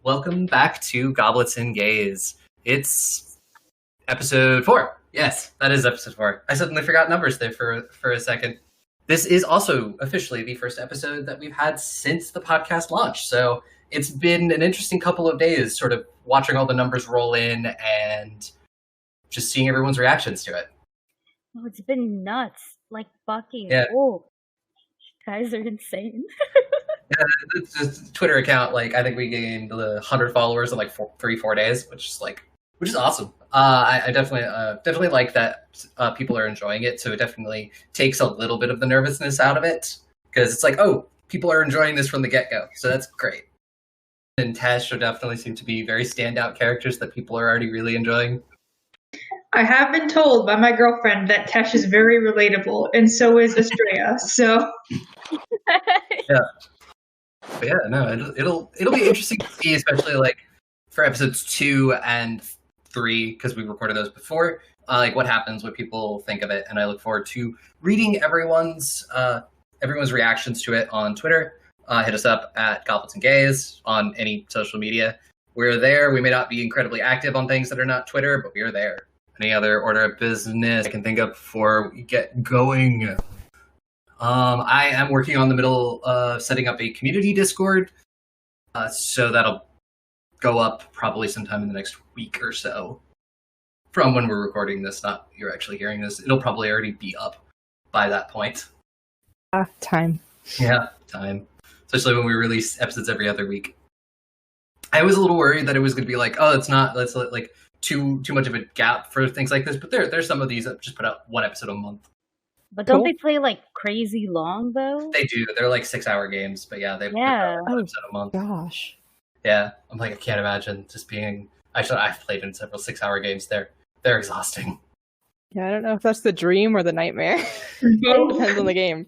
Welcome back to Goblets and Gaze. It's episode 4. Yes, that is episode 4. I suddenly forgot numbers there for a second. This is also officially the first episode that we've had since the podcast launch. So it's been an interesting couple of days sort of watching all the numbers roll in and just seeing everyone's reactions to it. Oh, it's been nuts. Like fucking. Yeah. Oh, you guys are insane. Yeah, it's just Twitter account. Like I think we gained 100 followers in like 4 days, which is awesome. I definitely like that people are enjoying it. So it definitely takes a little bit of the nervousness out of it because it's like, oh, people are enjoying this from the get go. So that's great. And Tash definitely seem to be very standout characters that people are already really enjoying. I have been told by my girlfriend that Tesh is very relatable, and so is Astraea. So yeah. But yeah, no, it'll be interesting to see, especially like for episodes 2 and 3, because we recorded those before. Like what happens, what people think of it, and I look forward to reading everyone's reactions to it on Twitter. Hit us up at Goblets and Gaze on any social media. We're there. We may not be incredibly active on things that are not Twitter, but we are there. Any other order of business I can think of before we get going? I am working on the middle of setting up a community Discord, so that'll go up probably sometime in the next week or so from when we're recording this, not you're actually hearing this. It'll probably already be up by that point. Time. Yeah, time. Especially when we release episodes every other week. I was a little worried that it was going to be like, oh, that's like too much of a gap for things like this, but there's some of these that just put out one episode a month. But don't they play like crazy long though? They do. They're like 6-hour games, but yeah, they put out one episode a month. Gosh. Yeah, I'm like, I can't imagine just being. Actually, I've played in several 6-hour games. They're exhausting. Yeah, I don't know if that's the dream or the nightmare. It depends on the game.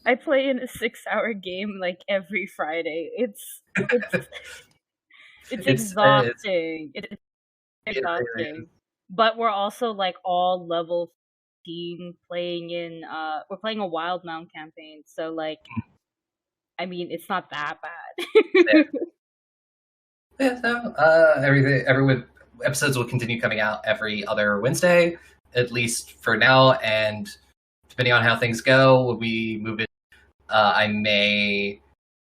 I play in a 6-hour game like every Friday. It's exhausting. It's exhausting. But we're also like all level 15 playing in. We're playing a Wild Mount campaign, so like, I mean, it's not that bad. Yeah, so every episodes will continue coming out every other Wednesday, at least for now. And depending on how things go, when we move it, I may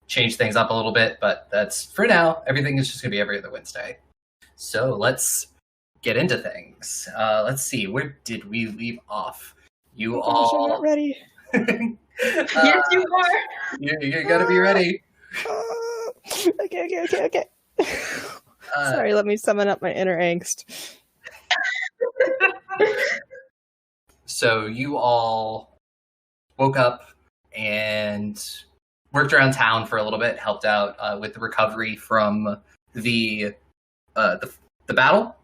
change things up a little bit. But that's for now. Everything is just going to be every other Wednesday. So let's get into things. Let's see. Where did we leave off? You all. I'm not ready. Yes, you are. You gotta be ready. Okay. Sorry, let me summon up my inner angst. So you all woke up and worked around town for a little bit, helped out with the recovery from the battle.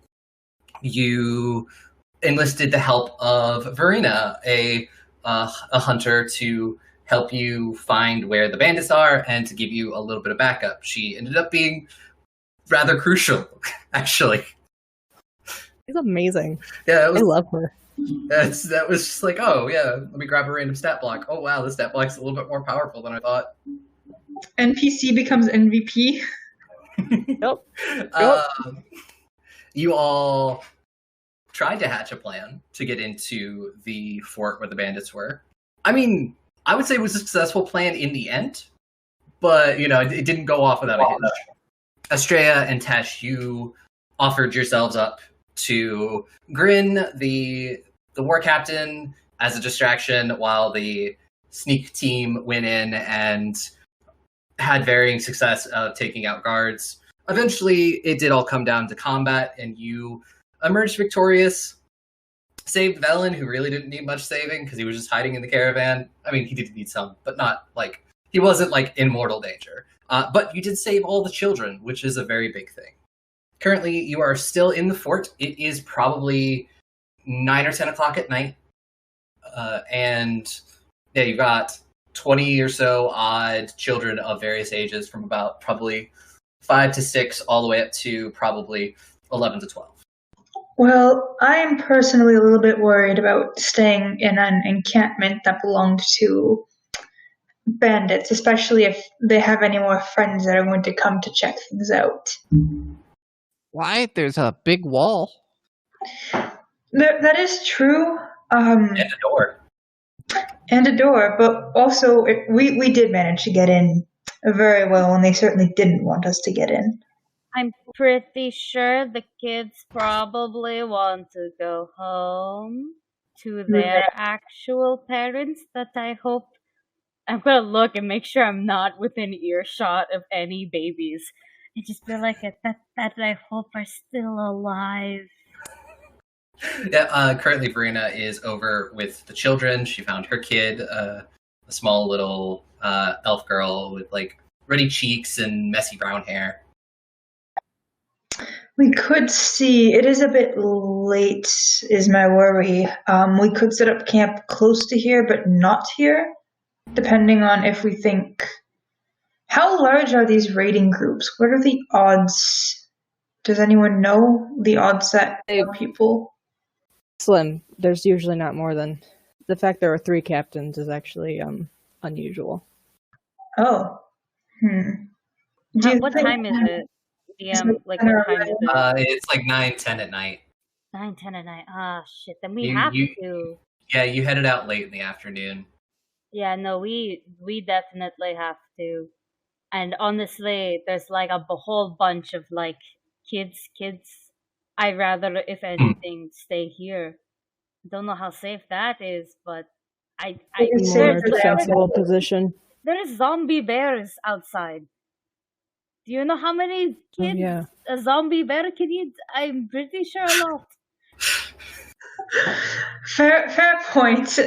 You enlisted the help of Verena, a hunter, to help you find where the bandits are and to give you a little bit of backup. She ended up being rather crucial, actually. She's amazing. Yeah, I love her. That was just like, oh yeah, let me grab a random stat block. Oh wow, this stat block's a little bit more powerful than I thought. NPC becomes MVP. Nope. You all tried to hatch a plan to get into the fort where the bandits were. I mean, I would say it was a successful plan in the end, but it didn't go off without a hitch. Astraea and Tesh, you offered yourselves up to Grin, the war captain, as a distraction, while the sneak team went in and had varying success of taking out guards. Eventually, it did all come down to combat, and you emerged victorious. Saved Velen, who really didn't need much saving because he was just hiding in the caravan. I mean, he did need some, but not like he wasn't like in mortal danger. But you did save all the children, which is a very big thing. Currently, you are still in the fort. It is probably 9 or 10 o'clock at night. And yeah, you've got 20 or so odd children of various ages from about probably 5 to 6 all the way up to probably 11 to 12. Well, I'm personally a little bit worried about staying in an encampment that belonged to bandits, especially if they have any more friends that are going to come to check things out. Why? There's a big wall. That is true. And a door. And a door, but also we did manage to get in very well, and they certainly didn't want us to get in. I'm pretty sure the kids probably want to go home to their actual parents. That I hope. I'm gonna look and make sure I'm not within earshot of any babies. And just be like, that I hope are still alive. Yeah, currently Verena is over with the children. She found her kid, a small little elf girl with like ruddy cheeks and messy brown hair. We could see, it is a bit late, is my worry. We could set up camp close to here, but not here, depending on if we think. How large are these raiding groups? What are the odds? Does anyone know the odds that people? Slim. There's usually not more than. The fact there are 3 captains is actually unusual. Oh. What time is it? Like what time is it? It's like 9-10 at night. 9-10 at night. Ah, shit. Then we have to. Yeah, you headed out late in the afternoon. Yeah, no, we definitely have to. And honestly, there's like a whole bunch of like kids. I'd rather, if anything, stay here. Don't know how safe that is, but More defensible position. There's zombie bears outside. Do you know how many kids a zombie bear can eat? I'm pretty sure a lot. Fair point.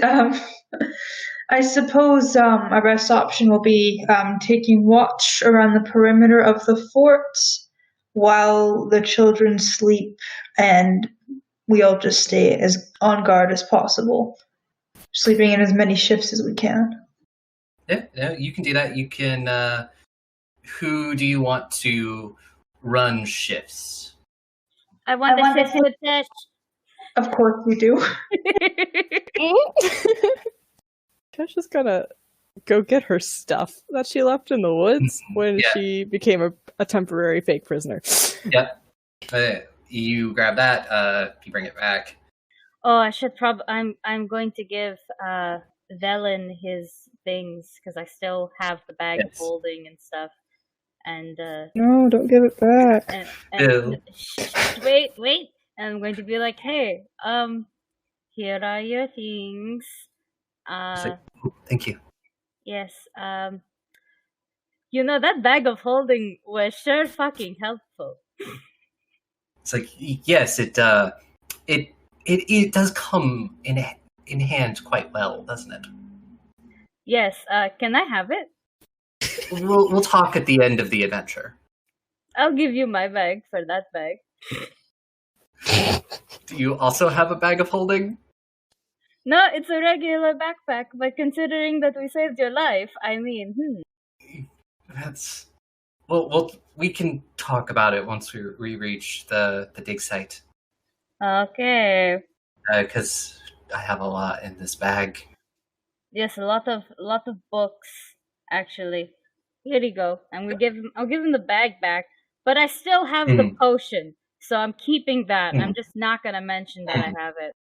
I suppose our best option will be taking watch around the perimeter of the fort while the children sleep, and we all just stay as on guard as possible, sleeping in as many shifts as we can. Yeah, you can do that. You can. Who do you want to run shifts? I want to shift with Tesh. Of course you do. Tesh is gonna go get her stuff that she left in the woods when she became a temporary fake prisoner. Yep. You grab that. You bring it back. Oh, I should I'm going to give Velen his things because I still have the bag of holding and stuff. And no, don't give it back. Wait. And I'm going to be like, hey, here are your things. Thank you. Yes. That bag of holding was sure fucking helpful. It's like, yes, it does come in hand quite well, doesn't it? Yes. Can I have it? We'll talk at the end of the adventure. I'll give you my bag for that bag. Do you also have a bag of holding? No, it's a regular backpack, but considering that we saved your life, I mean, That's... we can talk about it once we reach the dig site. Okay. Because I have a lot in this bag. Yes, a lot of books, actually. Here you go. I'll give him the bag back, but I still have the potion, so I'm keeping that. I'm just not gonna mention that I have it.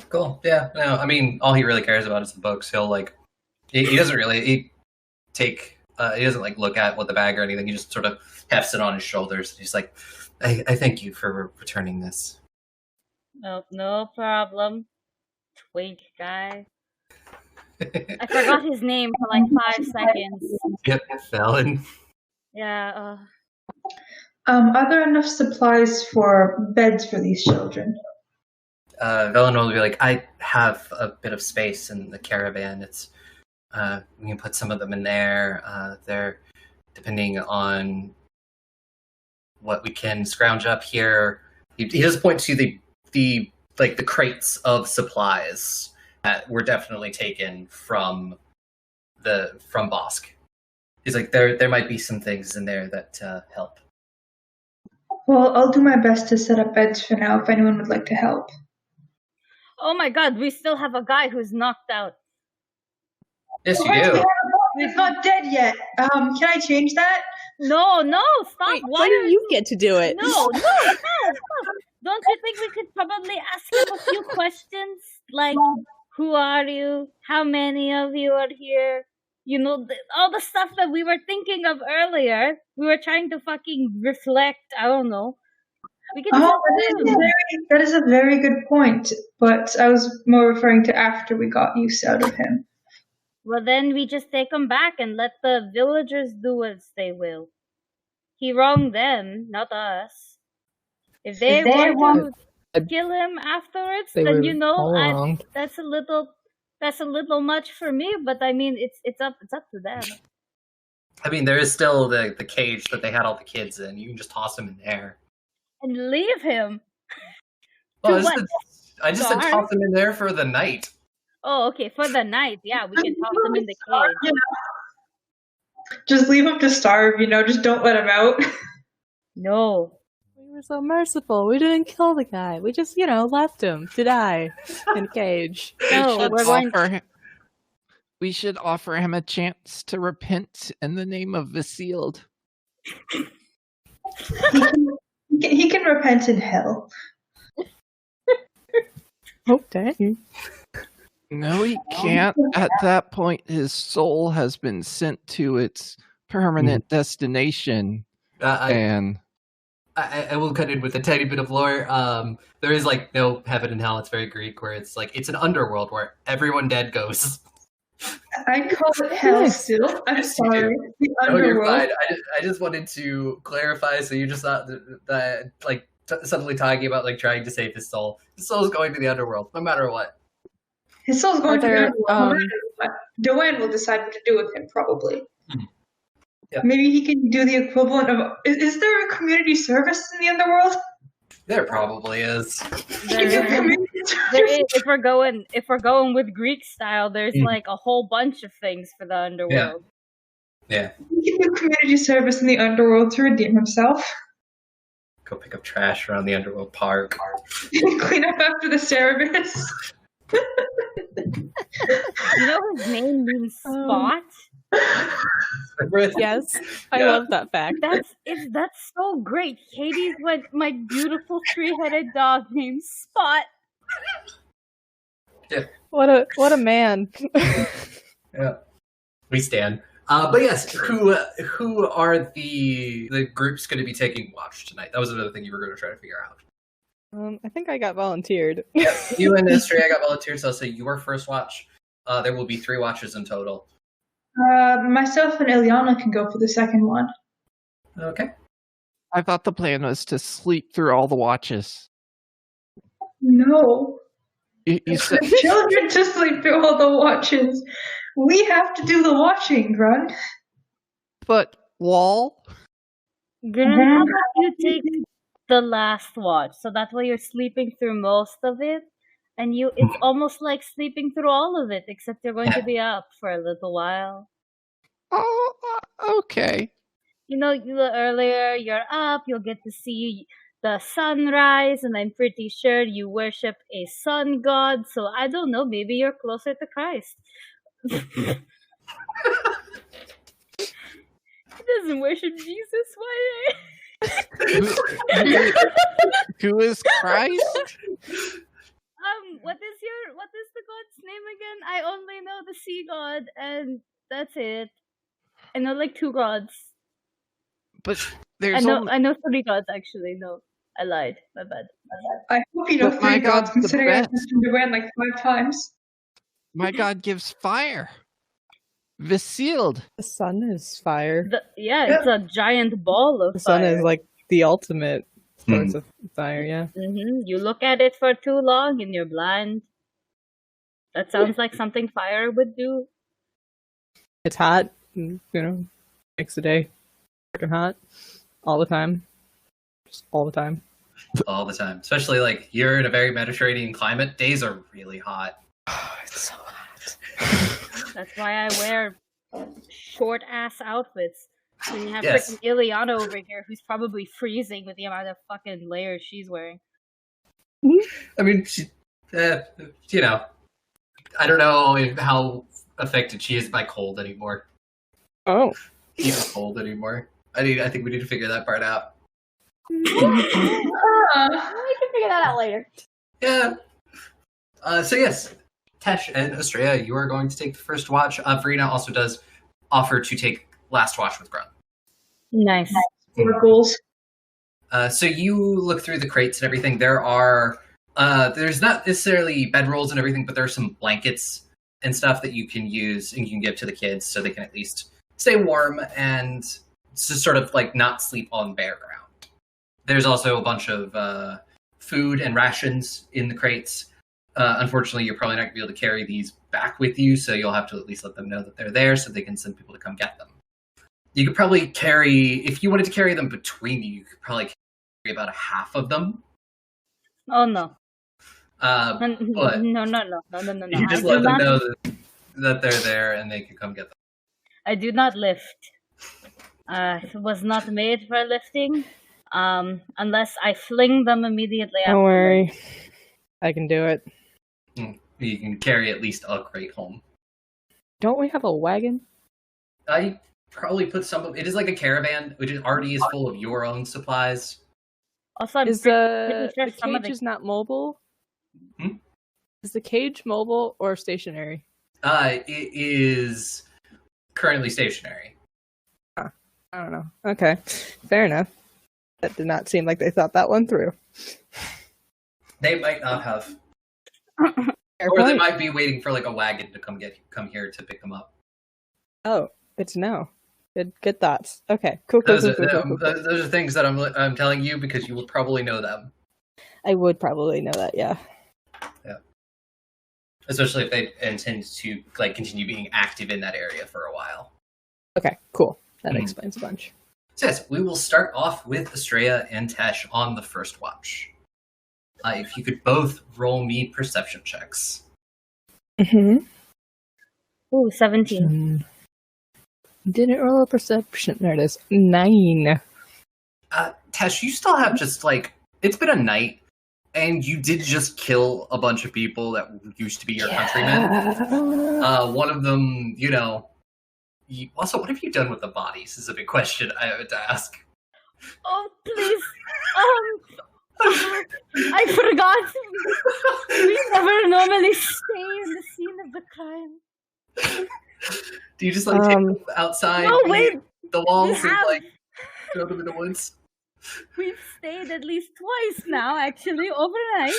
Cool. Yeah. No, I mean, all he really cares about is the books. He'll he doesn't really take. He doesn't look at what the bag or anything. He just sort of hefts it on his shoulders. He's like, I thank you for returning this. No problem. Twink guy. I forgot his name for 5 seconds. Yep, Velen. Yeah. Are there enough supplies for beds for these children? Velen will be like, I have a bit of space in the caravan. It's we can put some of them in there. They're depending on what we can scrounge up here. He does point to the crates of supplies that were definitely taken from Bosk. He's like, there might be some things in there that help. Well, I'll do my best to set up beds for now if anyone would like to help. Oh my god, we still have a guy who's knocked out. Yes, you do. He's not dead yet. Can I change that? No, stop. Wait, why do you get to do it? No, stop. Don't you think we could probably ask him a few questions? Like, who are you? How many of you are here? You know, all the stuff that we were thinking of earlier. We were trying to fucking reflect. I don't know. We could that is a very good point. But I was more referring to after we got use out of him. Well, then we just take him back and let the villagers do as they will. He wronged them, not us. If they want to kill him afterwards, then that's a little much for me. But I mean, it's up to them. I mean, there is still the cage that they had all the kids in. You can just toss him in there and leave him. Well, I just said toss him in there for the night. Oh, okay, for the night. Yeah, we can toss him in the cage. You know? Just leave him to starve, just don't let him out. No. We were so merciful. We didn't kill the guy. We just, left him to die in a cage. No, we should offer him a chance to repent in the name of Visield. He can repent in hell. Oh, dang. No, he can't. At that point, his soul has been sent to its permanent destination. I will cut in with a tiny bit of lore. There is no heaven and hell. It's very Greek, where it's it's an underworld where everyone dead goes. I call it hell still. I'm sorry. The underworld. You're fine. I just wanted to clarify, so you just thought that suddenly talking about trying to save his soul. His soul is going to the underworld, no matter what. His soul's going to the underworld, no matter what. Doane will decide what to do with him, probably. Yeah. Maybe he can do the equivalent of. Is there a community service in the underworld? There probably is. If we're going with Greek style, there's a whole bunch of things for the underworld. Yeah. He can do community service in the underworld to redeem himself. Go pick up trash around the underworld park. Clean up after the Cerebus. You know his name means spot? Yes, I love that fact. That's so great. Hades went my beautiful three-headed dog named Spot. Yeah. What a man. Yeah. We stand. But yes, who are the groups going to be taking watch tonight? That was another thing you were going to try to figure out. I think I got volunteered. You and Astraea got volunteered, so I'll say your first watch. There will be 3 watches in total. Myself and Ileana can go for the second one. Okay. I thought the plan was to sleep through all the watches. No. You said children to sleep through all the watches. We have to do the watching, Grun. But Wall? Grun, how about you take the last watch, so that way you're sleeping through most of it, and it's almost like sleeping through all of it, except you're going to be up for a little while. Oh, okay. Earlier you're up, you'll get to see the sunrise, and I'm pretty sure you worship a sun god, so I don't know, maybe you're closer to Christ. He doesn't worship Jesus, why? Who is Christ? What is the god's name again? I only know the sea god, and that's it. I know 2 gods. But there's I know 3 gods actually. No, I lied. My bad. I hope you know 3 gods, considering I've listened to Duane 5 times. My god gives fire. Visield. The sun is fire. It's a giant ball of fire. The sun is the ultimate source of fire, yeah. Mm-hmm. You look at it for too long and you're blind. That sounds like something fire would do. It's hot, makes the day freaking hot. All the time. Just all the time. All the time. Especially you're in a very Mediterranean climate. Days are really hot. Oh, it's so hot. That's why I wear short ass outfits. And you have freaking Ileana over here, who's probably freezing with the amount of fucking layers she's wearing. I mean, she, I don't know how affected she is by cold anymore. Oh. Keep it cold anymore. I think we need to figure that part out. We can figure that out later. Yeah. So yes, Tesh and Astraea, you are going to take the first watch. Verena also does offer to take last watch with Grun. Nice. Goals. So you look through the crates and everything. There's not necessarily bedrolls and everything, but there are some blankets and stuff that you can use and you can give to the kids so they can at least stay warm and just sort of like not sleep on bare ground. There's also a bunch of food and rations in the crates. Unfortunately, you're probably not going to be able to carry these back with you, so you'll have to at least let them know that they're there so they can send people to come get them. You could probably if you wanted to carry them between you could probably carry about a half of them. Oh no. But No. you just let them know that they're there and they can come get them. I do not lift. It was not made for lifting. Unless I fling them immediately Don't afterwards. worry. I can do it. You can carry at least a crate home. Don't we have a wagon? I probably put some of it is like a caravan, which already is full of your own supplies. Also, I'm Is pretty sure the some of cage is not mobile? Hmm? Is the cage mobile or stationary? It is currently stationary. I don't know. Okay, fair enough. That did not seem like they thought that one through. They might not have, Fair or they point. might be waiting for like a wagon to come here to pick them up. Oh, good to know. Good thoughts. Okay, cool. Those are things that I'm telling you because you would probably know them. I would probably know that. Yeah. Especially if they intend to like continue being active in that area for a while. Okay, cool. That explains a bunch. So yes, we will start off with Astraea and Tesh on the first watch. If you could both roll me perception checks. Mm-hmm. Ooh, 17. Didn't roll a perception. There it is. 9. Tesh, you still have just like it's been a night, and you did just kill a bunch of people that used to be your countrymen. One of them, also, what have you done with the bodies? Is a big question I have to ask. Oh, please. I forgot. We never normally stay in the scene of the crime. Do you just like take them outside the walls and like throw them in the woods? We've stayed at least twice now, actually, overnight.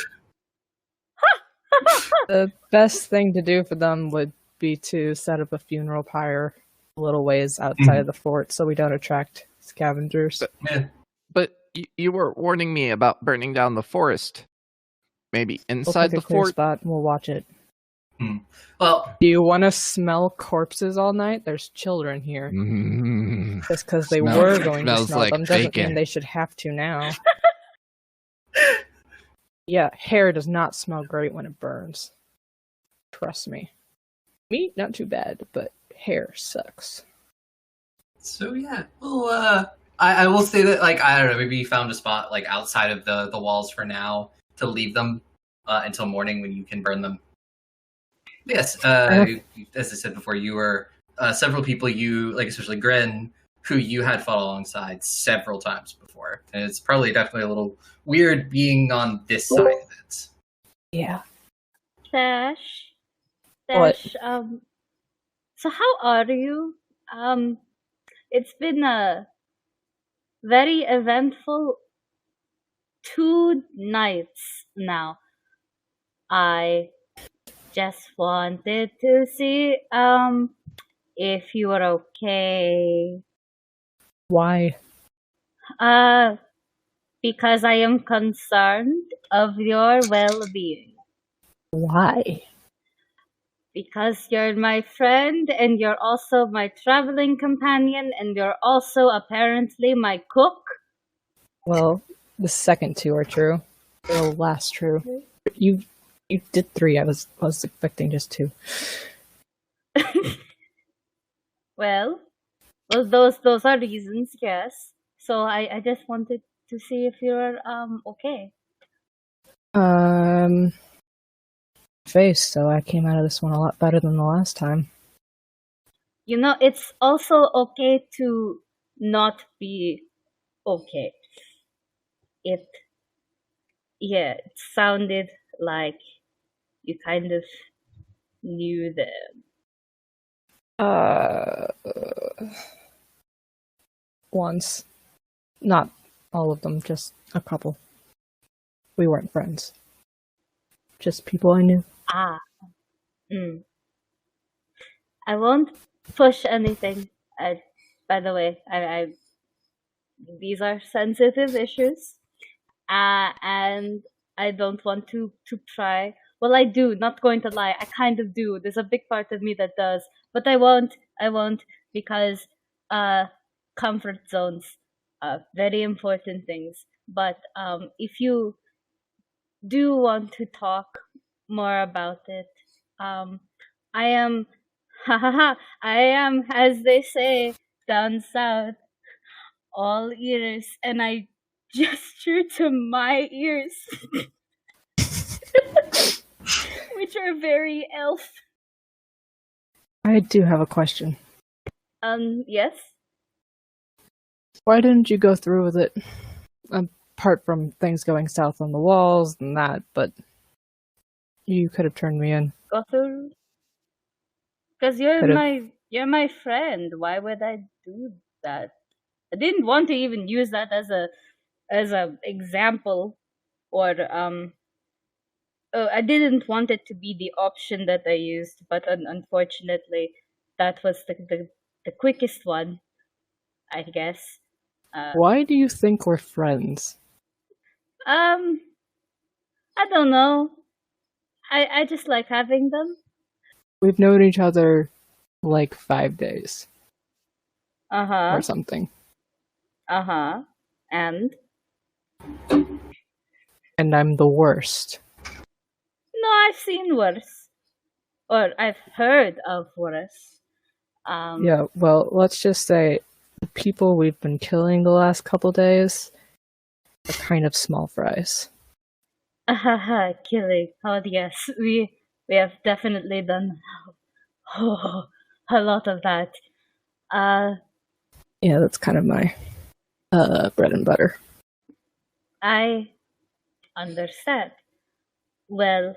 The best thing to do for them would be to set up a funeral pyre a little ways outside of the fort so we don't attract scavengers. But you were warning me about burning down the forest. Maybe inside We'll the pick a clear fort? spot and we'll watch it. Well, Do you want to smell corpses all night? There's children here. Just because they were going to smell like them doesn't bacon. mean they should have to now. Yeah, hair does not smell great when it burns. Trust me. Meat, not too bad, but hair sucks. so yeah. Well, I will say that like I don't know, maybe you found a spot like outside of the walls for now to leave them until morning when you can burn them. Yes, as I said before, you were several people especially Gren, who you had fought alongside several times before. And it's probably definitely a little weird being on this side of it. Yeah. Dash, What? so how are you? It's been a very eventful 2 nights now. I just wanted to see if you were okay. Why? Because I am concerned of your well-being. Why? Because you're my friend and you're also my traveling companion and you're also apparently my cook. Well, the second 2 are true. The last true. You did 3. I was expecting just 2. Well, those are reasons, yes. So I just wanted to see if you're okay. Face, so I came out of this one a lot better than the last time. You know, it's also okay to not be okay. It, yeah, it sounded like you kind of knew them. Once. Not all of them, just a couple. We weren't friends. Just people I knew. Ah. I won't push anything. By the way, these are sensitive issues, and I don't want to try. Well, I do. Not going to lie, I kind of do. There's a big part of me that does, but I won't. I won't because comfort zones, very important things. But if you do want to talk more about it, I am, ha ha ha, I am, as they say down south, all ears, and I gesture to my ears, which are very elf. I do have a question. Yes? Why didn't you go through with it? Apart from things going south on the walls and that, but you could have turned me in. Go through? Because you're my friend. Why would I do that? I didn't want to even use that as a example, or I didn't want it to be the option that I used, but unfortunately, that was the quickest one, I guess. Why do you think we're friends? I don't know. I just like having them. We've known each other like 5 days. Uh-huh. Or something. Uh-huh. And I'm the worst. no, I've seen worse. Or I've heard of worse. Yeah, well, let's just say the people we've been killing the last couple days are kind of small fries. Killing. Oh yes, we have definitely done a lot of that. Yeah, that's kind of my bread and butter. I understand. Well,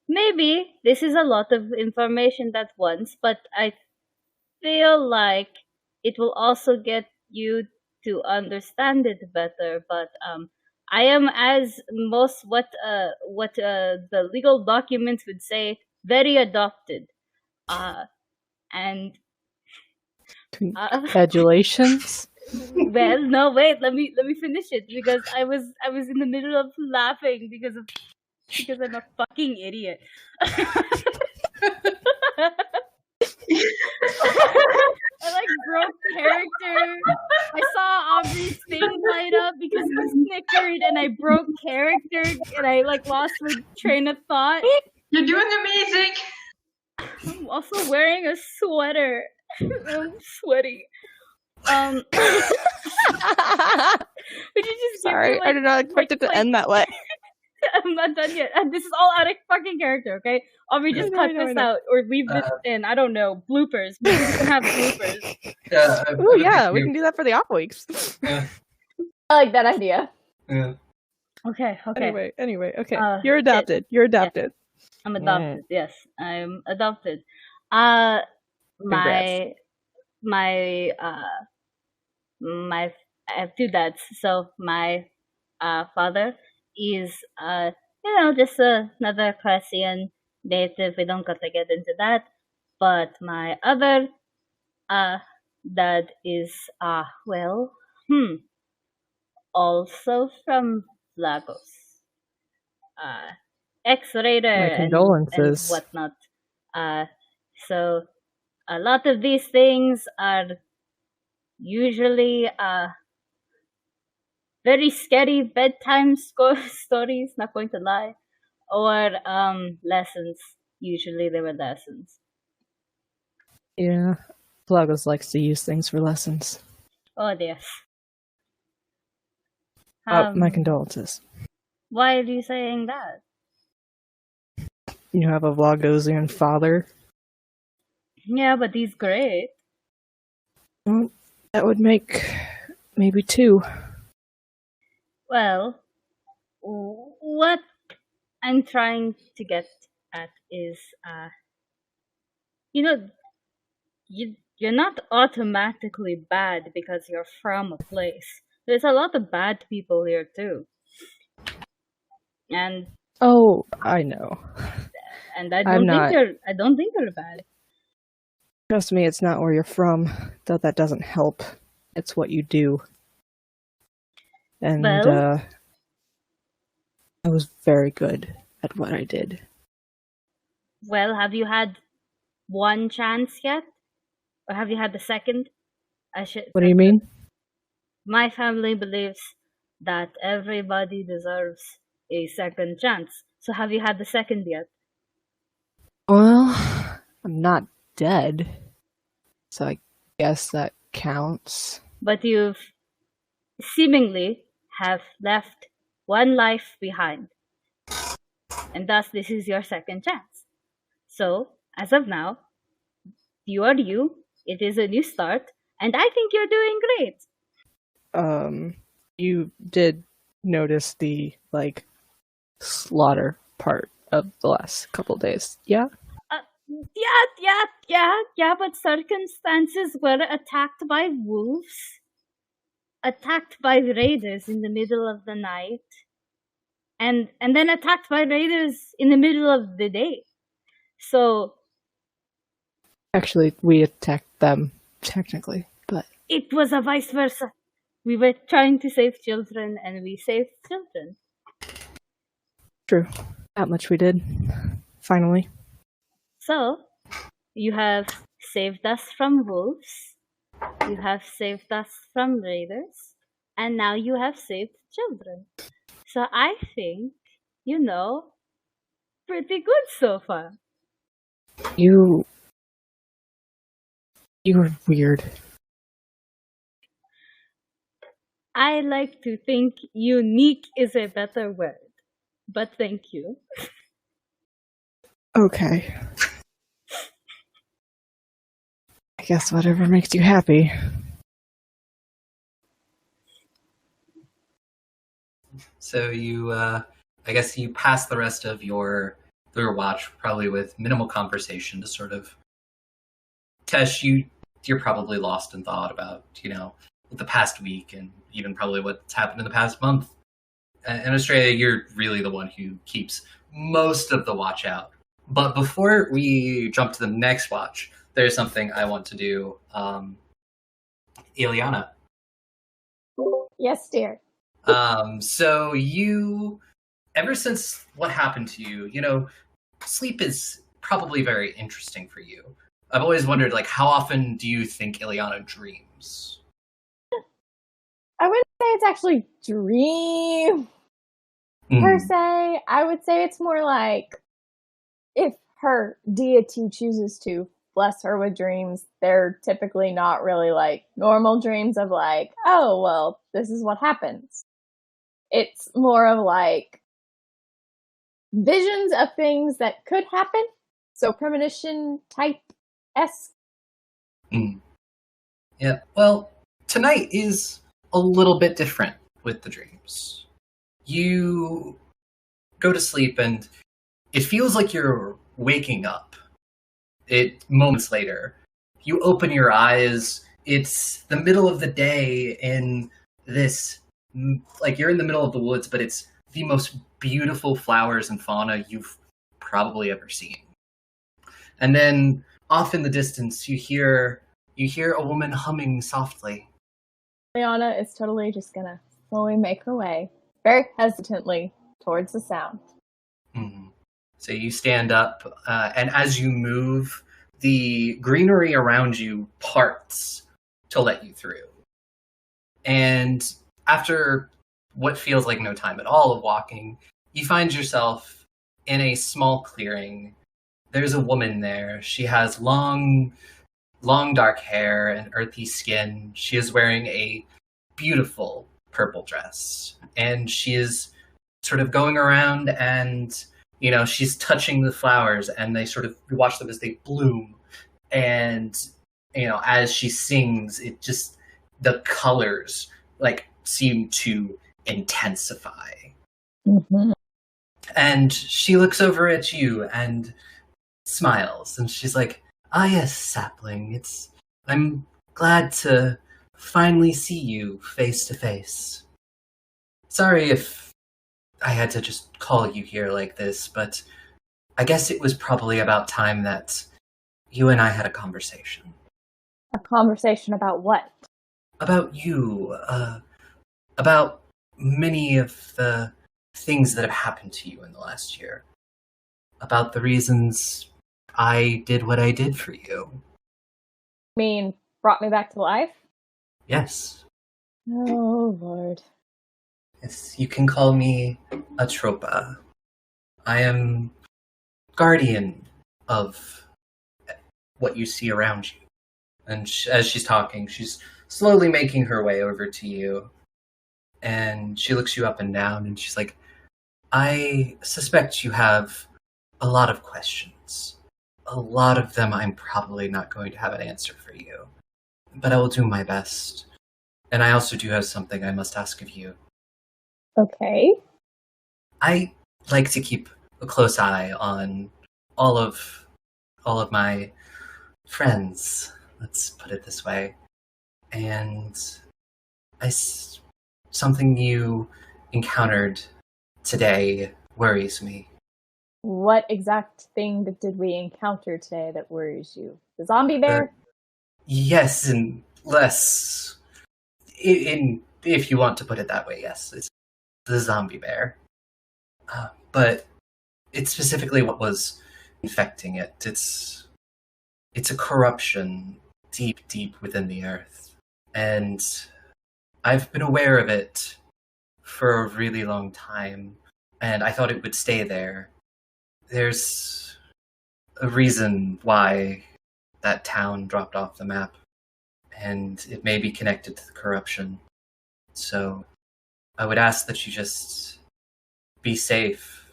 maybe this is a lot of information at once, but I feel like it will also get you to understand it better. But I am, as most what the legal documents would say, very adopted, and Congratulations. well, no, wait, let me finish it, because I was in the middle of laughing because I'm a fucking idiot. I like broke character. I saw Aubrey's thing light up because he snickered, and I broke character, and I like lost my train of thought. You're doing amazing. I'm also wearing a sweater. I'm sweaty. Would you just Sorry, give me, I did not expect it to end that way. I'm not done yet. This is all out of fucking character, okay? Aubrey, just cut this out or leave this in. I don't know. Bloopers. We can have bloopers. Oh yeah, we can do that for the off weeks. Yeah. I like that idea. Yeah. Okay. Anyway, okay. You're adopted. You're adopted. Yeah. I'm adopted. Yes, I'm adopted. Congrats. My I have two dads. So my father is just another Caucasian native. We don't got to get into that. But my other dad is also from Lagos. X-Raider My condolences. and whatnot. So a lot of these things are usually very scary bedtime stories, not going to lie, or lessons. Usually they were lessons. Yeah, Plagos likes to use things for lessons. Oh dear. My condolences. Why are you saying that? You have a Vlagosian father. Yeah, but he's great. Well, that would make maybe 2. Well, what I'm trying to get at is, you know, you're not automatically bad because you're from a place. There's a lot of bad people here too, and Oh, I know. I I'm don't think not. you're bad. Trust me, it's not where you're from. Though that doesn't help. It's what you do. And Well, I was very good at what I did. well, have you had one chance yet, or have you had the second? I should. What do you mean? My family believes that everybody deserves a second chance. So have you had the second yet? Well, I'm not dead. So I guess that counts. But you've seemingly have left one life behind. And thus this is your second chance. So, as of now, you are you, it is a new start, and I think you're doing great. You did notice the, slaughter part of the last couple days, yeah? Yeah, but circumstances were attacked by wolves, attacked by raiders in the middle of the night, and then attacked by raiders in the middle of the day. So Actually, we attacked them, technically, but... it was a vice versa. We were trying to save children, and we saved children. True. That much we did. Finally. So, you have saved us from wolves, you have saved us from raiders, and now you have saved children. So I think, pretty good so far. You were weird. I like to think unique is a better word, but thank you. Okay. I guess whatever makes you happy. So you, I guess you pass the rest of your watch probably with minimal conversation to sort of. Tesh, you're probably lost in thought about the past week and even probably what's happened in the past month. And Astraea, you're really the one who keeps most of the watch out. But before we jump to the next watch, there's something I want to do. Ileana. Yes, dear. So you, ever since what happened to you, sleep is probably very interesting for you. I've always wondered, how often do you think Ileana dreams? I wouldn't say it's actually dream per se. I would say it's more like if her deity chooses to bless her with dreams, they're typically not really normal dreams of oh, well, this is what happens. It's more of visions of things that could happen. So premonition type-esque. Yeah, well, tonight is a little bit different with the dreams. You go to sleep and it feels like you're waking up. Moments later, you open your eyes, it's the middle of the day in this, you're in the middle of the woods, but it's the most beautiful flowers and fauna you've probably ever seen. And then off in the distance, you hear a woman humming softly. Liana is totally just gonna slowly make her way, very hesitantly, towards the sound. Mm-hmm. So you stand up, and as you move, the greenery around you parts to let you through. And after what feels like no time at all of walking, you find yourself in a small clearing. There's a woman there. She has long dark hair and earthy skin. She is wearing a beautiful purple dress. And she is sort of going around and, she's touching the flowers and you watch them as they bloom. and as she sings, it just the colors like seem to intensify. Mm-hmm. And she looks over at you and smiles, and she's like, "Ah, yes, sapling. I'm glad to finally see you face to face. Sorry if I had to just call you here like this, but I guess it was probably about time that you and I had a conversation." A conversation about what? About you, about many of the things that have happened to you in the last year. About the reasons I did what I did for you. You mean, brought me back to life? Yes. Oh, Lord. Yes, you can call me Atropa. I am guardian of what you see around you. And as she's talking, she's slowly making her way over to you. And she looks you up and down, and she's like, I suspect you have a lot of questions. A lot of them I'm probably not going to have an answer for you. But I will do my best. And I also do have something I must ask of you. Okay. I like to keep a close eye on all of my friends, let's put it this way. And something you encountered today worries me. What exact thing did we encounter today that worries you? The zombie bear? Yes, and less. If you want to put it that way, yes, it's the zombie bear. But it's specifically what was infecting it. It's a corruption deep, deep within the earth, and I've been aware of it for a really long time, and I thought it would stay there. There's a reason why that town dropped off the map, and it may be connected to the corruption. So I would ask that you just be safe,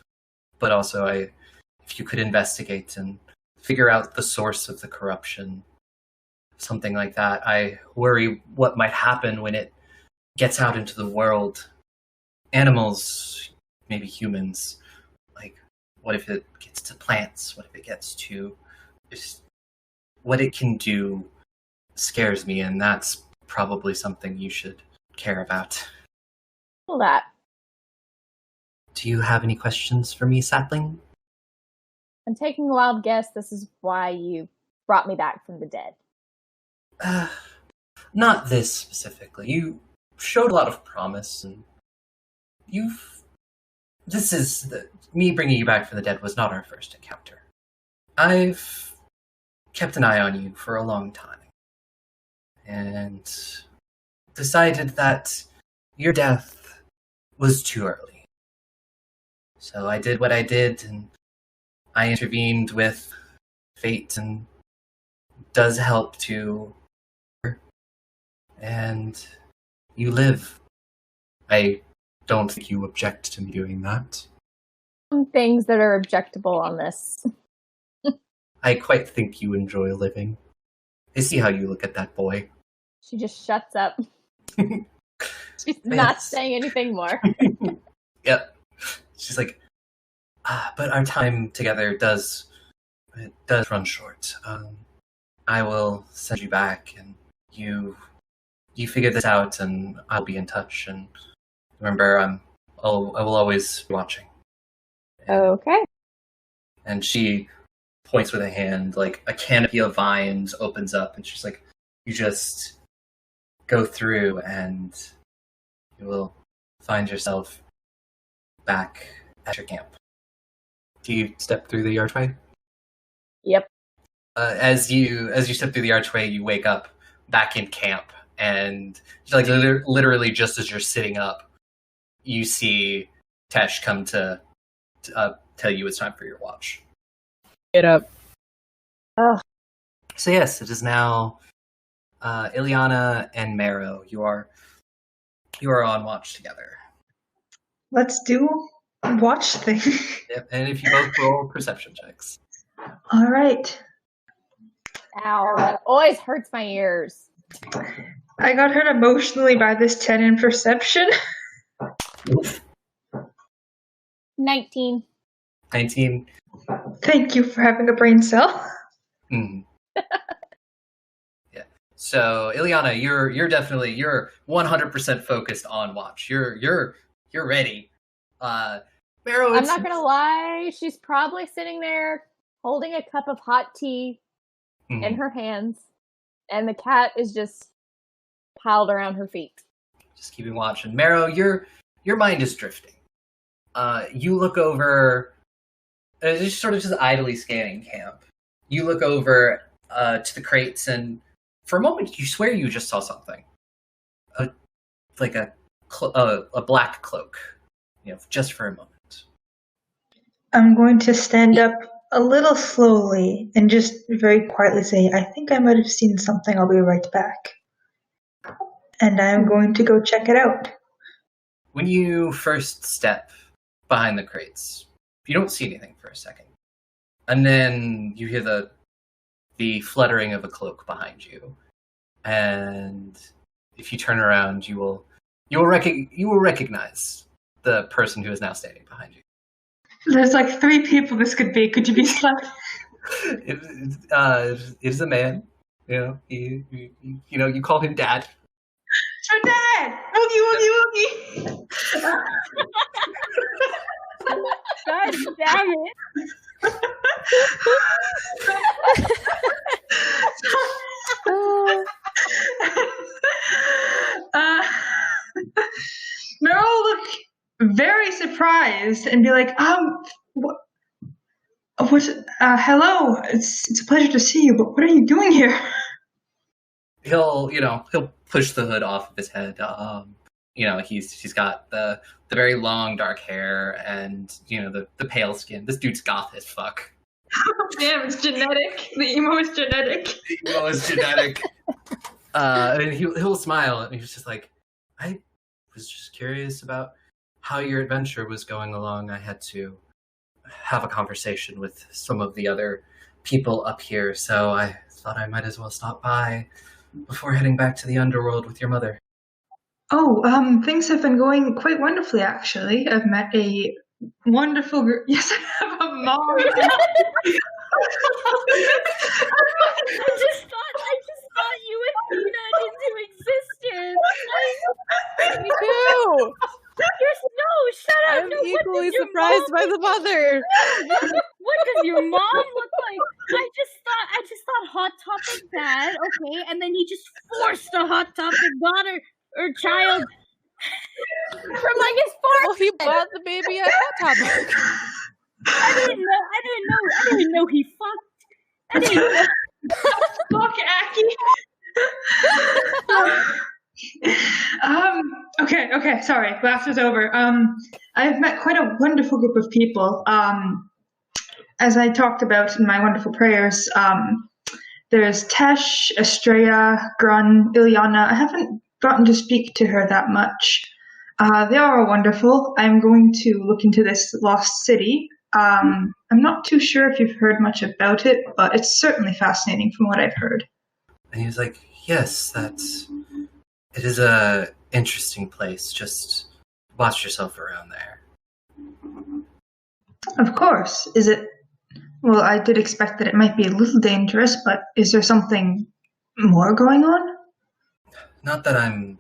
but also if you could investigate and figure out the source of the corruption, something like that. I worry what might happen when it gets out into the world. Animals, maybe humans, like, what if it gets to plants? What if it gets to... what it can do scares me, and that's probably something you should care about. All that. Do you have any questions for me, sapling? I'm taking a wild guess this is why you brought me back from the dead. Not this specifically. You showed a lot of promise, and me bringing you back from the dead was not our first encounter. I've kept an eye on you for a long time, and decided that your death was too early. So I did what I did, and I intervened with fate, and does help to... and you live. I don't think you object to me doing that. Some things that are objectable on this. I quite think you enjoy living. I see how you look at that boy. She just shuts up. She's not saying anything more. Yep. She's like, but our time together does run short. I will send you back, and you figure this out, and I'll be in touch. And remember, I will always be watching. Okay. And she points with a hand, like a canopy of vines opens up, and she's like, you just go through, and you will find yourself back at your camp. Do you step through the archway? Yep. As you step through the archway, you wake up back in camp, and like literally just as you're sitting up, you see Tesh come to tell you it's time for your watch. Get up. Ugh. So yes, it is now Ileana and Marrow. You are on watch together. Let's do a watch thing. Yep, and if you both roll perception checks. All right. Ow, that always hurts my ears. I got hurt emotionally by this 10 in perception. 19. 19. Thank you for having a brain cell. Mm. Yeah. So, Ileana, you're 100% focused on watch. You're ready. Marrow, I'm not gonna lie, she's probably sitting there holding a cup of hot tea in her hands, and the cat is just piled around her feet. Just keeping watch. And Marrow, your mind is drifting. You look over, just idly scanning camp. You look over to the crates, and for a moment, you swear you just saw something, like a black cloak. Just for a moment. I'm going to stand up a little slowly and just very quietly say, I think I might have seen something. I'll be right back. And I'm going to go check it out. When you first step behind the crates, you don't see anything for a second. And then you hear the fluttering of a cloak behind you. And if you turn around, you will recognize the person who is now standing behind you. There's like 3 people this could be. Could you be slightly? It is a man. You call him Dad. It's your dad! Oogie. God damn it. Meryl will look very surprised and be like, hello, it's a pleasure to see you, but what are you doing here? He'll push the hood off of his head. He's got the very long dark hair and the pale skin. This dude's goth as fuck. Damn, it's genetic. The emo is genetic. And he'll smile, and he's just like, I was just curious about how your adventure was going along. I had to have a conversation with some of the other people up here, so I thought I might as well stop by before heading back to the underworld with your mother. Oh, things have been going quite wonderfully, actually. I've met a wonderful group. Yes, I have a mom. I just thought you would see that into existence. Me too. Shut up. I'm equally surprised by the mother. What does your mom look like? I just thought Hot Topic bad, okay, and then he just forced a Hot Topic daughter or child from like his fart. Well, he bought the baby at Hot Topic. I didn't know he fucked. I didn't know. Fuck, Aki. Okay, sorry. Laughter's over. I've met quite a wonderful group of people. As I talked about in my wonderful prayers, there's Tesh, Astraea, Grun, Ileana. I haven't gotten to speak to her that much. They are wonderful. I'm going to look into this lost city. I'm not too sure if you've heard much about it, but it's certainly fascinating from what I've heard. And he was like, yes, it is a interesting place. Just watch yourself around there. Of course. Is it? Well, I did expect that it might be a little dangerous, but is there something more going on? Not that I'm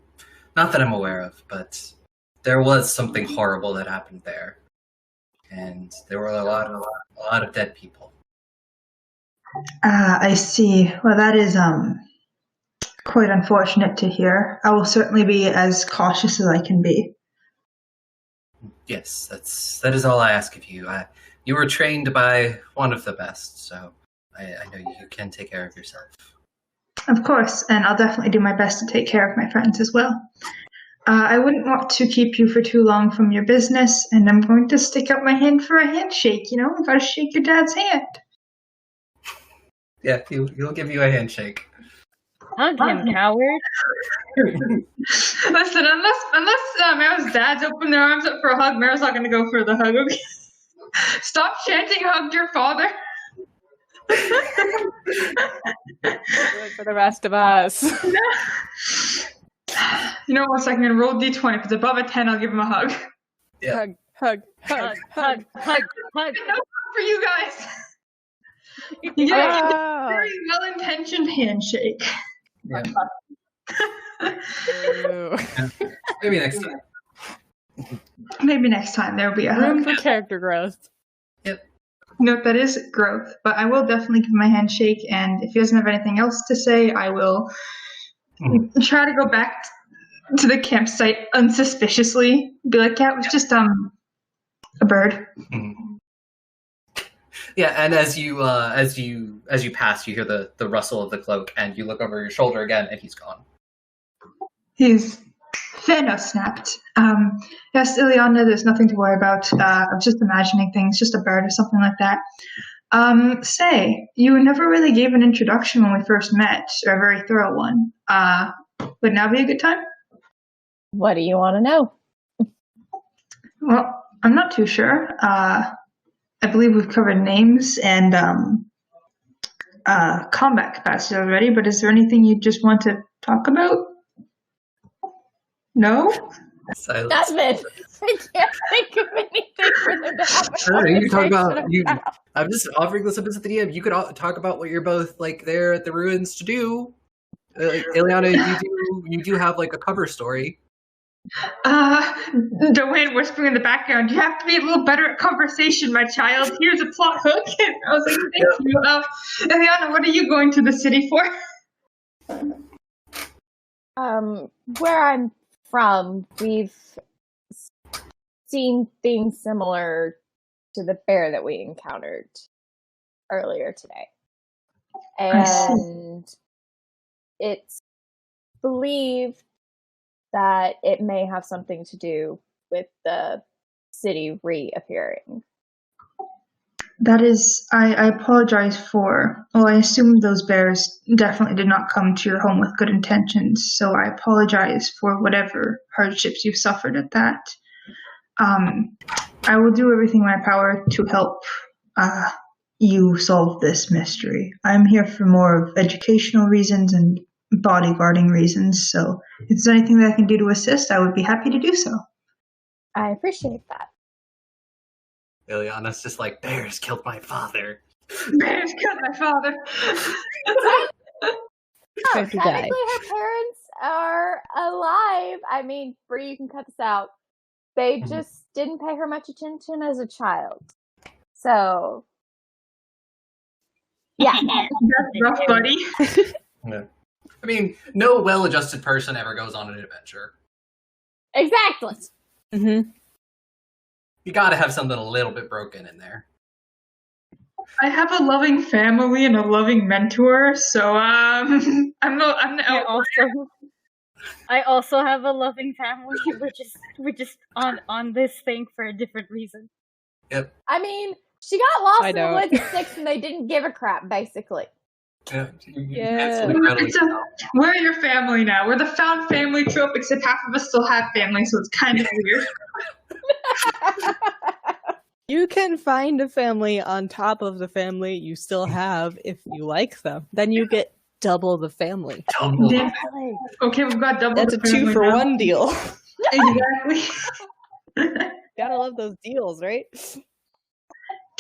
aware of, but there was something horrible that happened there, and there were a lot of dead people. I see. Well, that is quite unfortunate to hear. I will certainly be as cautious as I can be. Yes, that is all I ask of you. You were trained by one of the best, so I know you can take care of yourself. Of course, and I'll definitely do my best to take care of my friends as well. I wouldn't want to keep you for too long from your business, and I'm going to stick out my hand for a handshake. I've got to shake your dad's hand. Yeah, he'll give you a handshake. Hug him, coward. Listen, unless Mero's dads open their arms up for a hug, Mero's not going to go for the hug. Okay? Stop chanting, hug your father. For the rest of us. You know what? I'm going to roll d20. If it's above a 10, I'll give him a hug. Yeah. Hug. No for you guys. You get a very well-intentioned handshake. Yeah. Ooh. Maybe next time. Maybe next time there'll be a hug. Room for character growth. Yep. No, that is growth. But I will definitely give him a handshake, and if he doesn't have anything else to say, I will try to go back to the campsite unsuspiciously. Be like, yeah, it was just a bird. Yeah, and as you pass, you hear the rustle of the cloak, and you look over your shoulder again, and he's gone. He's Thanos snapped. Yes, Ileana, there's nothing to worry about. I'm just imagining things, just a bird or something like that. Say, you never really gave an introduction when we first met, or a very thorough one. Would now be a good time? What do you want to know? Well, I'm not too sure. I believe we've covered names and combat capacity already, but is there anything you just want to talk about? No? Silence. Nothing. I can't think of anything for them to have a Sure, you can talk conversation about. I'm just offering this up as the DM. You could talk about what you're both like there at the ruins to do. Ileana, you do have like a cover story. Dwayne whispering in the background, you have to be a little better at conversation, my child. Here's a plot hook. And I was like, thank you. Ileana, what are you going to the city for? Where I'm from, we've seen things similar to the bear that we encountered earlier today. And it's believed that it may have something to do with the city reappearing. That is, I apologize for, well, I assume those bears definitely did not come to your home with good intentions, so I apologize for whatever hardships you've suffered at that. I will do everything in my power to help you solve this mystery. I'm here for more of educational reasons and bodyguarding reasons, so if there's anything that I can do to assist, I would be happy to do so. I appreciate that. Ileana's just like, bears killed my father. Bears killed my father. Technically, her parents are alive. I mean, Bree, you can cut this out. They just didn't pay her much attention as a child. So, yeah. That's rough, buddy. Yeah. I mean, no well-adjusted person ever goes on an adventure. Exactly. Mm-hmm. You gotta have something a little bit broken in there. I have a loving family and a loving mentor, so I also have a loving family. We're just on this thing for a different reason. Yep. I mean, she got lost in the woods at 6 and they didn't give a crap, basically. Yeah. We're your family now. We're the found family trope, except half of us still have family, so it's kind of weird. You can find a family on top of the family you still have if you like them. Then you get double the family. Okay, we've got double. That's the a 2-for-1 deal. Exactly. Gotta love those deals, right?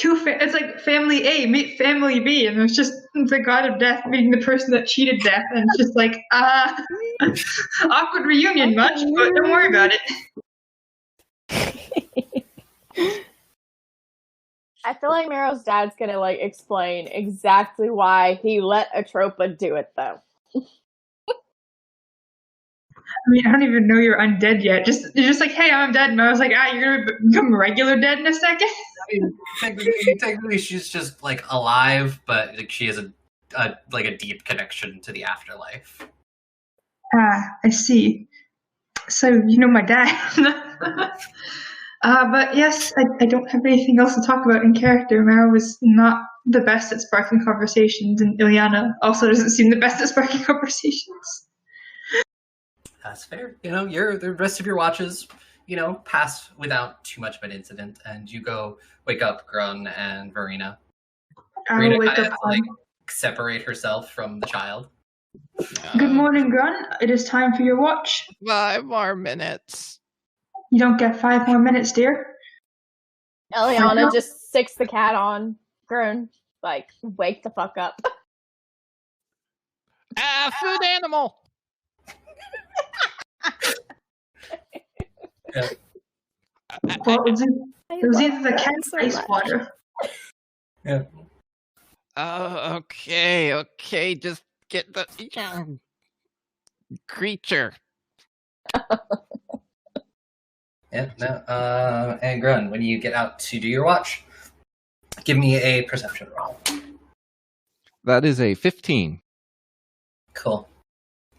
It's like family A meet family B, and it's just the god of death meeting the person that cheated death, and it's just like awkward reunion much, but don't worry about it. I feel like Mero's dad's gonna explain exactly why he let Atropa do it, though. I mean, I don't even know you're undead yet. You're just like, hey, I'm dead, and I was like, you're gonna become regular dead in a second. I mean, technically, she's just alive, but she has a deep connection to the afterlife. I see. So you know my dad. But yes, I don't have anything else to talk about in character. Mero was not the best at sparking conversations, and Ileana also doesn't seem the best at sparking conversations. That's fair. The rest of your watches, pass without too much of an incident, and you go wake up Grun and Verena. I Rena will wake kinda up. has to, like, separate herself from the child. Good morning, Grun. It is time for your watch. 5 more minutes. You don't get 5 more minutes, dear. Eliana just sticks the cat on Gurn, like, wake the fuck up. Food animal. Yeah. Well, it was either the cat or ice water. Yeah. Okay. Just get the creature. Yeah, no. And Grun, when you get out to do your watch, give me a perception roll. That is a 15. Cool.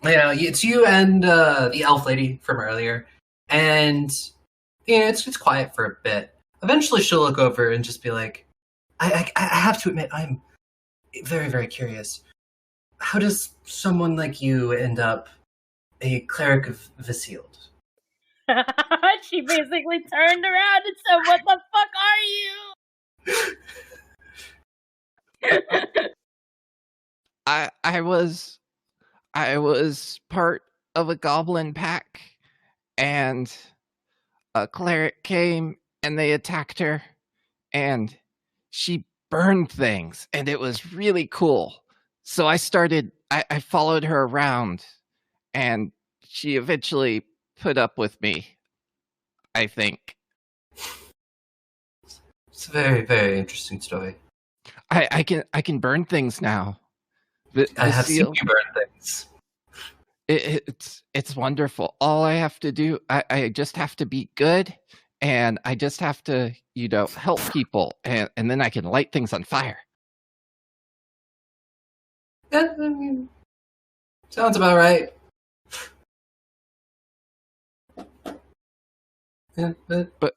It's you and the elf lady from earlier, and it's quiet for a bit. Eventually, she'll look over and just be like, "I have to admit, I'm very, very curious. How does someone like you end up a cleric of Visild?" She basically turned around and said, "What the fuck are you?" I was part of a goblin pack, and a cleric came and they attacked her, and she burned things, and it was really cool. So I followed her around, and she eventually put up with me, I think. It's a very, very interesting story. I can burn things now. I have seen you burn things. It's wonderful. All I have to do, I just have to be good, and I just have to, help people, and then I can light things on fire. Yeah, sounds about right. Yeah, But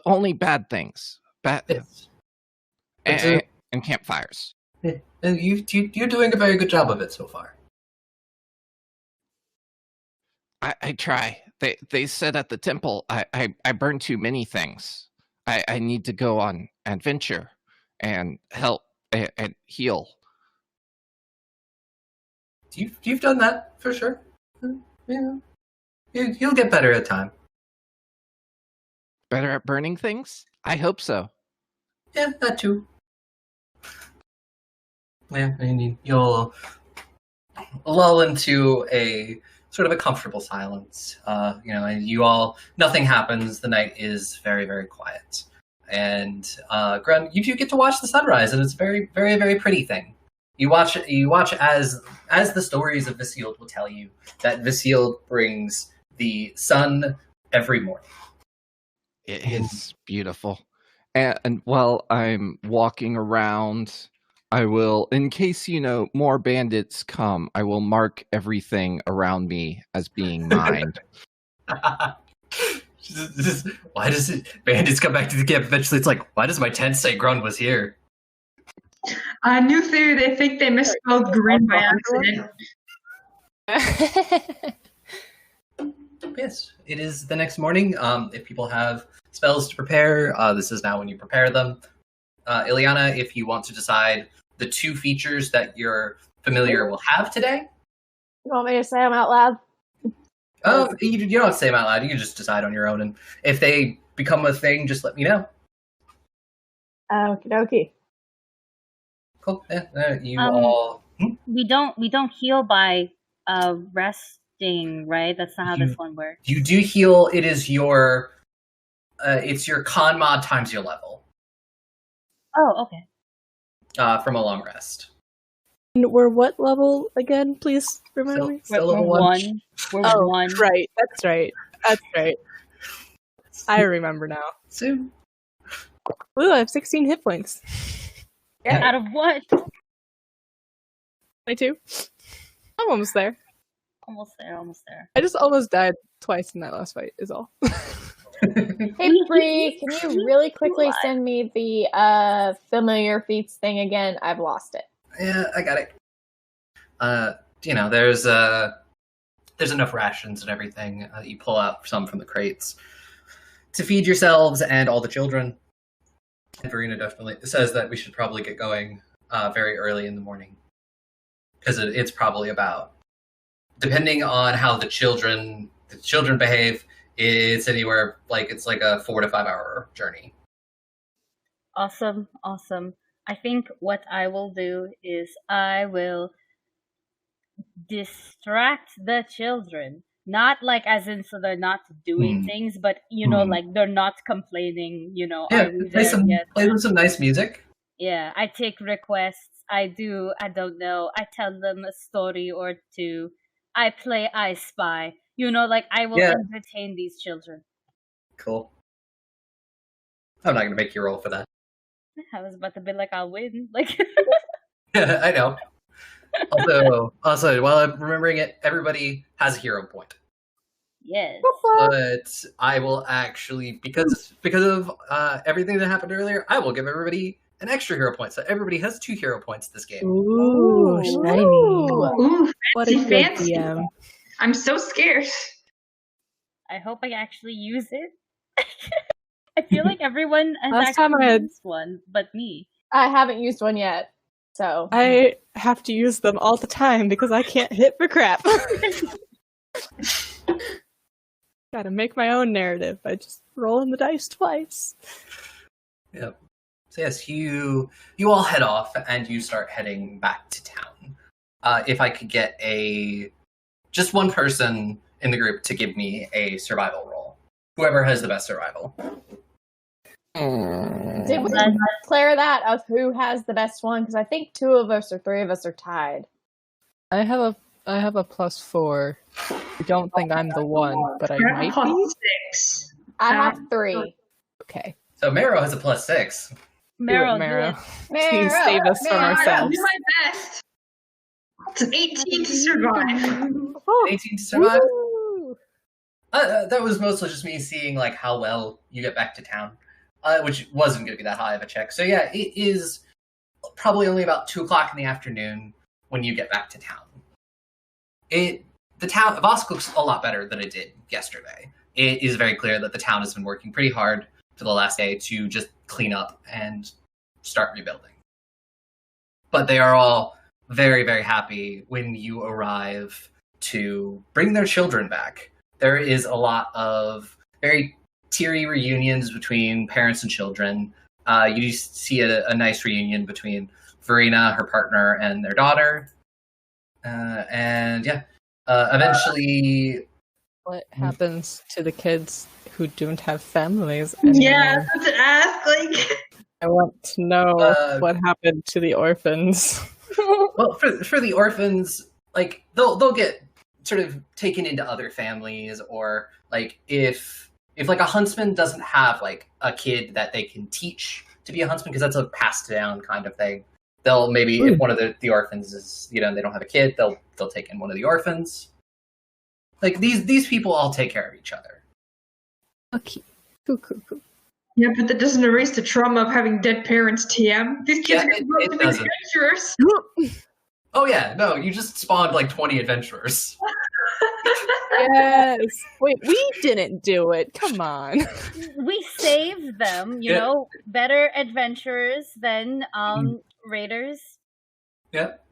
only bad things. yes. And campfires. Yeah. And you're doing a very good job of it so far. I try. They said at the temple I burn too many things. I need to go on adventure and help and heal. You've done that for sure. Yeah, you'll get better at time. Better at burning things? I hope so. Yeah, that too. Yeah, and you'll lull into a sort of a comfortable silence. And you all, nothing happens. The night is very, very quiet. And Grun, you do get to watch the sunrise, and it's a very, very, very pretty thing. You watch as the stories of Visild will tell you that Visild brings the sun every morning. It is beautiful. And while I'm walking around, I will, in case, more bandits come, I will mark everything around me as being mine. Why does bandits come back to the camp eventually? It's like, why does my tent say Grun was here? New theory, they think they misspelled green by accident. Yes, it is the next morning. If people have spells to prepare, this is now when you prepare them. Ileana, if you want to decide the 2 features that your familiar will have today. You want me to say them out loud? Oh, you don't have to say them out loud. You can just decide on your own. And if they become a thing, just let me know. Okie dokie. Cool. Yeah, you all... We don't heal by resting, right? That's not how this one works. You do heal. It is your... it's your con mod times your level. Oh, okay. From a long rest. And we're what level again? Please remind me. Still We're level 1. We're 1. Right. That's right. I remember now. Soon. Ooh, I have 16 hit points. Yeah. Out of what? 22. I'm almost there. Almost there. I just almost died twice in that last fight, is all. Hey, Bree, can you really quickly send me the familiar feats thing again? I've lost it. Yeah, I got it. There's enough rations and everything. You pull out some from the crates to feed yourselves and all the children. And Verena definitely says that we should probably get going. very early in the morning. Because it's probably about, depending on how the children behave, it's anywhere, it's like a 4 to 5 hour journey. Awesome. I think what I will do is I will distract the children. Not like as in so they're not doing things, but like they're not complaining, Yeah, are we play there yet? them some nice music. Yeah, I take requests. I don't know. I tell them a story or two. I play I Spy. I will entertain these children. Cool. I'm not going to make you roll for that. I was about to be like, I'll win. I know. Also, while I'm remembering it, everybody has a hero point. Yes. But I will actually, because of everything that happened earlier, I will give everybody an extra hero point. So everybody has 2 hero points this game. Ooh, shiny. Ooh, What a good fancy. DM. I'm so scared. I hope I actually use it. I feel like everyone has Last time actually I had- used one, but me. I haven't used one yet, so I have to use them all the time because I can't hit for crap. Gotta make my own narrative by just rolling the dice twice. Yep. So yes, you all head off and you start heading back to town. If I could get just one person in the group to give me a survival roll. Whoever has the best survival. did we declare that of who has the best one? Because I think 2 of us or 3 of us are tied. I have a +4. I don't think I'm the one, but I might Plus be. 6. I have 3. Okay. So Mero has a +6. Meryl, Do it, Mero. do Please save us from I'll ourselves. do my best. It's an 18 to survive. 18 to survive. Woo! That was mostly just me seeing how well you get back to town, which wasn't going to be that high of a check. So yeah, it is probably only about 2 o'clock in the afternoon when you get back to town. The town of Vosk looks a lot better than it did yesterday. It is very clear that the town has been working pretty hard for the last day to just clean up and start rebuilding. But they are all very, very happy when you arrive to bring their children back. There is a lot of very teary reunions between parents and children. You see a nice reunion between Verena, her partner, and their daughter. Eventually... What happens to the kids who don't have families anymore? Yeah, I have to ask. I want to know what happened to the orphans. Well, for the orphans, they'll get sort of taken into other families, or if a huntsman doesn't have a kid that they can teach to be a huntsman, because that's a passed down kind of thing. They'll maybe if one of the orphans is they don't have a kid, they'll take in one of the orphans. These people all take care of each other. Okay. Cool. Yeah, but that doesn't erase the trauma of having dead parents, TM. These kids are it going to be doesn't. adventurers. Oh yeah, no, you just spawned 20 adventurers. Yes. Wait, we didn't do it. Come on. We saved them, better adventurers than raiders. Yep.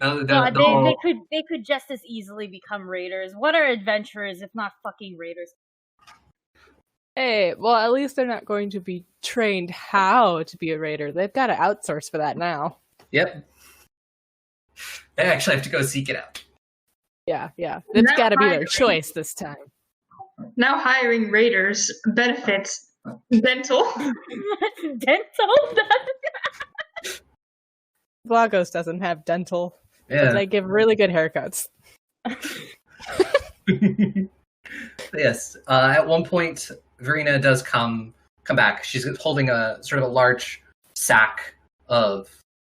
No, they could just as easily become raiders. What are adventurers if not fucking raiders? Hey, well, at least they're not going to be trained how to be a raider. They've got to outsource for that now. Yep. They actually have to go seek it out. Yeah. It's got to be their choice this time. Now hiring raiders benefits dental. Dental? Vlagos doesn't have dental. Yeah. But they give really good haircuts. Yes. At one point, Verena does come back. She's holding a sort of a large sack of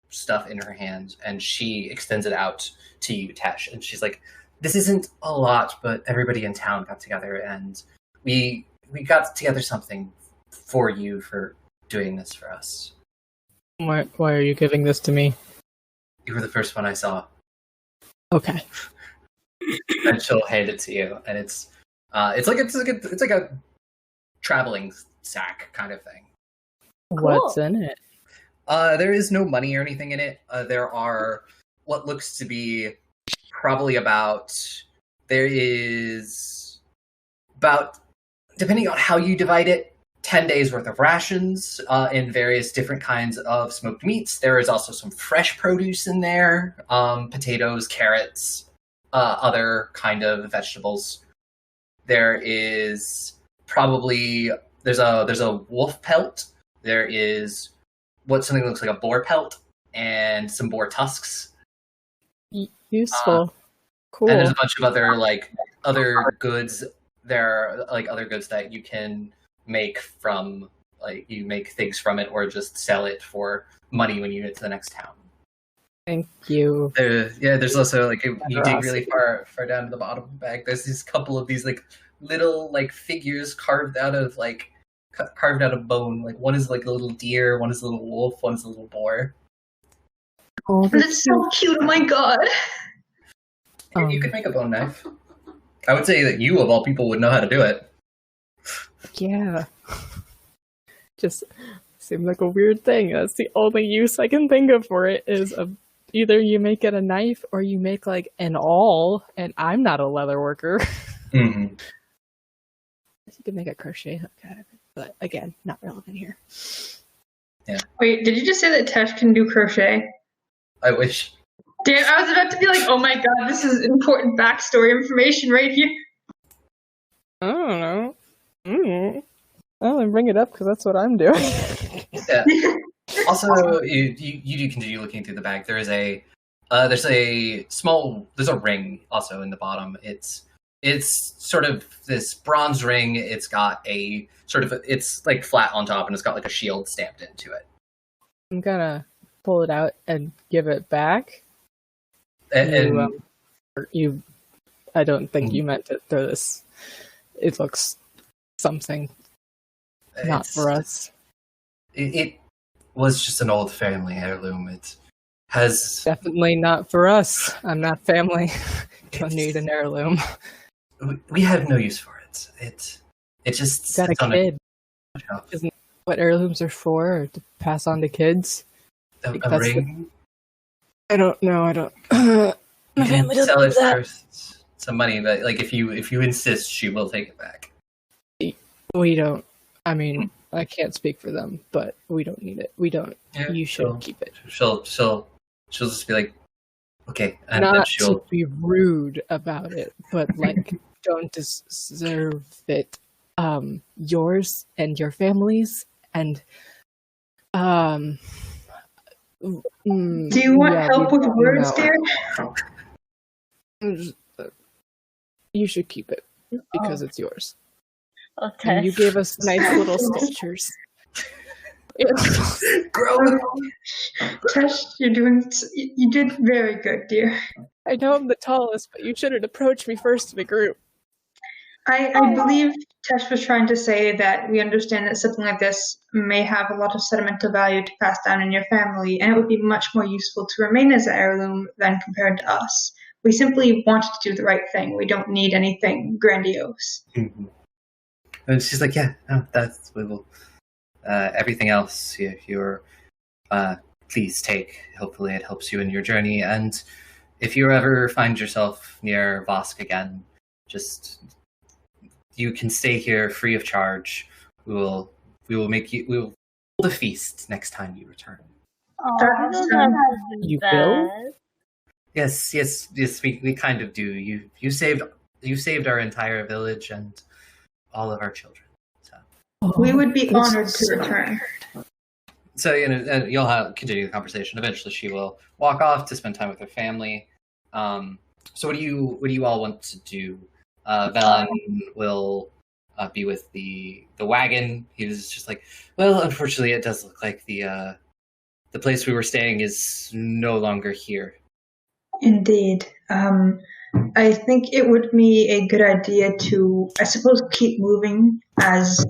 stuff in her hand, and she extends it out to you, Tesh. And she's like, "This isn't a lot, but everybody in town got together, and we got together something for you for doing this for us." Why are you giving this to me? You were the first one I saw. Okay. And she'll hand it to you, and it's like a traveling sack kind of thing. What's in it? There is no money or anything in it. There are what looks to be probably there is about, depending on how you divide it, 10 days worth of rations in various different kinds of smoked meats. There is also some fresh produce in there, potatoes, carrots, other kind of vegetables. There is probably there's a wolf pelt. There is something that looks like a boar pelt and some boar tusks. Useful. Cool. And there's a bunch of other goods. There are other goods that you can make from, you make things from it or just sell it for money when you get to the next town. Thank you. There's also you dig really far down to the bottom of the bag. There's these couple of these little figures carved out of bone. One is a little deer, one is a little wolf, one's a little boar. Oh, that's so cute! Oh my god! You could make a bone knife. I would say that you, of all people, would know how to do it. Yeah. Just seems like a weird thing. That's the only use I can think of for it is either you make it a knife or you make an awl, and I'm not a leather worker. Mm-hmm. You can make a crochet hook out of it, but again, not relevant here. Yeah. Wait, did you just say that Tesh can do crochet? I wish. Damn, I was about to be oh my god, this is important backstory information right here. I don't know. I only bring it up because that's what I'm doing. Yeah. Also, you do continue looking through the bag. There's a ring also in the bottom. It's sort of this bronze ring. It's got it's flat on top, and it's got a shield stamped into it. I'm gonna pull it out and give it back. And I don't think you meant to throw this. It looks something not for us. It was just an old family heirloom. It has definitely not for us. I'm not family. Don't need an heirloom. We have no use for it. It just got a kid. Isn't what heirlooms are for? Or to pass on to kids? A ring? I don't know. I don't. My family doesn't sell do it that. for some money, but if you insist, she will take it back. We don't. I mean, I can't speak for them, but we don't need it. We don't. Yeah, you should keep it. She'll just be okay, and not then she'll to be rude about it, but don't deserve it. Yours and your families, and do you want help with words, dear? You should keep it because it's yours. Okay. And you gave us nice little sculptures. Grow. Tesh, you did very good, dear. I know I'm the tallest, but you shouldn't approach me first in a group. I believe Tesh was trying to say that we understand that something like this may have a lot of sentimental value to pass down in your family, and it would be much more useful to remain as an heirloom than compared to us. We simply wanted to do the right thing. We don't need anything grandiose. Mm-hmm. And she's we will. Everything else, if you're, please take. Hopefully it helps you in your journey. And if you ever find yourself near Vosk again, you can stay here free of charge. We will hold a feast next time you return. You will? Yes, we kind of do. You saved our entire village and all of our children. We would be honored to return. So you'll continue the conversation. Eventually, she will walk off to spend time with her family. So what do you all want to do? Velen will be with the wagon. He was just well, unfortunately, it does look like the place we were staying is no longer here. Indeed. I think it would be a good idea to, I suppose, keep moving as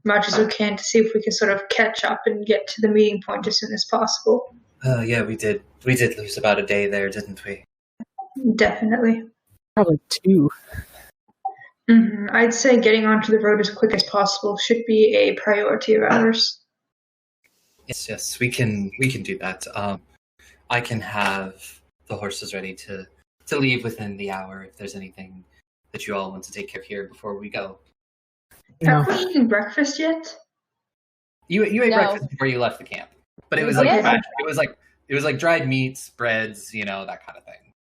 much as we can to see if we can sort of catch up and get to the meeting point as soon as possible. Yeah, we did lose about a day there, didn't we? Definitely. Probably 2. Mm-hmm. I'd say getting onto the road as quick as possible should be a priority of ours. Yes, we can do that. I can have the horses ready to leave within the hour if there's anything that you all want to take care of here before we go. Have we eaten breakfast yet? You ate No. breakfast before you left the camp, but it was We like did. fresh. It was like dried meats, breads, that kind of thing.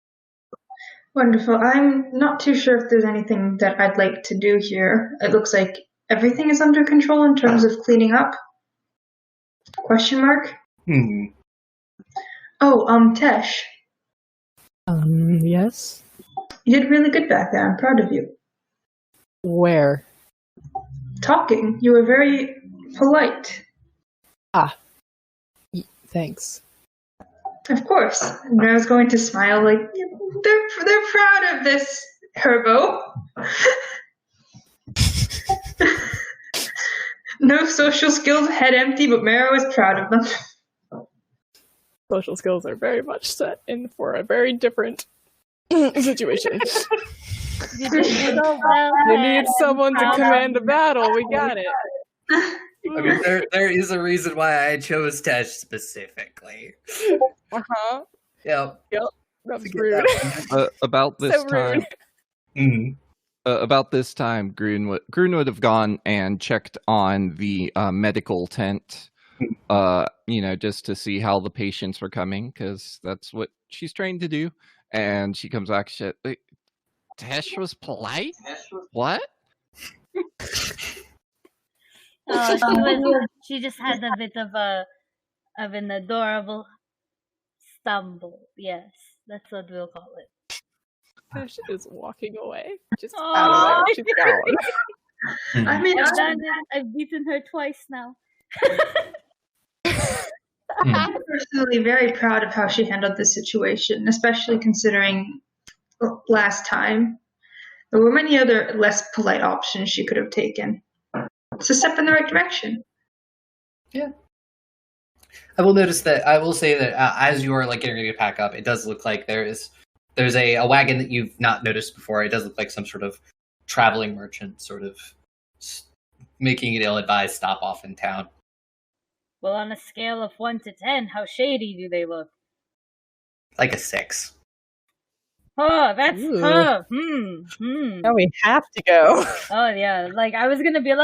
Wonderful. I'm not too sure if there's anything that I'd like to do here. It looks like everything is under control in terms of cleaning up. Question mark? Oh, Tesh. Yes? You did really good back there. I'm proud of you. Where? Talking. You were very polite. Thanks. Of course. And I was going to smile like, they're proud of this, Herbo. No social skills, head empty, but Mara was proud of them. Social skills are very much set in for a very different situation. You did so well. You need someone to command a battle. We got it. I mean, there is a reason why I chose Tesh specifically. Uh-huh. Yep. That's rude. About this So time. rude. About this time, Grun would have gone and checked on the medical tent, just to see how the patients were coming, because that's what she's trained to do. And she comes back, Tesh was polite? What? She just had a bit of an adorable stumble. Yes, that's what we'll call it. Tesh is walking away. Just Aw. out of there. She's gone. I mean, I've done it. I've beaten her twice now. I'm personally very proud of how she handled this situation, especially considering last time. There were many other less polite options she could have taken. It's a step in the right direction. Yeah. I will say that as you are getting ready to pack up, it does look like there's a wagon that you've not noticed before. It does look like some sort of traveling merchant sort of making an ill-advised stop off in town. Well, on a scale of 1 to 10, how shady do they look? Like a 6. Oh, that's Ooh. tough. Now we have to go. Oh yeah, I was gonna be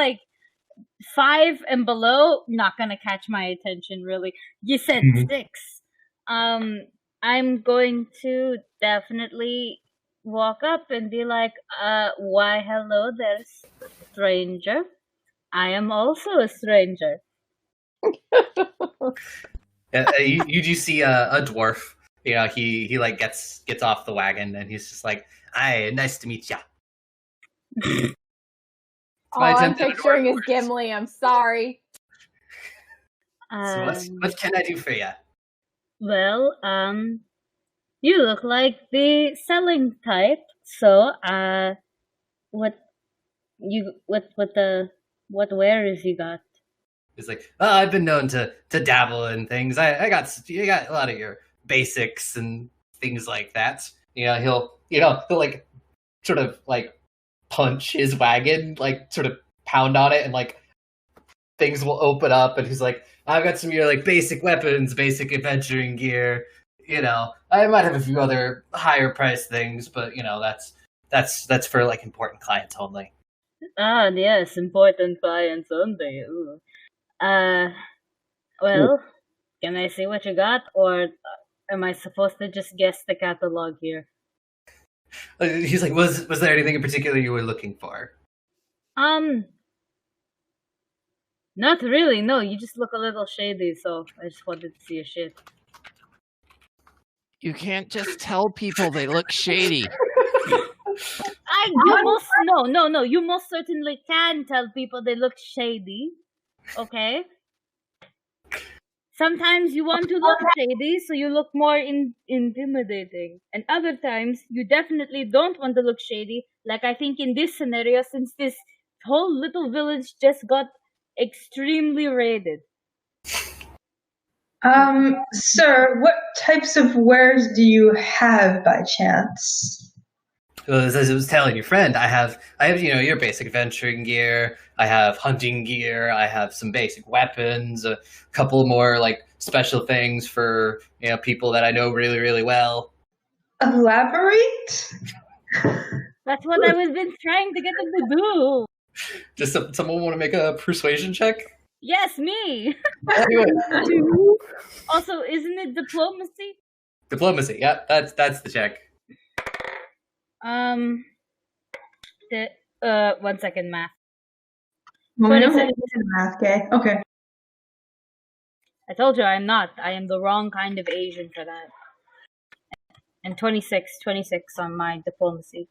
5 and below, not gonna catch my attention really. You said 6. I'm going to definitely walk up and be like, why hello there, stranger. I am also a stranger. You do see a dwarf. He gets off the wagon and he's just like, "Hi, nice to meet ya." All I'm picturing is Gimli. I'm sorry. So what can I do for you? Well, you look like the selling type. So, what wares you got? He's like, I've been known to dabble in things. I got a lot of your basics and things like that. He'll sort of punch his wagon, sort of pound on it, and things will open up, and he's like, I've got some of your basic weapons, basic adventuring gear. I might have a few other higher priced things, but that's for important clients only. Ah, yes, important clients only. Ooh. Well, can I see what you got, or am I supposed to just guess the catalog here? He's like, was there anything in particular you were looking for? Not really, no. You just look a little shady, so I just wanted to see your shit. You can't just tell people they look shady. You most certainly can tell people they look shady. Okay? Sometimes you want to look shady, so you look more intimidating. And other times, you definitely don't want to look shady. Like I think in this scenario, since this whole little village just got extremely raided. Sir, what types of wares do you have by chance? As I was telling your friend, I have your basic adventuring gear. I have hunting gear. I have some basic weapons. A couple more like special things for people that I know really really well. Elaborate? That's what I was been trying to get them to do. Does someone want to make a persuasion check? Yes, me. Also, isn't it diplomacy? Diplomacy. Yeah, that's the check. 1 second, math. Well, we know 26. how to do the math, okay? Okay. I told you I'm not. I am the wrong kind of Asian for that. And 26 on my diplomacy.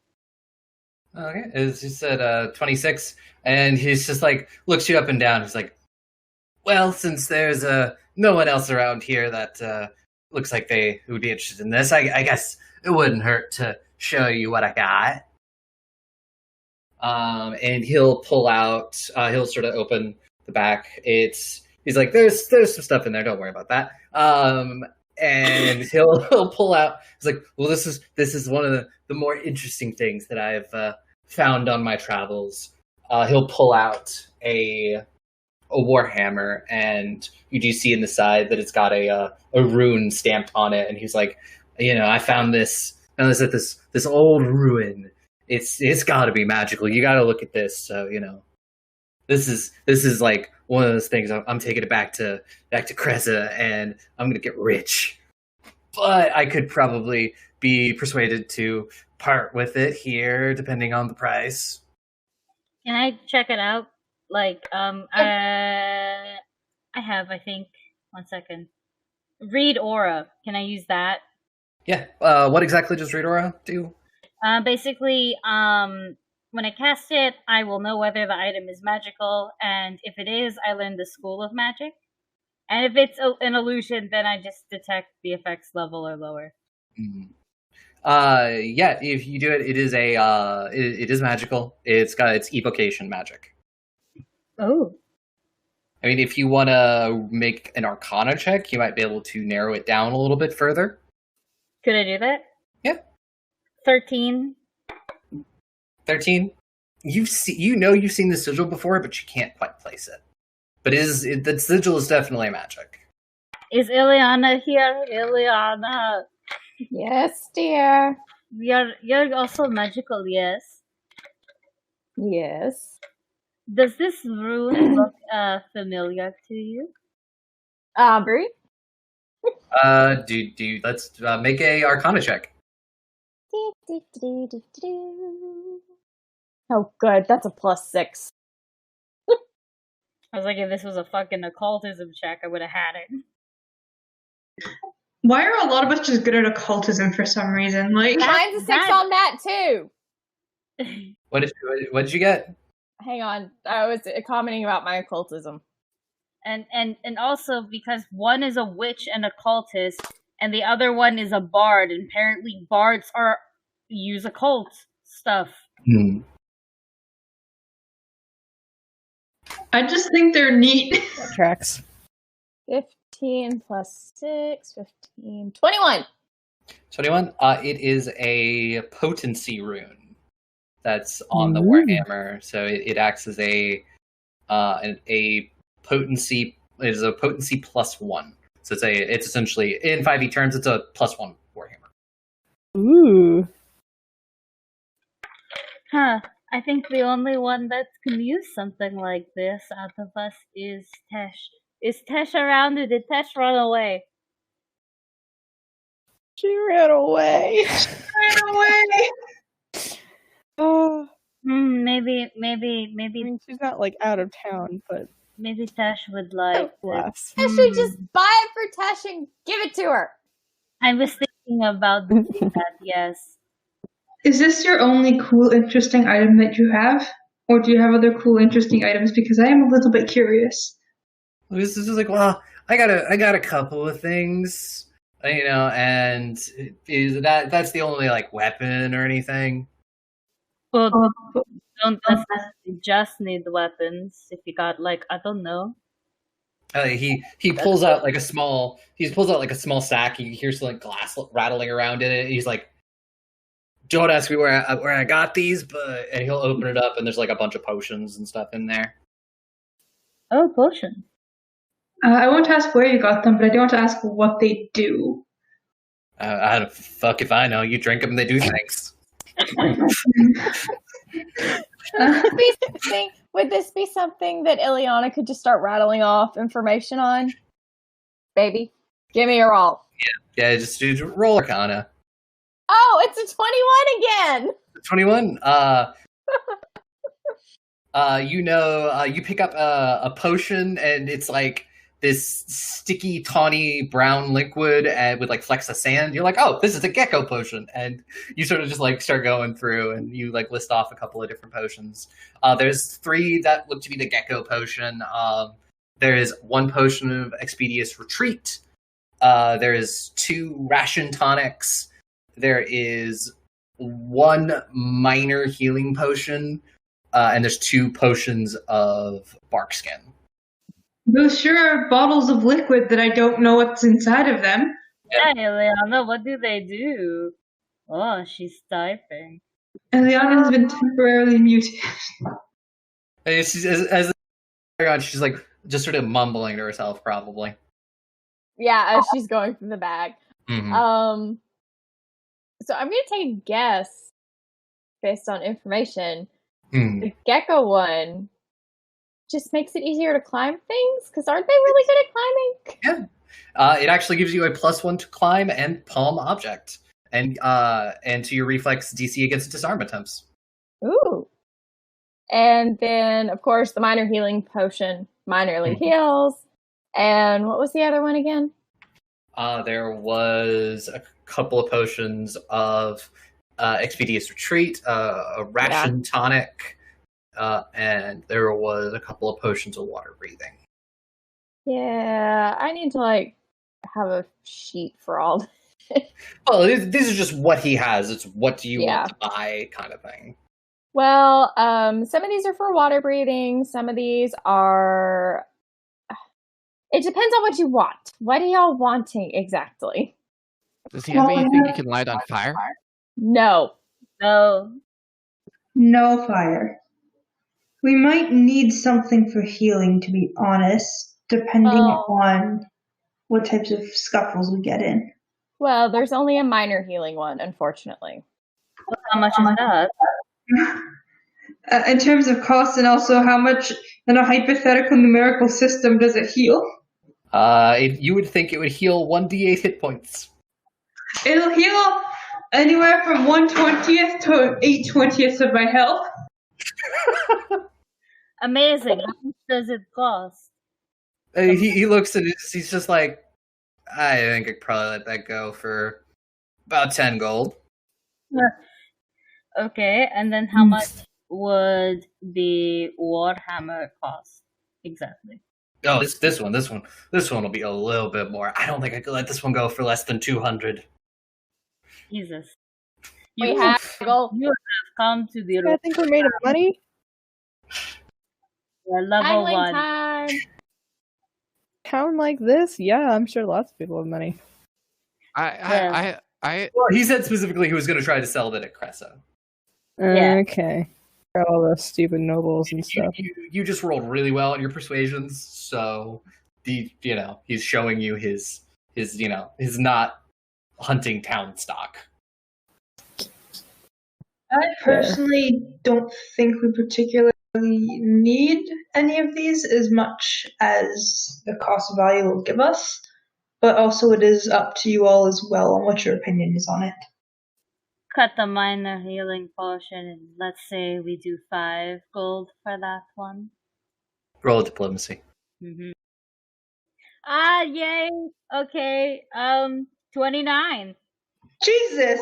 Okay, as you said, 26, and he's just like looks you up and down. He's like, "Well, since there's no one else around here that looks like they would be interested in this, I guess it wouldn't hurt to show you what I got." And he'll pull out. He'll sort of open the back. He's like, "There's some stuff in there. Don't worry about that." And he'll pull out. He's like, "Well, this is one of the more interesting things that I've found on my travels." He'll pull out a warhammer, and you do see in the side that it's got a rune stamped on it. And he's like, "I found this at this old ruin. It's got to be magical. You got to look at this." So this is like one of those things. I'm taking it back to Kreza, and I'm gonna get rich. But I could probably be persuaded to part with it here, depending on the price. Can I check it out? Like, I have, I think. 1 second. Read aura. Can I use that? Yeah. What exactly does Read Aura do? Basically, when I cast it, I will know whether the item is magical, and if it is, I learn the school of magic. And if it's an illusion, then I just detect the effects level or lower. Mm-hmm. Yeah, if you do it, it is it is magical. It's evocation magic. Oh. I mean, if you want to make an Arcana check, you might be able to narrow it down a little bit further. Could I do that? Yeah. 13. 13. You've seen the sigil before, but you can't quite place it. But the sigil is definitely magic. Is Ileana here? Ileana. Yes, dear. You're also magical, yes? Yes. Does this rune look familiar to you? Aubrey? Let's make a Arcana check. Oh, good. That's a +6. I was like, if this was a fucking occultism check, I would have had it. Why are a lot of us just good at occultism for some reason? Like, mine's a 6 on that too. What did you get? Hang on, I was commenting about my occultism. And also because one is a witch and occultist, and the other one is a bard, and apparently bards use occult stuff. I just think they're neat. That tracks. 15 plus 6, 15, 21. 21. It is a potency rune that's on the warhammer, so it acts as a potency. It is a potency +1. So it's essentially in 5e terms, it's a +1 warhammer. Ooh. Huh. I think the only one that can use something like this out of us is Tesh. Is Tesh around, or did Tesh run away? She ran away. Oh. Maybe. I mean, she's not like out of town, but maybe Tesh would like. less. I should just buy it for Tesh and give it to her. I was thinking about doing that. Yes. Is this your only cool, interesting item that you have? Or do you have other cool, interesting items? Because I am a little bit curious. This is like, well, I got a couple of things, and that's the only like weapon or anything. Well, don't necessarily just need the weapons. If you got like, I don't know. He pulls out like a small sack. You hear some like glass rattling around in it. He's like, don't ask me where I got these, but and he'll open it up and there's like a bunch of potions and stuff in there. Oh, potion. I won't ask where you got them, but I do want to ask what they do. I don't fuck if I know. You drink them, they do things. Would this be something that Ileana could just start rattling off information on? Baby, give me a roll. Yeah, just roll Arcana. Oh, it's a 21 again. 21. You pick up a potion, and it's like this sticky, tawny brown liquid with like flecks of sand. You're like, oh, this is a gecko potion, and you sort of just like start going through, and you like list off a couple of different potions. There's 3 that look to be the gecko potion. There is 1 potion of Expeditious Retreat. There is 2 ration tonics. There is 1 minor healing potion, and there's 2 potions of bark skin. Those sure are bottles of liquid that I don't know what's inside of them. Yeah, Ileana, what do they do? Oh, she's typing. Eliana has been temporarily muted. And she's, she's like just sort of mumbling to herself, probably. Yeah, as she's going through the bag. Mm-hmm. So I'm gonna take a guess based on information. Mm. The gecko one just makes it easier to climb things, because aren't they really good at climbing? Yeah. It actually gives you a +1 to climb and palm object, and to your reflex DC against disarm attempts. Ooh. And then, of course, the minor healing potion minorly heals. And what was the other one again? There was a couple of potions of Expeditious Retreat, a ration tonic, and there was a couple of potions of water breathing. Yeah, I need to have a sheet for all. Well, these are just what he has. It's what do you want to buy, kind of thing. Well, some of these are for water breathing. Some of these are. It depends on what you want. What are y'all wanting exactly? Does he have anything you can light on fire? No. No fire. We might need something for healing, to be honest, depending on what types of scuffles we get in. Well, there's only a minor healing one, unfortunately. Well, how much is that? In terms of cost, and also how much in a hypothetical numerical system does it heal? You would think it would heal 1d8 hit points. It'll heal anywhere from 1/20th to 8/20th of my health. Amazing. How much does it cost? He looks at it, he's just like, I think I could probably let that go for about 10 gold. Okay, and then how much would the Warhammer cost exactly? Oh, this one will be a little bit more. I don't think I could let this one go for less than 200. Jesus. You have come to the. I think we're made of money. Level 1. Time. Town like this? Yeah, I'm sure lots of people have money. Well, he said specifically he was going to try to sell it at Cressa. Yeah. Okay. All the stupid nobles and stuff. You just rolled really well on your persuasions, so he's showing you his not hunting town stock. I personally don't think we particularly need any of these as much as the cost value will give us, but also it is up to you all as well on what your opinion is on it. Cut the minor healing potion, and let's say we do 5 gold for that one. Roll diplomacy. Mm-hmm. Yay! Okay, 29. Jesus!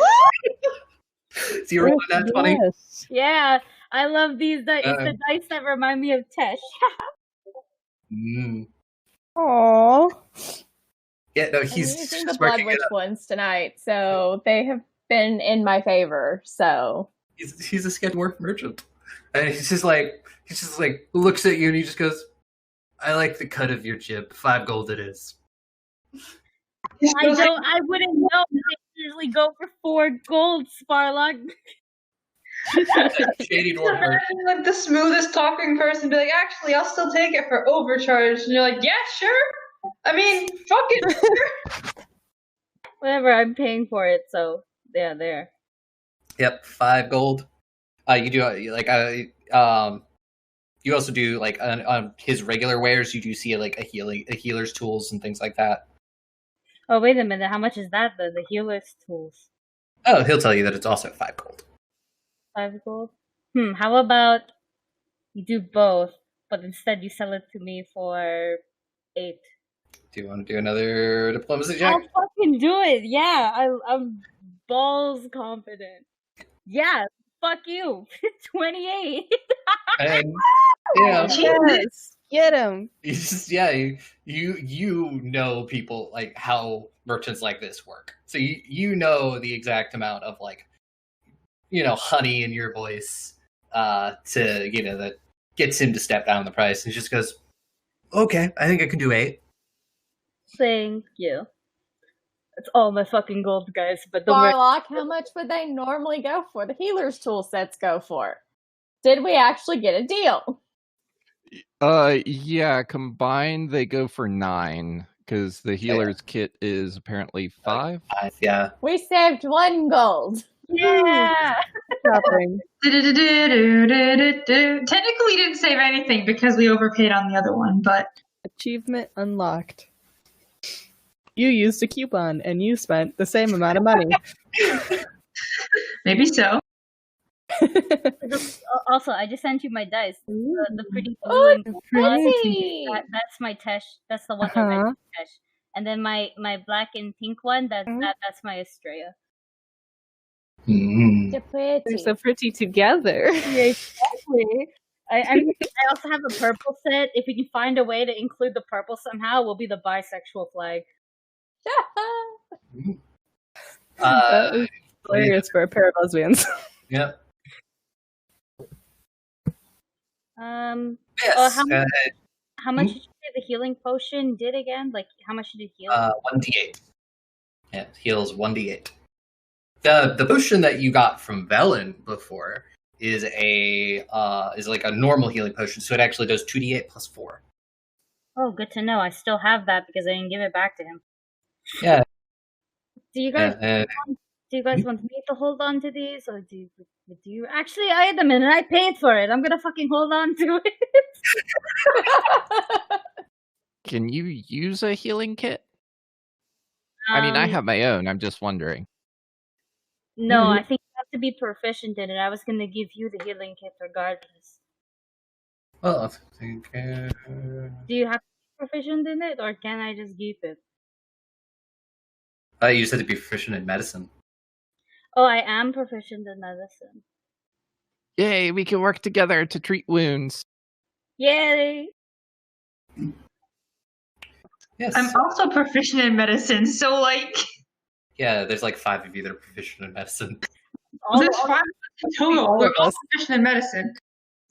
So you rolled that 20? Yes. Yeah, I love these dice. It's the dice that remind me of Tesh. Aww. Yeah, no, I'm he's using the Blood Witch ones tonight, so they have been in my favor. So he's a Skidworth merchant, and he's just like looks at you and he just goes, "I like the cut of your jib. 5 gold it is." I wouldn't know. usually go for 4 gold, Sparlock. Shady dwarf merchant. Imagine, like the smoothest talking person be like, actually, I'll still take it for overcharge. And you're like, yeah, sure. I mean, fuck it. Whatever, I'm paying for it, so yeah, there. Yep, 5 gold. You do like you also do like on his regular wares. You do see like a healer's tools and things like that. Oh, wait a minute, how much is that, though? The healer's tools. Oh, he'll tell you that it's also 5 gold. 5 gold? How about you do both, but instead you sell it to me for 8? Do you want to do another diplomacy check? I'll fucking do it, yeah! I'm balls confident. Yeah, fuck you! 28! And yeah, Yes, get him. you just you know people like how merchants like this work. So you know the exact amount of like honey in your voice to that gets him to step down the price, and he just goes, okay, I think I can do 8. Thank you. That's all my fucking gold, guys, but the Barlock, how much would they normally go for? The healer's tool sets go for. Did we actually get a deal? Yeah, combined they go for 9 because the healer's kit is apparently 5. 5, yeah. We saved 1 gold. Yeah! Technically, we didn't save anything because we overpaid on the other one, but Achievement unlocked. You used a coupon and you spent the same amount of money. maybe so. Also, I just sent you my dice. The pretty blue Oh, and pretty. that's my Tesh. That's the one that I Tesh. And then my black and pink one, that's my Astraea. Mm. They're pretty. They're so pretty together. Yeah, exactly. I also have a purple set. If we can find a way to include the purple somehow, we'll be the bisexual flag. That is hilarious for a pair of lesbians. Yep. Yes. How much did you say the healing potion did again? Like, how much did it heal? 1d8. Yeah, it heals 1d8. The potion that you got from Velen before is like a normal healing potion, so it actually does 2d8 plus 4. Oh, good to know. I still have that because I didn't give it back to him. Yeah. Do you guys want me to hold on to these, or do you? Actually, wait a minute. I paid for it. I'm gonna fucking hold on to it. Can you use a healing kit? I mean, I have my own. I'm just wondering. No, I think you have to be proficient in it. I was gonna give you the healing kit regardless. Well, I think. Do you have to be proficient in it, or can I just keep it? You said to be proficient in medicine. Oh, I am proficient in medicine. Yay, we can work together to treat wounds. Yay! Yes. I'm also proficient in medicine, so like. Yeah, there's like 5 of you that are proficient in medicine. There's 5 in total. We're all proficient in medicine.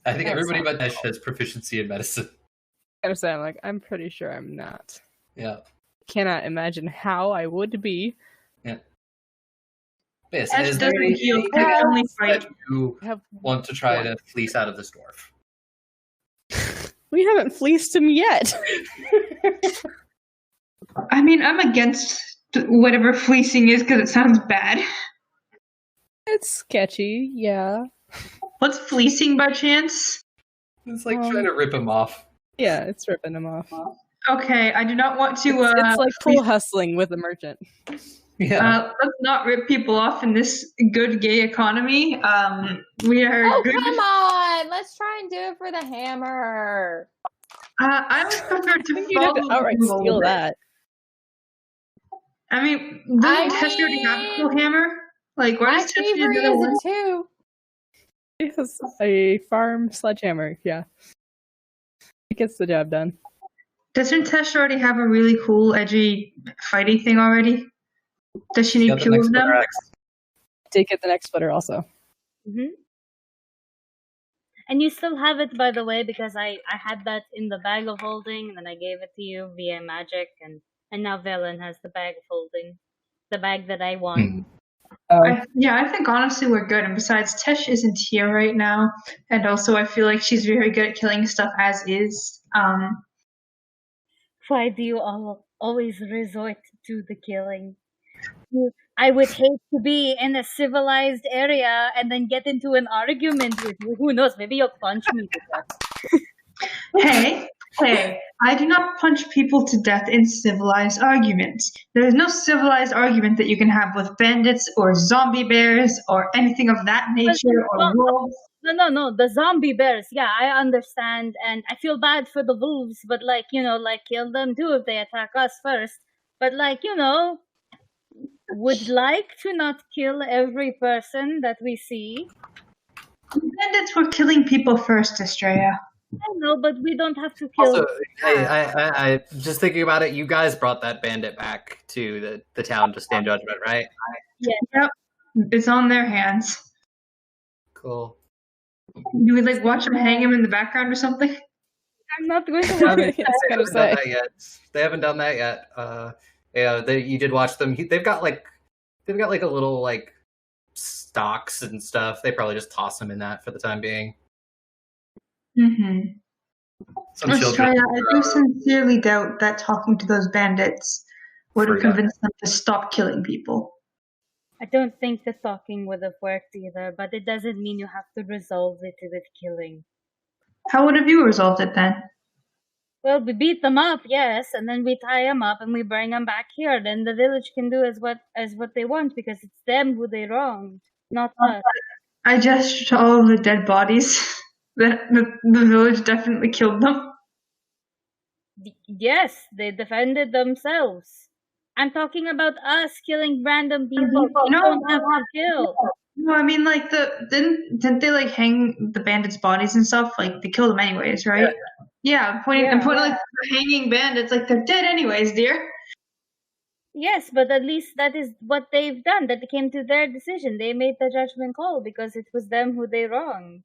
I think everybody but Nesh has proficiency in medicine. I'm pretty sure I'm not. Yeah. Cannot imagine how I would be. Yeah. Yes, Ash is there doesn't heal. anything I only fight. that you want to try to fleece out of this dwarf? We haven't fleeced him yet. I mean, I'm against whatever fleecing is because it sounds bad. It's sketchy, yeah. What's fleecing by chance? It's like trying to rip him off. Yeah, it's ripping him off. Okay, I do not want to. It's like pool hustling with a merchant. Yeah. Let's not rip people off in this good gay economy. We are. Oh, good. come on! Let's try and do it for the hammer. I would prefer to You'd have to outright steal that. I mean, doesn't Tess already have a cool hammer? Like, why does Tess need another one? Too. It has a farm sledgehammer, yeah. It gets the job done. Doesn't Tess already have a really cool, edgy, fighty thing already? Does she need two of them? Take it the next splitter also. Mm-hmm. And you still have it, by the way, because I had that in the bag of holding, and then I gave it to you via magic, and now Velen has the bag of holding. the bag that I want. I think honestly we're good. And besides, Tesh isn't here right now, and also I feel like she's very good at killing stuff as is. Why do you all always resort to the killing? I would hate to be in a civilized area and then get into an argument with you. Who knows? Maybe you'll punch me to death. Hey, I do not punch people to death in civilized arguments. There is no civilized argument that you can have with bandits or zombie bears or anything of that nature or wolves. No. The zombie bears, yeah, I understand, and I feel bad for the wolves, but kill them too if they attack us first. But would like to not kill every person that we see. Bandits were killing people first, Astraea. I know, but we don't have to kill. Also, I just thinking about it. You guys brought that bandit back to the town to stand judgment, right? Yeah. Yep. It's on their hands. Cool. Do we watch them hang him in the background or something? I'm not going to watch They haven't done that yet. They haven't done that yet. You did watch them. They've got a little stocks and stuff. They probably just toss them in that for the time being. Mm-hmm. Children, I do sincerely doubt that talking to those bandits would have convinced them to stop killing people. I don't think the talking would have worked either, but it doesn't mean you have to resolve it with killing. How would have you resolved it then? Well, we beat them up, yes, and then we tie them up and we bring them back here. Then the village can do as what they want because it's them who they wronged, not us. I gestured to all of the dead bodies. The village definitely killed them. Yes, they defended themselves. I'm talking about us killing random people. We don't have to kill. No, I mean didn't they hang the bandits' bodies and stuff? They killed them anyways, right? Yeah, I'm pointing the hanging bandits they're dead anyways, dear. Yes, but at least that is what they've done. That came to their decision. They made the judgment call because it was them who they wronged.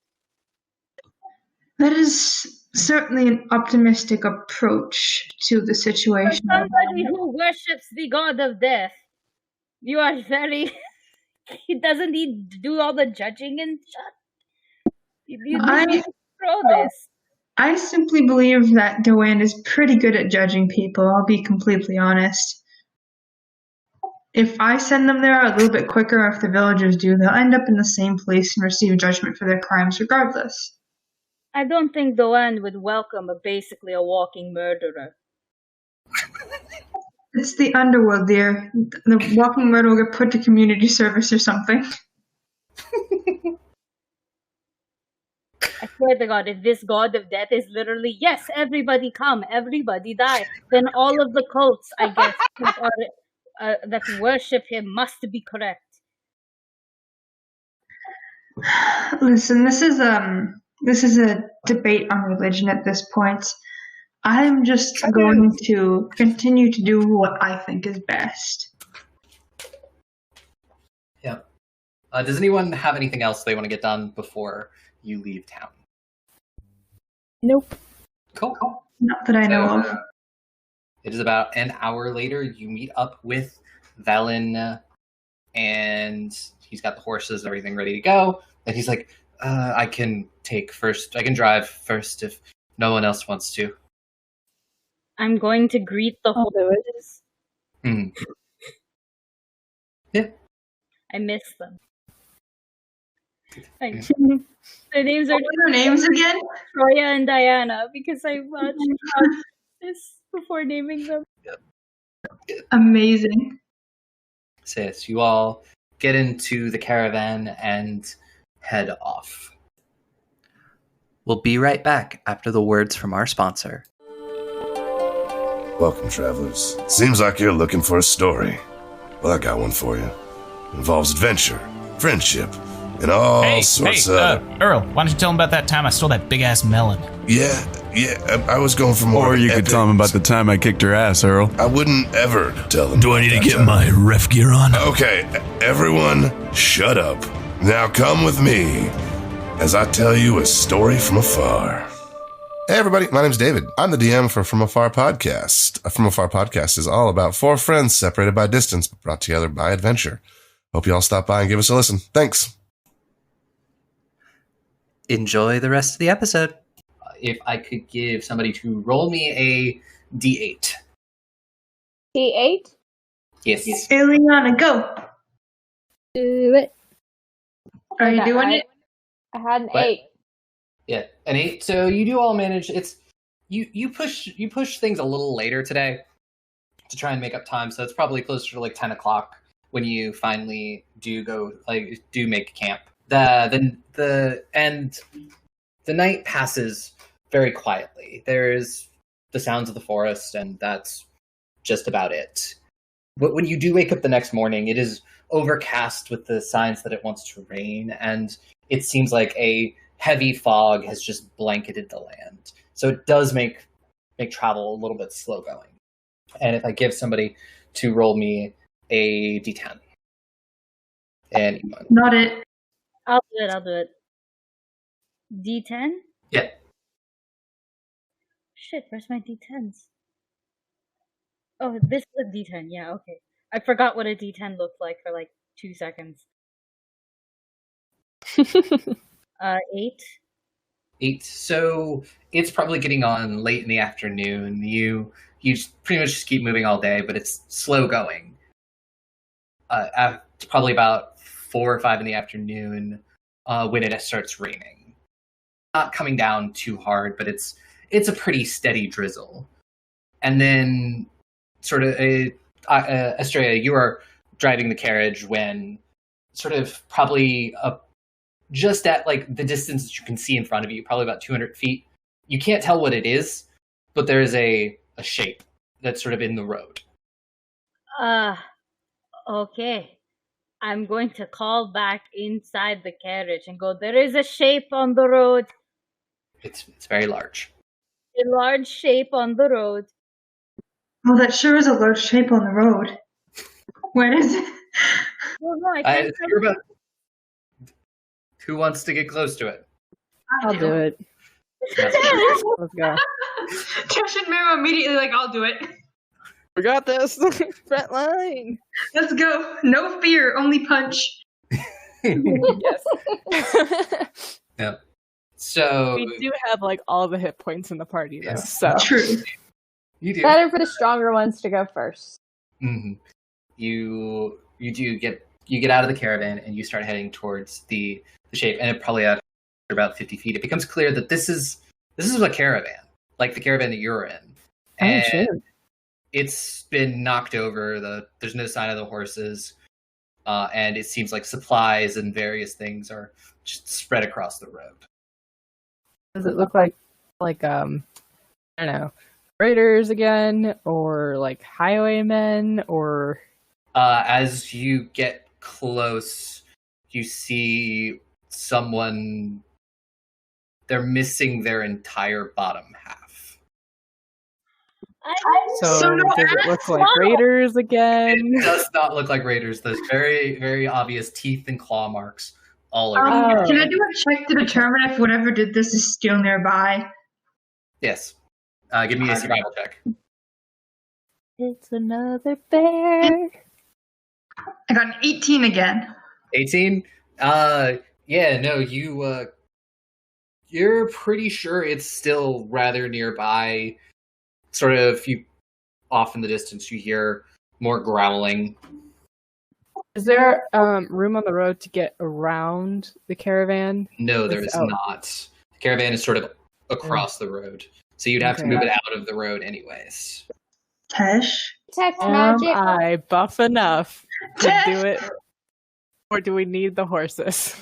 That is certainly an optimistic approach to the situation. For somebody who worships the god of death, you are very... He doesn't need to do all the judging and shit. You need to throw this. I simply believe that Doan is pretty good at judging people, I'll be completely honest. If I send them there a little bit quicker, if the villagers do, they'll end up in the same place and receive judgment for their crimes regardless. I don't think Doan would welcome basically a walking murderer. It's the underworld, dear. The walking murderer will get put to community service or something. I swear to God, if this god of death is literally, yes, everybody come, everybody die, then all of the cults, I guess, that worship him must be correct. Listen, this is a debate on religion at this point. I'm just going to continue to do what I think is best. Yeah. Does anyone have anything else they want to get done before you leave town? Nope. Cool. Not that I know of. It is about an hour later. You meet up with Velen, and he's got the horses and everything ready to go. And he's like, I can drive first if no one else wants to. I'm going to greet the horses. Yeah. I miss them. Their names are... What are their names again? Troya and Diana, because I watched this before naming them. Yep. Amazing. So yes, you all get into the caravan and head off. We'll be right back after the words from our sponsor. Welcome, travelers. Seems like you're looking for a story. Well, I got one for you. It involves adventure, friendship, and all sorts of... Earl, why don't you tell him about that time I stole that big-ass melon? Yeah, I was going for more... Or you could tell him about the time I kicked her ass, Earl. I wouldn't ever tell him. Do I need to get my ref gear on? Okay, everyone, shut up. Now come with me as I tell you a story from afar. Hey everybody, my name's David. I'm the DM for From Afar Podcast. From Afar Podcast is all about four friends separated by distance, but brought together by adventure. Hope you all stop by and give us a listen. Thanks. Enjoy the rest of the episode. If I could give somebody to roll me a D8. D8? Yes. Ileana, go. Do it. Are you doing it? I had an What? 8. Yeah, an 8. So you do all manage. It's you push things a little later today to try and make up time. So it's probably closer to like 10 o'clock when you finally do make camp. The night passes very quietly. There's the sounds of the forest, and that's just about it. But when you do wake up the next morning, it is overcast with the signs that it wants to rain, and it seems like a heavy fog has just blanketed the land. So it does make travel a little bit slow going. And if I give somebody to roll me a D10. Anyone? Not it. I'll do it. D10? Yeah. Shit, where's my D10s? Oh, this is a D10. Yeah, okay. I forgot what a D10 looked like for like 2 seconds. 8. 8. So it's probably getting on late in the afternoon. You pretty much just keep moving all day, but it's slow going. It's probably about 4 or 5 in the afternoon when it starts raining. Not coming down too hard, but it's a pretty steady drizzle. And then sort of Astraea, you are driving the carriage when sort of probably just at like the distance that you can see in front of you, probably about 200 feet. You can't tell what it is, but there is a shape that's sort of in the road. Okay. I'm going to call back inside the carriage and go, there is a shape on the road. It's very large. A large shape on the road. Oh, that sure is a large shape on the road. Where is it? Well, no, I can't Who wants to get close to it? I'll do it. Let's go. Josh and Mero immediately like, I'll do it. We got this. Front line. Let's go. No fear, only punch. Yes. Yeah. So we do have like all the hit points in the party, though. Yes. So True. you do. Better for the stronger ones to go first. Mm-hmm. You get out of the caravan and you start heading towards the shape, and it probably after about 50 feet, it becomes clear that this is a caravan, like the caravan that you're in, and it's been knocked over. There's no sign of the horses, and it seems like supplies and various things are just spread across the road. Does it look like I don't know, raiders again, or like highwaymen, or? As you get close, you see someone. They're missing their entire bottom half. So does it look like raiders again? It does not look like raiders. There's very, very obvious teeth and claw marks all over. Can I do a check to determine if whatever did this is still nearby? Yes. Give me a survival check. It's another bear. I got an 18 again. 18? Yeah, no, you're pretty sure it's still rather nearby. Sort of, off in the distance, you hear more growling. Is there room on the road to get around the caravan? No, there is not. The caravan is sort of across the road, so you'd have to move it out of the road anyways. Tesh? Text Am magic. I buff enough to do it? Or do we need the horses?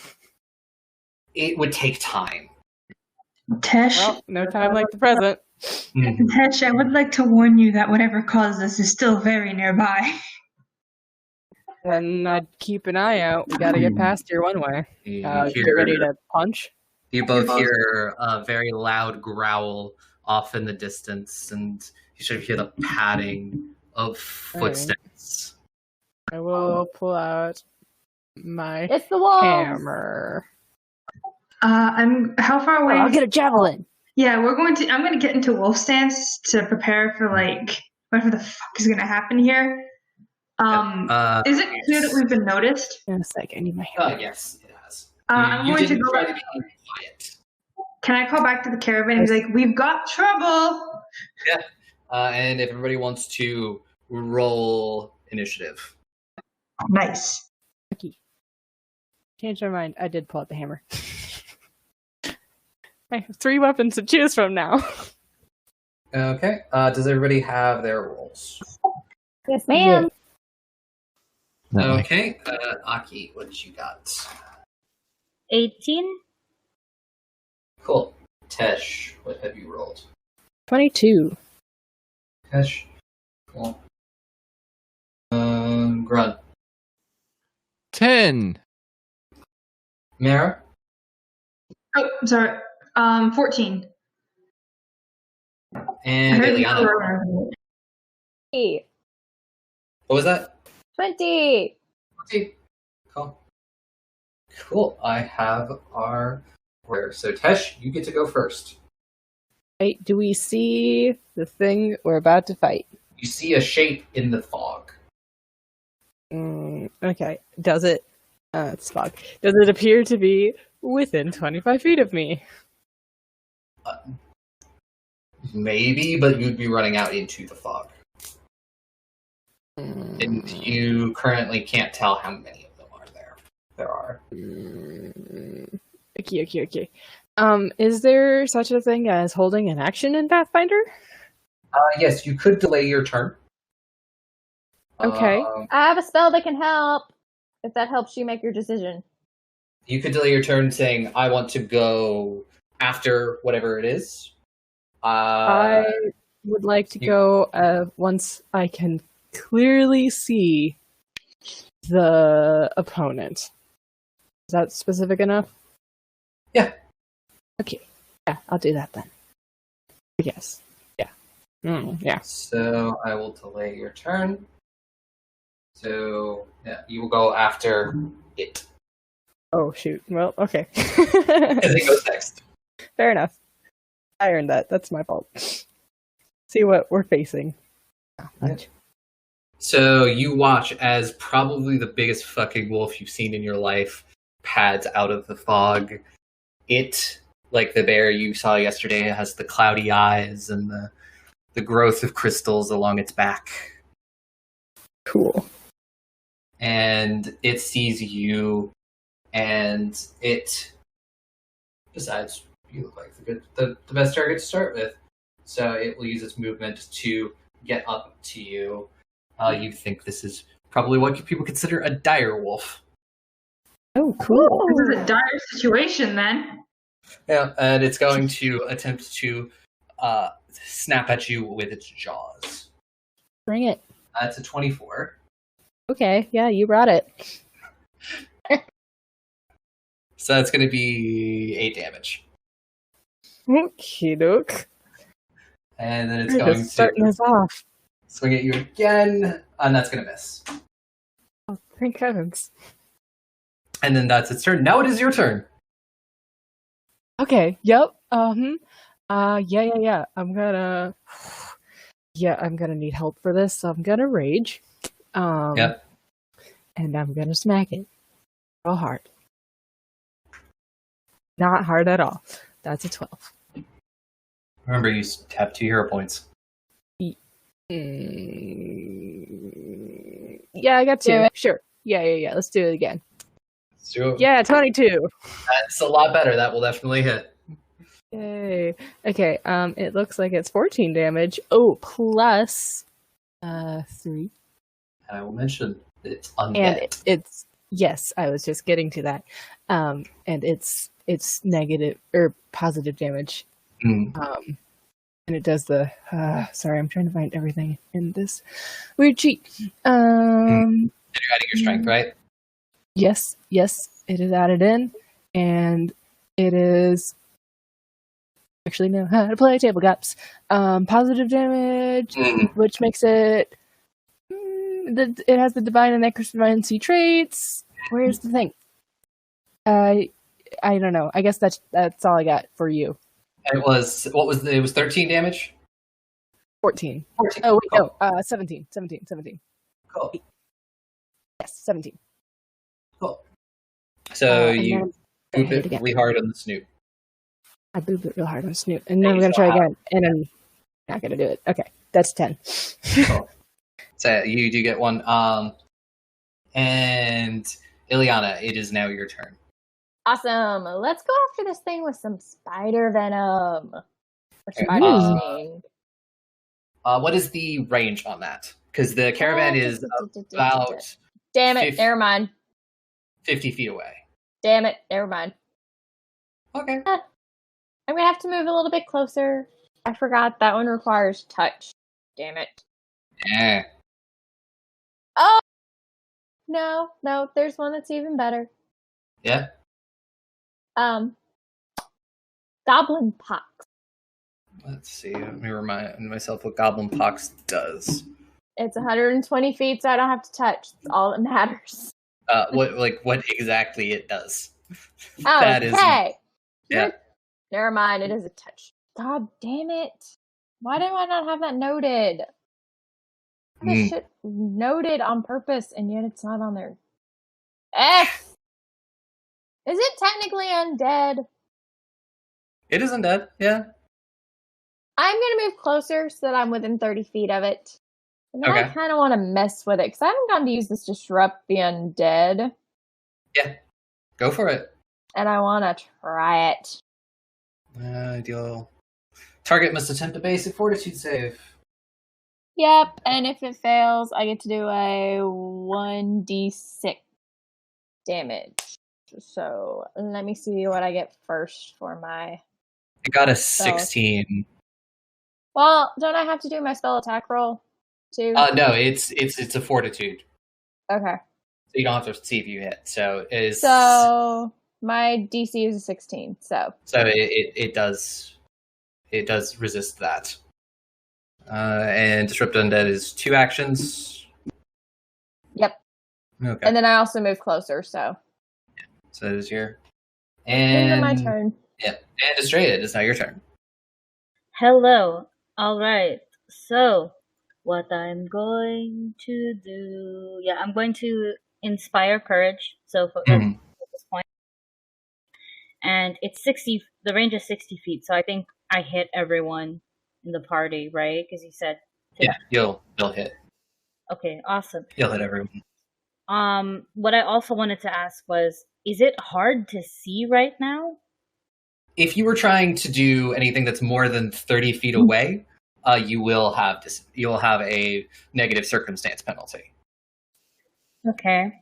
It would take time. Tesh? Well, no time like the present. Tesh, I would like to warn you that whatever caused this is still very nearby. Then I'd keep an eye out. We gotta get past here one way. Get ready to punch. You both hear a very loud growl off in the distance, and you sort of hear the padding of footsteps. I will pull out my It's the wall. hammer. How far away? I'll get a javelin. Yeah, I'm going to get into wolf stance to prepare for like whatever the fuck is going to happen here. Is it clear that we've been noticed? In a sec, I need my hammer. Yes, it has. I'm You going to didn't go try back. to be quiet. Can I call back to the caravan and be like, "We've got trouble"? Yeah. And if everybody wants to roll initiative. Nice. Okay. Change my mind. I did pull out the hammer. I have 3 weapons to choose from now. Okay. Does everybody have their rolls? Yes, ma'am. Okay. Aki, what you got? 18. Cool. Tesh, what have you rolled? 22. Tesh. Cool. Grun. 10. Mara? Oh, I'm sorry. 14. And Eliana. 20. What was that? 20. 20. Cool. Cool. I have our order. So Tesh, you get to go first. Right, do we see the thing we're about to fight? You see a shape in the fog. Okay. Does it? It's fog. Does it appear to be within 25 feet of me? Maybe, but you'd be running out into the fog. And you currently can't tell how many of them are there. There are. Okay. Is there such a thing as holding an action in Pathfinder? Yes, you could delay your turn. Okay. I have a spell that can help. If that helps you make your decision. You could delay your turn saying, I want to go after whatever it is. I would like to go once I can clearly see the opponent. Is that specific enough? Yeah. Okay. Yeah, I'll do that then. Yes. Yeah. Yeah. So I will delay your turn. So yeah, you will go after it. Oh, shoot. Well, okay. Because it goes next. Fair enough. I earned that. That's my fault. See what we're facing. So you watch as probably the biggest fucking wolf you've seen in your life pads out of the fog. It, like the bear you saw yesterday, has the cloudy eyes and the growth of crystals along its back. Cool. And it sees you, and it decides you look like the best target to start with. So it will use its movement to get up to you. You think this is probably what people consider a dire wolf. Oh, cool. This is a dire situation then. Yeah, and it's going to attempt to snap at you with its jaws. Bring it. That's a 24. Okay, yeah, you brought it. So that's going to be 8 damage. Okie doke. And then it's You're going just starting to us off. swing at you again, and that's going to miss. Oh, thank heavens. And then that's its turn. Now it is your turn. Okay, yep. Yeah. I'm gonna need help for this, so I'm gonna rage. Yep. And I'm gonna smack it. Real hard. Not hard at all. That's a 12. Remember, you have 2 hero points. Yeah, I got 2. Sure. Yeah. Let's do it again. So Yeah, 22. that's a lot better. That will definitely hit. Yay. Okay, it looks like it's 14 damage. Oh, plus 3. I will mention it's undead. And it's yes, I was just getting to that. And it's negative or positive damage. Mm. And it does the sorry, I'm trying to find everything in this weird sheet. And you're adding your strength, right? Yes, it is added in, and it is actually know how to play table gaps. Positive damage, which makes it it has the divine and necromancy traits. Where's the thing? I don't know. I guess that's all I got for you. And it was, what was it was 13 damage? 14. 14. Oh, wait, Cool. no. 17. Cool. Yes, 17. Cool. So and you then boop hit it again. really hard on the snoot. I booped it real hard on the snoot. And then Yeah, I'm you going to try still have again. And I'm not going to do it. Okay. That's 10. Cool. So you do get one. And Ileana, it is now your turn. Awesome. Let's go after this thing with some spider venom. Or spider Uh, sting. What is the range on that? Because the caravan is about Damn it, 50 never mind. 50 feet away. Damn it, never mind. Okay. I'm going to have to move a little bit closer. I forgot that one requires touch. Damn it. Yeah. Oh! No, there's one that's even better. Yeah. Goblin pox. Let's see. Let me remind myself what Goblin Pox does. It's 120 feet, so I don't have to touch. That's all that matters. What exactly it does? Oh, That is- okay. Yeah. Never mind, it is a touch. God damn it. Why do I not have that noted? I have this shit noted on purpose, and yet it's not on there. F! Is it technically undead? It is undead. Yeah. I'm gonna move closer so that I'm within 30 feet of it. And then I Okay. kind of want to mess with it, because I haven't gotten to use this Disrupt the Undead. Yeah. Go for it. And I want to try it. Ideal. Target must attempt a basic fortitude save. Yep, and if it fails, I get to do a 1d6 damage. So let me see what I get first for my... I got a 16. Well, don't I have to do my spell attack roll too? No, it's a fortitude. Okay. So you don't have to see if you hit. So is So my DC is a 16. So it does resist that. And Disrupt Undead is 2 actions. Yep. Okay. And then I also move closer. So So it is your end and of my turn. Yeah, and Astraea, it is now your turn. Hello. All right. So, what I'm going to do... Yeah, I'm going to inspire courage. So, at this point. And it's 60... The range is 60 feet, so I think I hit everyone in the party, right? Because you said... Yeah, you'll hit. Okay, awesome. You'll hit everyone. What I also wanted to ask was, is it hard to see right now? If you were trying to do anything that's more than 30 feet away, you'll have a negative circumstance penalty. Okay.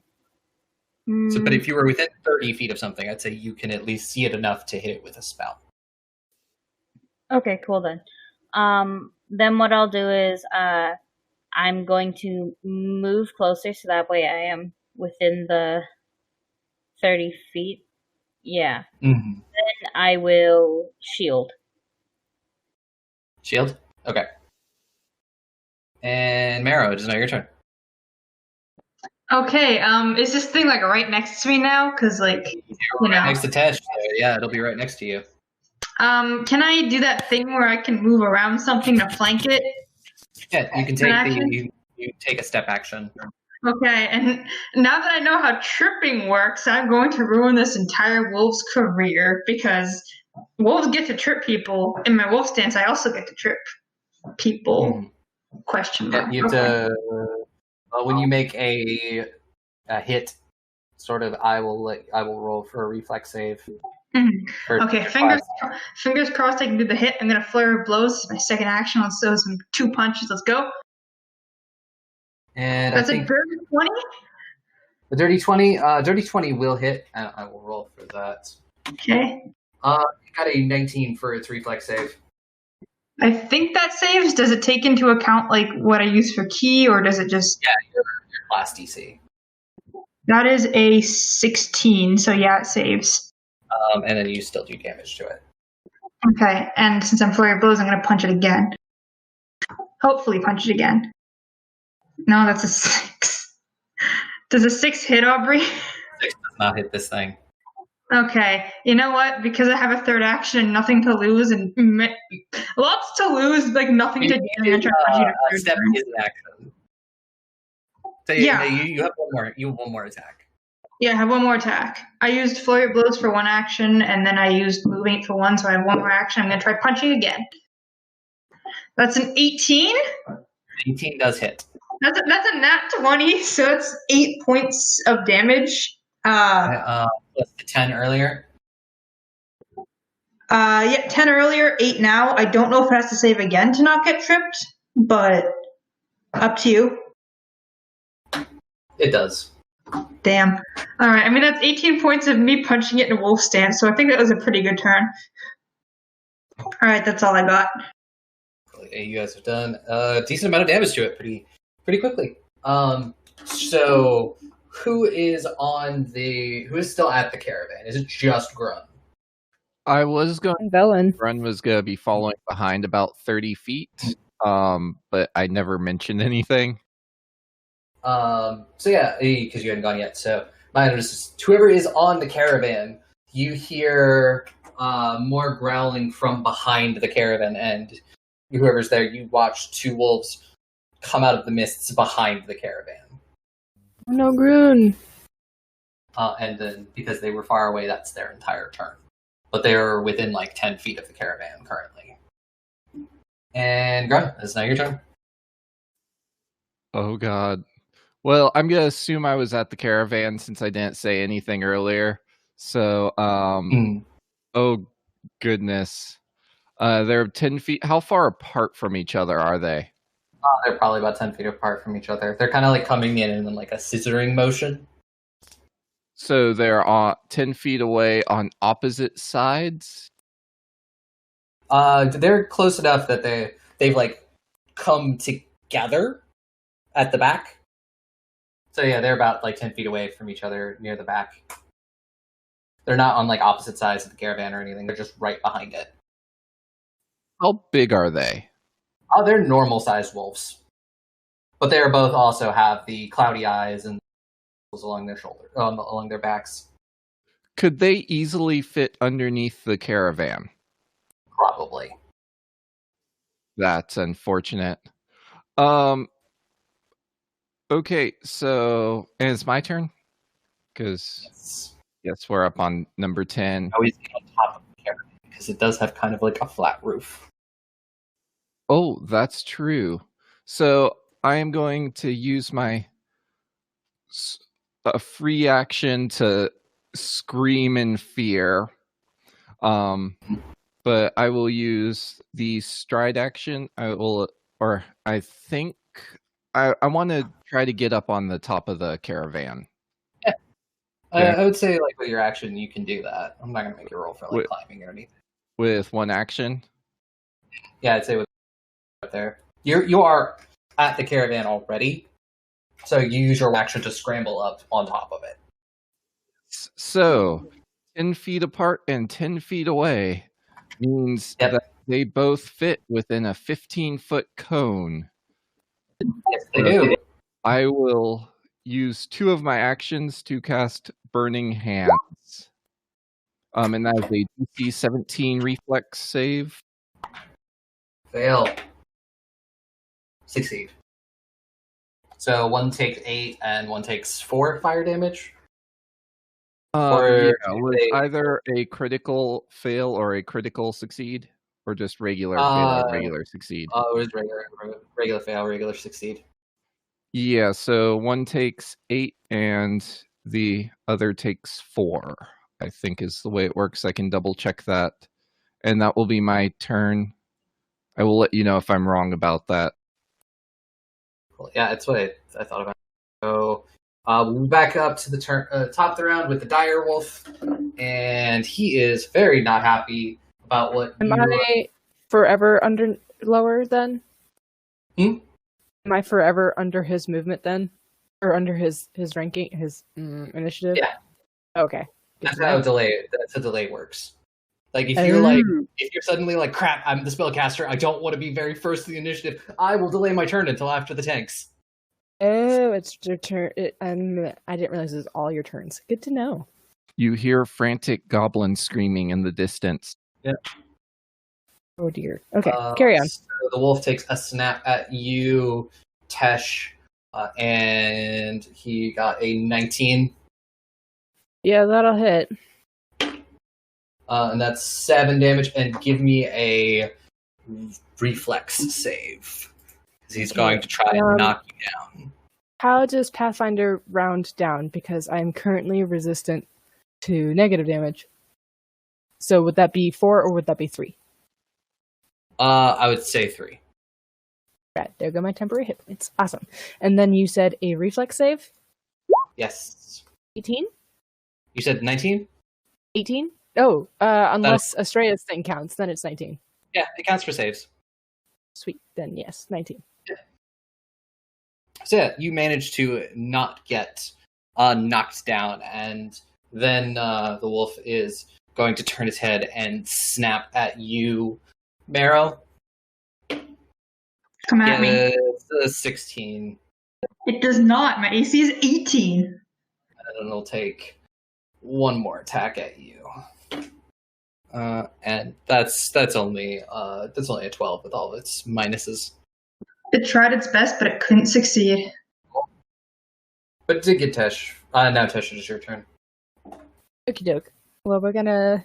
So, but if you were within 30 feet of something, I'd say you can at least see it enough to hit it with a spell. Okay, cool then. Then what I'll do is I'm going to move closer so that way I am within the 30 feet. Yeah. Mm-hmm. Then I will shield. Shield? Okay. And Marrow, it is now your turn. Okay, is this thing like right next to me now? Because Right next to Tesh. So yeah, it'll be right next to you. Can I do that thing where I can move around something to flank it? Yeah, you can take you take a step action. Okay, and now that I know how tripping works, I'm going to ruin this entire wolf's career because wolves get to trip people. In my wolf stance, I also get to trip people. Question mark. Yeah, you have to. When you make a hit, sort of, I will roll for a reflex save. Okay, fingers crossed I can do the hit. I'm gonna flurry of blows. My second action. Let's do some 2 punches. Let's go. And That's I a think dirty 20. the dirty 20 will hit, and I will roll for that. Okay. You got a 19 for its reflex save. I think that saves. Does it take into account what I use for key, or does it just? Yeah, your class DC. That is a 16. So yeah, it saves. And then you still do damage to it. Okay, and since I'm flurry of blows, I'm gonna punch it again. Hopefully, punch it again. No, that's a 6. Does a 6 hit, Aubrey? 6 does not hit this thing. Okay, you know what? Because I have a third action and nothing to lose and lots to lose, like nothing to gain. I'm gonna try punching a third step turn. is an action. So Yeah. you have one more. You have one more attack. Yeah, I have one more attack. I used Flurry of Blows for one action, and then I used Moving for one, so I have one more action. I'm gonna try punching again. That's an 18. 18 does hit. That's a nat 20, so it's 8 points of damage. Plus the 10 earlier. Yeah, 10 earlier, 8 now. I don't know if it has to save again to not get tripped, but up to you. It does. Damn. All right. I mean, that's 18 points of me punching it in a wolf stance, so I think that was a pretty good turn. All right, that's all I got. You guys have done a decent amount of damage to it pretty quickly. So who is still at the caravan? Is it just Grun? I was going. Velen. Grun was going to be following behind about 30 feet, but I never mentioned anything. So yeah, because you hadn't gone yet. So my address is whoever is on the caravan. You hear more growling from behind the caravan, and whoever's there, you watch two wolves come out of the mists behind the caravan. No, Grun. And then because they were far away, that's their entire turn. But they're within like 10 feet of the caravan currently. And Grun, it's now your turn. Oh god. Well, I'm gonna assume I was at the caravan since I didn't say anything earlier. So, oh goodness, they're 10 feet. How far apart from each other are they? They're probably about 10 feet apart from each other. They're kind of like coming in like a scissoring motion. So they're 10 feet away on opposite sides? They're close enough that they've like come together at the back. So yeah, they're about like 10 feet away from each other near the back. They're not on like opposite sides of the caravan or anything. They're just right behind it. How big are they? Oh, they're normal sized wolves. But they are both also have the cloudy eyes and along their along their backs. Could they easily fit underneath the caravan? Probably. That's unfortunate. Okay, so and it's my turn? Because yes, we're up on number 10. Always on top of the caravan because it does have kind of like a flat roof. Oh, that's true. So I am going to use my a free action to scream in fear. But I will use the stride action. I think I want to try to get up on the top of the caravan. Yeah. I would say like with your action you can do that. I'm not gonna make you roll for like climbing or anything. With one action? Yeah, I'd say with up there. You are at the caravan already. So you use your action to scramble up on top of it. So 10 feet apart and 10 feet away means that they both fit within a 15-foot cone. Yes, they do. I will use 2 of my actions to cast Burning Hands. And that is a DC 17 reflex save. Fail. Succeed. So one takes 8 and one takes 4 fire damage? Was either a critical fail or a critical succeed? Or just regular fail or regular succeed? It was regular fail, regular succeed. Yeah, so one takes 8 and the other takes 4, I think is the way it works. I can double check that. And that will be my turn. I will let you know if I'm wrong about that. Cool. Yeah, that's what I thought about. So we'll back up to the top of the round with the dire wolf. And he is very not happy about what Am I forever under lower then? Am I forever under his movement then? Or under his ranking, his initiative? Yeah. Okay. That's how a delay works. Like if you're suddenly like, crap, I'm the spellcaster, I don't want to be very first in the initiative, I will delay my turn until after the tanks. Oh, it's your turn. I didn't realize it was all your turns. Good to know. You hear frantic goblin screaming in the distance. Yeah. Oh dear. Okay, carry on. So the wolf takes a snap at you, Tesh, and he got a 19. Yeah, that'll hit. And that's 7 damage. And give me a reflex save. Because he's going to try and knock you down. How does Pathfinder round down? Because I'm currently resistant to negative damage. So would that be 4 or would that be 3? I would say 3. Right, there go my temporary hit points. Awesome. And then you said a reflex save? Yes. 18? You said 19? 18? Oh, unless Astraea's thing counts, then it's 19. Yeah, it counts for saves. Sweet, then yes, 19. So yeah, you managed to not get knocked down, and then the wolf is going to turn his head and snap at you, Marrow. Come at me. It's a 16. It does not. My AC is 18. And then it'll take one more attack at you. And that's only a 12 with all of its minuses. It tried its best, but it couldn't succeed. But it did get Tesh. Now Tesh, it is your turn. Okie doke. Well, we're gonna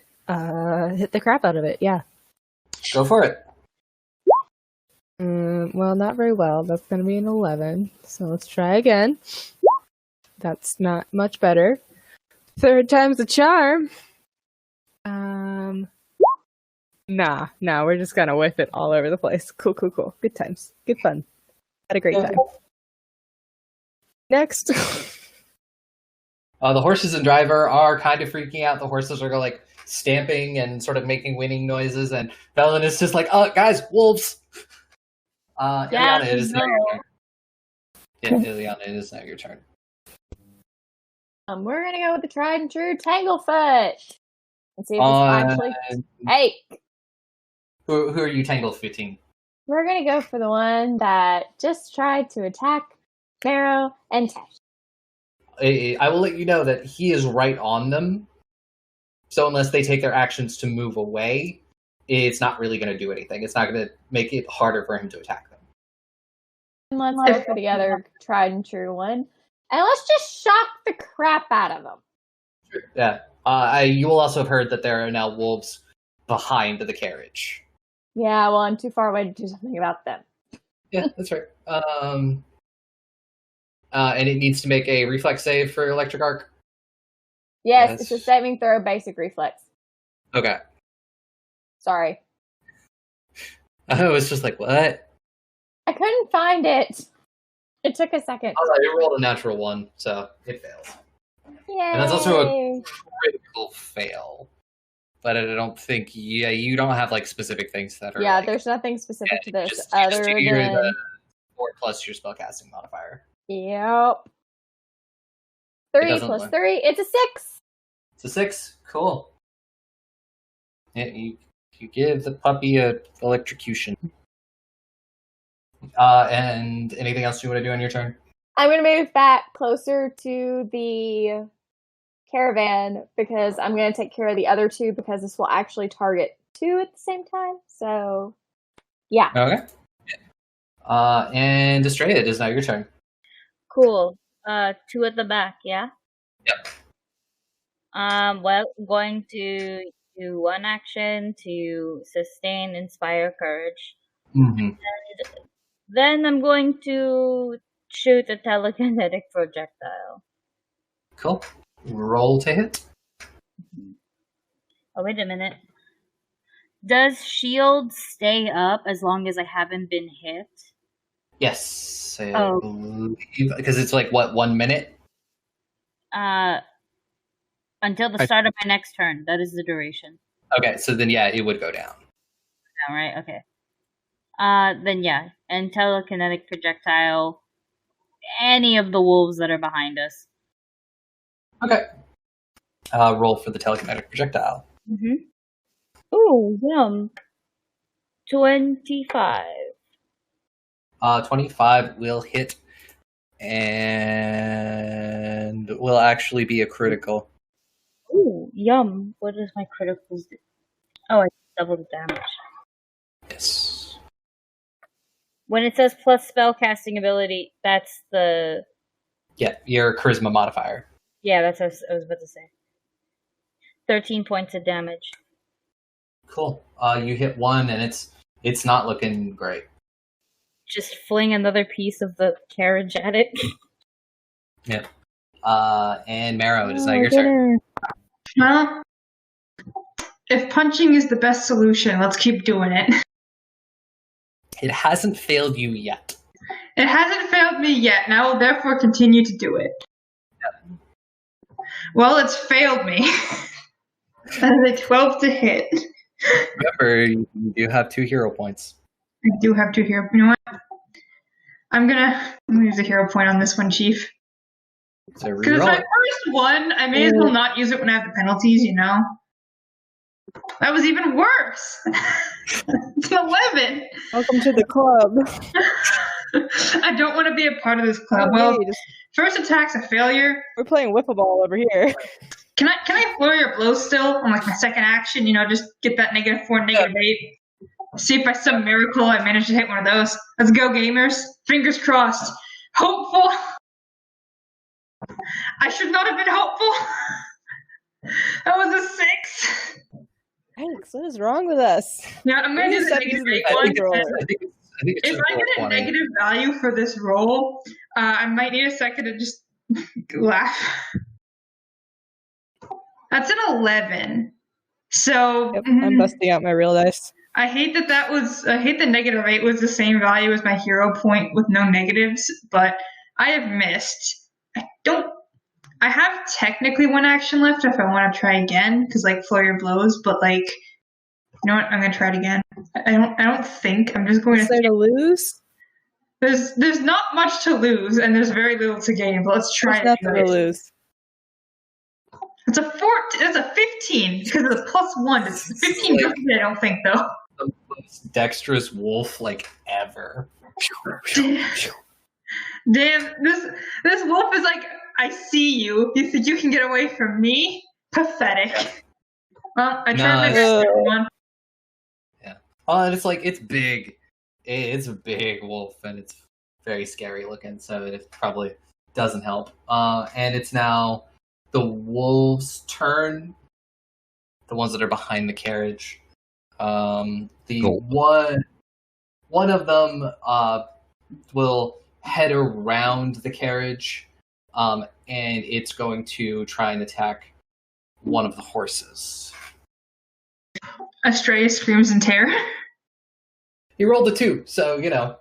hit the crap out of it, yeah. Go for it. Well, not very well. That's gonna be an 11. So let's try again. That's not much better. Third time's a charm. Nah, we're just gonna whip it all over the place. Cool. Good times. Good fun. Had a great time. Next. The horses and driver are kind of freaking out. The horses are like stamping and sort of making winning noises, and Velen is just like, guys, wolves! Ileana, it is now your turn. Yeah, Ileana, it is now your turn. We're gonna go with the tried and true Tanglefoot. Let's see if this actually. Hey! Who are you Tanglefooting? We're gonna go for the one that just tried to attack Marrow and Tesh. I will let you know that he is right on them. So unless they take their actions to move away, it's not really going to do anything. It's not going to make it harder for him to attack them. And let's go for the other tried and true one. And let's just shock the crap out of them. Yeah. You will also have heard that there are now wolves behind the carriage. Yeah, well, I'm too far away to do something about them. Yeah, that's right. And it needs to make a reflex save for electric arc. Yes, it's a saving throw, basic reflex. Okay. Sorry. I was just like, what? I couldn't find it. It took a second. All right, you rolled a natural 1, so it fails. Yay! And that's also a critical fail. But I don't think, you don't have like specific things that are. Yeah, there's nothing specific to this just other do than the 4 plus your spellcasting modifier. Yep. 3 plus 3, it's a 6. It's a 6. Cool. Yeah, you give the puppy a electrocution. And anything else you want to do on your turn? I'm going to move back closer to the caravan because I'm going to take care of the other 2 because this will actually target 2 at the same time. So, yeah. Okay. And Astraea, it is now your turn. Cool. 2 at the back, yeah? Yep. Well, I'm going to do 1 action to sustain Inspire Courage. Mm-hmm. And then I'm going to shoot a telekinetic projectile. Cool. Roll to hit. Oh, wait a minute. Does shield stay up as long as I haven't been hit? Yes. I believe, because it's like, what, 1 minute? Until the start of my next turn. That is the duration. Okay, so then, yeah, it would go down. All right, okay. Then, yeah. And telekinetic projectile any of the wolves that are behind us. Okay. Roll for the telekinetic projectile. Mm-hmm. Ooh, yum. 25. 25 will hit and will actually be a critical. Ooh. Yum. What does my criticals do? Oh, I double the damage. Yes. When it says plus spellcasting ability, that's the... Yeah, your charisma modifier. Yeah, that's what I was about to say. 13 points of damage. Cool. You hit one, and it's not looking great. Just fling another piece of the carriage at it. Yeah. And Marrow, it is now your turn. Well, if punching is the best solution, let's keep doing it. It hasn't failed you yet. It hasn't failed me yet, and I will therefore continue to do it. Yep. Well, it's failed me. That is a 12 to hit. Remember, you do have 2 hero points. I do have 2 hero. You know what? I'm gonna use a hero point on this one, Chief. So Because it's my first one, I may as well not use it when I have the penalties, you know? That was even worse! It's an 11! Welcome to the club. I don't want to be a part of this club. Well, first attack's a failure. We're playing whip-a-ball over here. Can I flurry or blow still on like my second action? You know, just get that -4, -8. See if by some miracle I manage to hit one of those. Let's go, gamers. Fingers crossed. Hopeful. I should not have been hopeful. That was a 6. Thanks. What is wrong with us? Yeah, I'm gonna do the -8 one. If I get a negative value for this roll, I might need a second to just laugh. That's an 11. So Yep, I'm busting out my real dice. I hate that I hate the -8 was the same value as my hero point with no negatives, but I have missed. I have technically 1 action left if I want to try again, because like flurry of blows, but like, you know what? I'm gonna try it again. I don't think I'm just going to lose. There's not much to lose, and there's very little to gain. But let's try There's it. Nothing to lose. It's a 14. It's a 15 because it's a +1. It's 15. Like, I don't think though. The most dexterous wolf like ever. Damn, this wolf is like, I see you. You think you can get away from me? Pathetic. Well, I tried my best, everyone. Yeah. And it's like, it's big. It's a big wolf, and it's very scary looking, so it probably doesn't help. And it's now the wolves' turn. The ones that are behind the carriage. One of them will head around the carriage, and it's going to try and attack one of the horses. Astraea screams in terror. He rolled a 2, so, you know,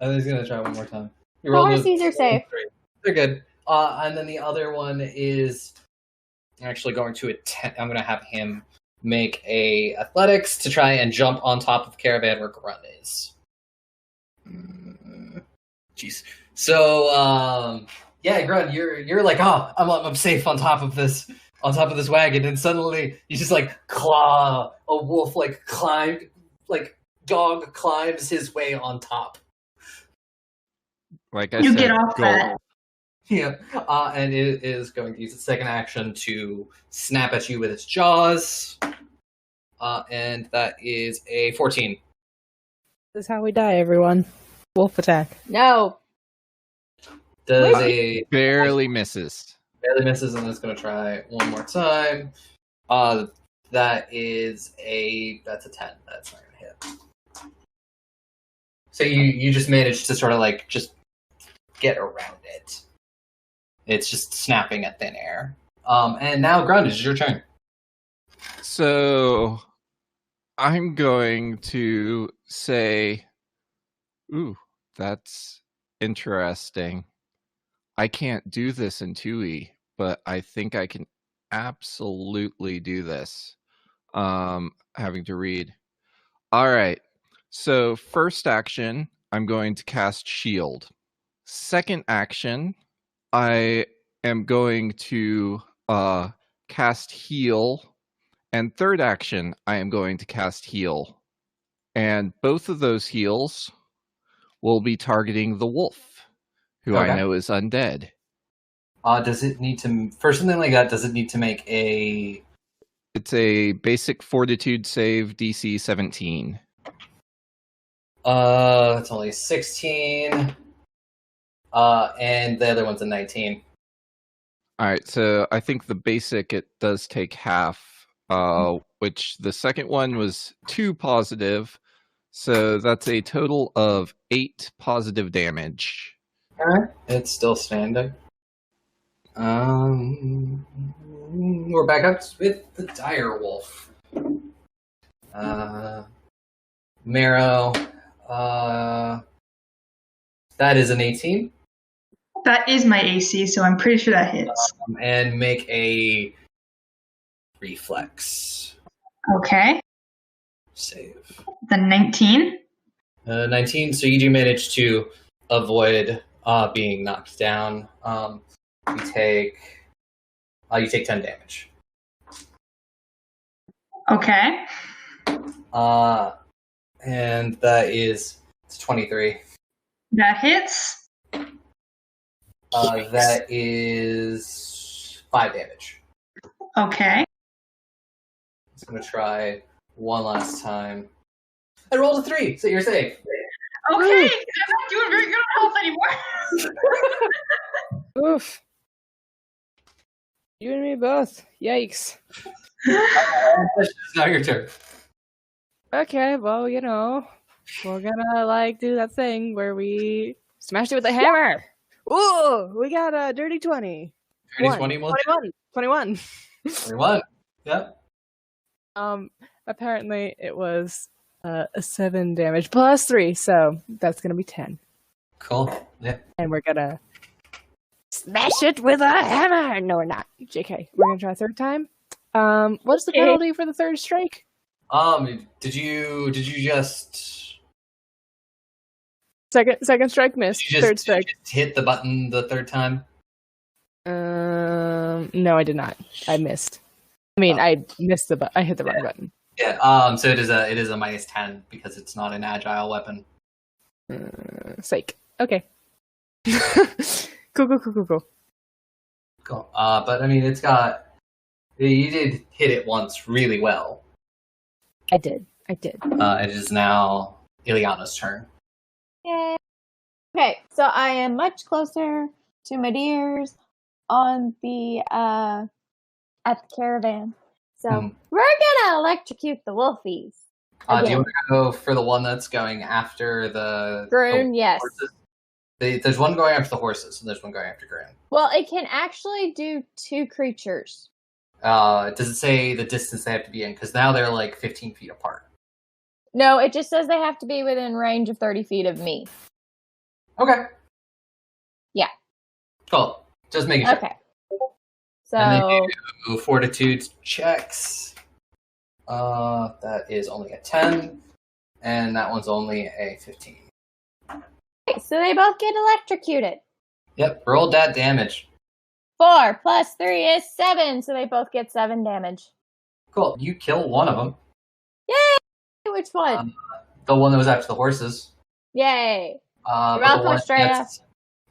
he's going to try one more time. The horses are safe. They're good. And then the other one is actually going to attempt. I'm going to have him make a athletics to try and jump on top of the caravan where Grunt is. Jeez. So, yeah, Grunt, you're like, oh, I'm safe on top of this wagon, and suddenly you just like claw a wolf, like dog climbs his way on top. Like I you said, get off that. Yeah, and it is going to use its second action to snap at you with its jaws, and that is a 14. This is how we die, everyone. Wolf attack. No. Barely misses. Barely misses, and it's going to try one more time. That's a 10. That's not going to hit. So you just managed to sort of like just get around it. It's just snapping at thin air. And now, Grunt, it's your turn. So I'm going to say, ooh, that's interesting. I can't do this in 2E, but I think I can absolutely do this. Having to read. All right. So first action, I'm going to cast Shield. Second action, I am going to cast Heal. And third action, I am going to cast Heal. And both of those heals will be targeting the wolf, who I know is undead. Does it need to, for something like that, does it need to make a It's a basic fortitude save, DC 17. That's only 16. And the other one's a 19. All right, so I think the basic, it does take half, which the second one was 2 positive. So that's a total of 8 positive damage. Alright, it's still standing. We're back up with the dire wolf. Marrow. That is an 18. That is my AC, so I'm pretty sure that hits. And make a reflex Okay. save. The 19. 19. So you do manage to avoid being knocked down. You take 10 damage. Okay. And that is 23. That hits. That is 5 damage. Okay. I'm gonna try one last time. I rolled a 3, so you're safe. Okay, I'm not doing very good on health anymore. Oof. You and me both. Yikes. It's now your turn. Okay, well, we're gonna do that thing where we smashed it with a hammer. Ooh, we got a dirty 20. Dirty 20 will 21. 21. Yep. Apparently it was a 7 damage plus 3, so that's gonna be 10. Cool. Yeah. And we're gonna smash it with a hammer. No, we're not. JK. We're gonna try a third time. What's the penalty for the third strike? Did you just Second strike missed. Third strike. Did you just hit the button the third time? No, I did not. I missed. I mean, I missed I hit the wrong button. Yeah. So it is a minus 10 because it's not an agile weapon. Psych. Okay. Cool. Cool. But I mean, you did hit it once really well. I did. It is now Ileana's turn. Yay. Okay, so I am much closer to my deers on the at the caravan. So we're gonna electrocute the wolfies. Do you want to go for the one that's going after the Groon? Yes. Horses? There's one going after the horses, and there's one going after Groon. Well, it can actually do 2 creatures. Does it say the distance they have to be in? Because now they're like 15 feet apart. No, it just says they have to be within range of 30 feet of me. Okay. Yeah. Cool. Just making sure. Okay. So and then you do fortitude checks. That is only a 10, and that one's only a 15. okay, so they both get electrocuted. Yep. Roll that damage. 4 plus 3 is 7, so they both get 7 damage. Cool. You kill one of them. Yay! Which one? The one that was after the horses. Yay! But welcome, Astraea.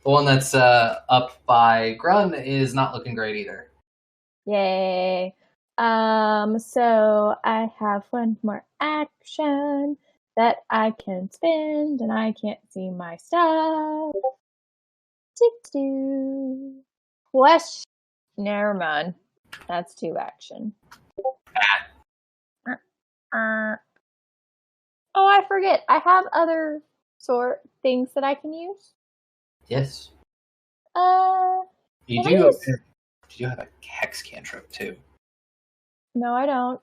The one that's up by Grun is not looking great either. Yay. So I have one more action that I can spend, and I can't see my stuff. Question. Never mind. That's 2 action. Oh, I forget. I have other things that I can use. Yes. You can I do. use- You have a hex cantrip too. No, I don't.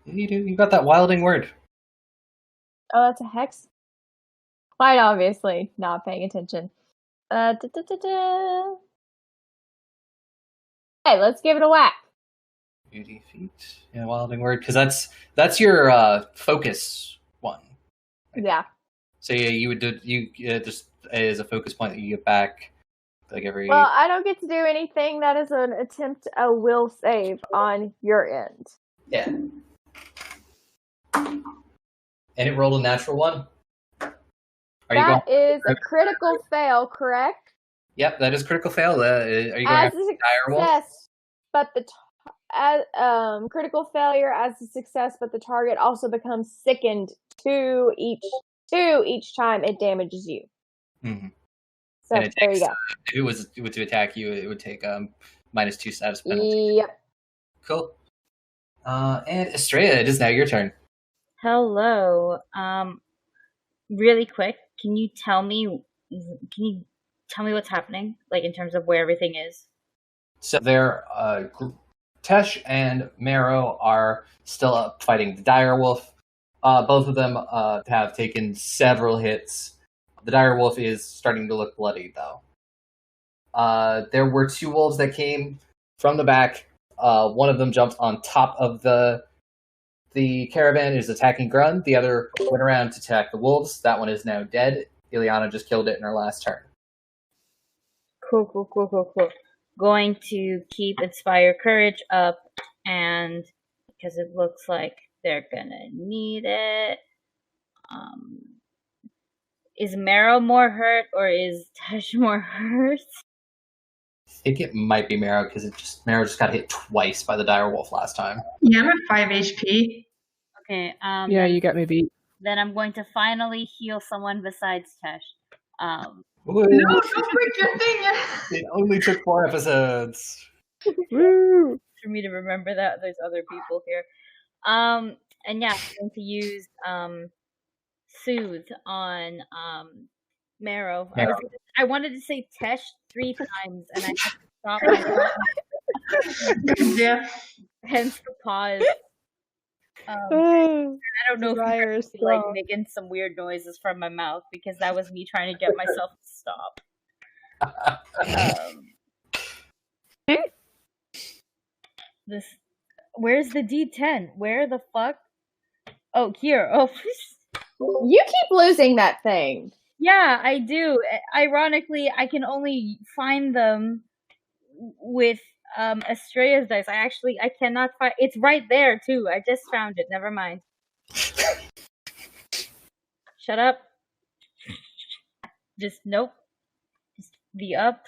You do. You got that wilding word. Oh, that's a hex? Quite obviously not paying attention. Hey, let's give it a whack. 80 feet. Yeah, wilding word, because that's your focus one. Yeah. So yeah, you would do just as a focus point that you get back like every. Well, I don't get to do anything that is an attempt a will save on your end. Yeah. And it rolled a natural 1. That is a critical fail, correct? Yep, that is critical fail. Are you going As after a the dire wolf? success, but critical failure as a success, but the target also becomes sickened two each time it damages you. Mm-hmm. So And it there takes, you go. if it was to attack you, it would take -2 status penalty. Yep. Cool. And Astraea, it is now your turn. Hello. Really quick, can you tell me what's happening, like in terms of where everything is? So they're Tesh and Marrow are still up fighting the direwolf. Both of them have taken several hits. The direwolf is starting to look bloody, though. There were 2 wolves that came from the back. One of them jumped on top of the caravan, is attacking Grun. The other went around to attack the wolves. That one is now dead. Ileana just killed it in her last turn. Cool. Going to keep Inspire Courage up, and because it looks like they're gonna need it. Is Marrow more hurt or is Tesh more hurt? I think it might be Marrow because Marrow just got hit twice by the direwolf last time. Yeah, I'm at 5 HP. Okay. Yeah, you got me beat. Then I'm going to finally heal someone besides Tesh. No, don't break your thing. It only took 4 episodes. Woo! For me to remember that there's other people here. And yeah, I'm going to use Soothe on Marrow. I wanted to say Tesh 3 times, and I had to stop myself. Yeah. Hence the pause. I don't know Desire if is I'm like strong. making some weird noises from my mouth because that was me trying to get myself to stop. Where's the D10? Where the fuck? Oh, here. Oh, You keep losing that thing. yeah, I do. Ironically, I can only find them with Astraea's dice. I cannot find. It's right there too. I just found it. Never mind. Shut up. Just nope. Just the up.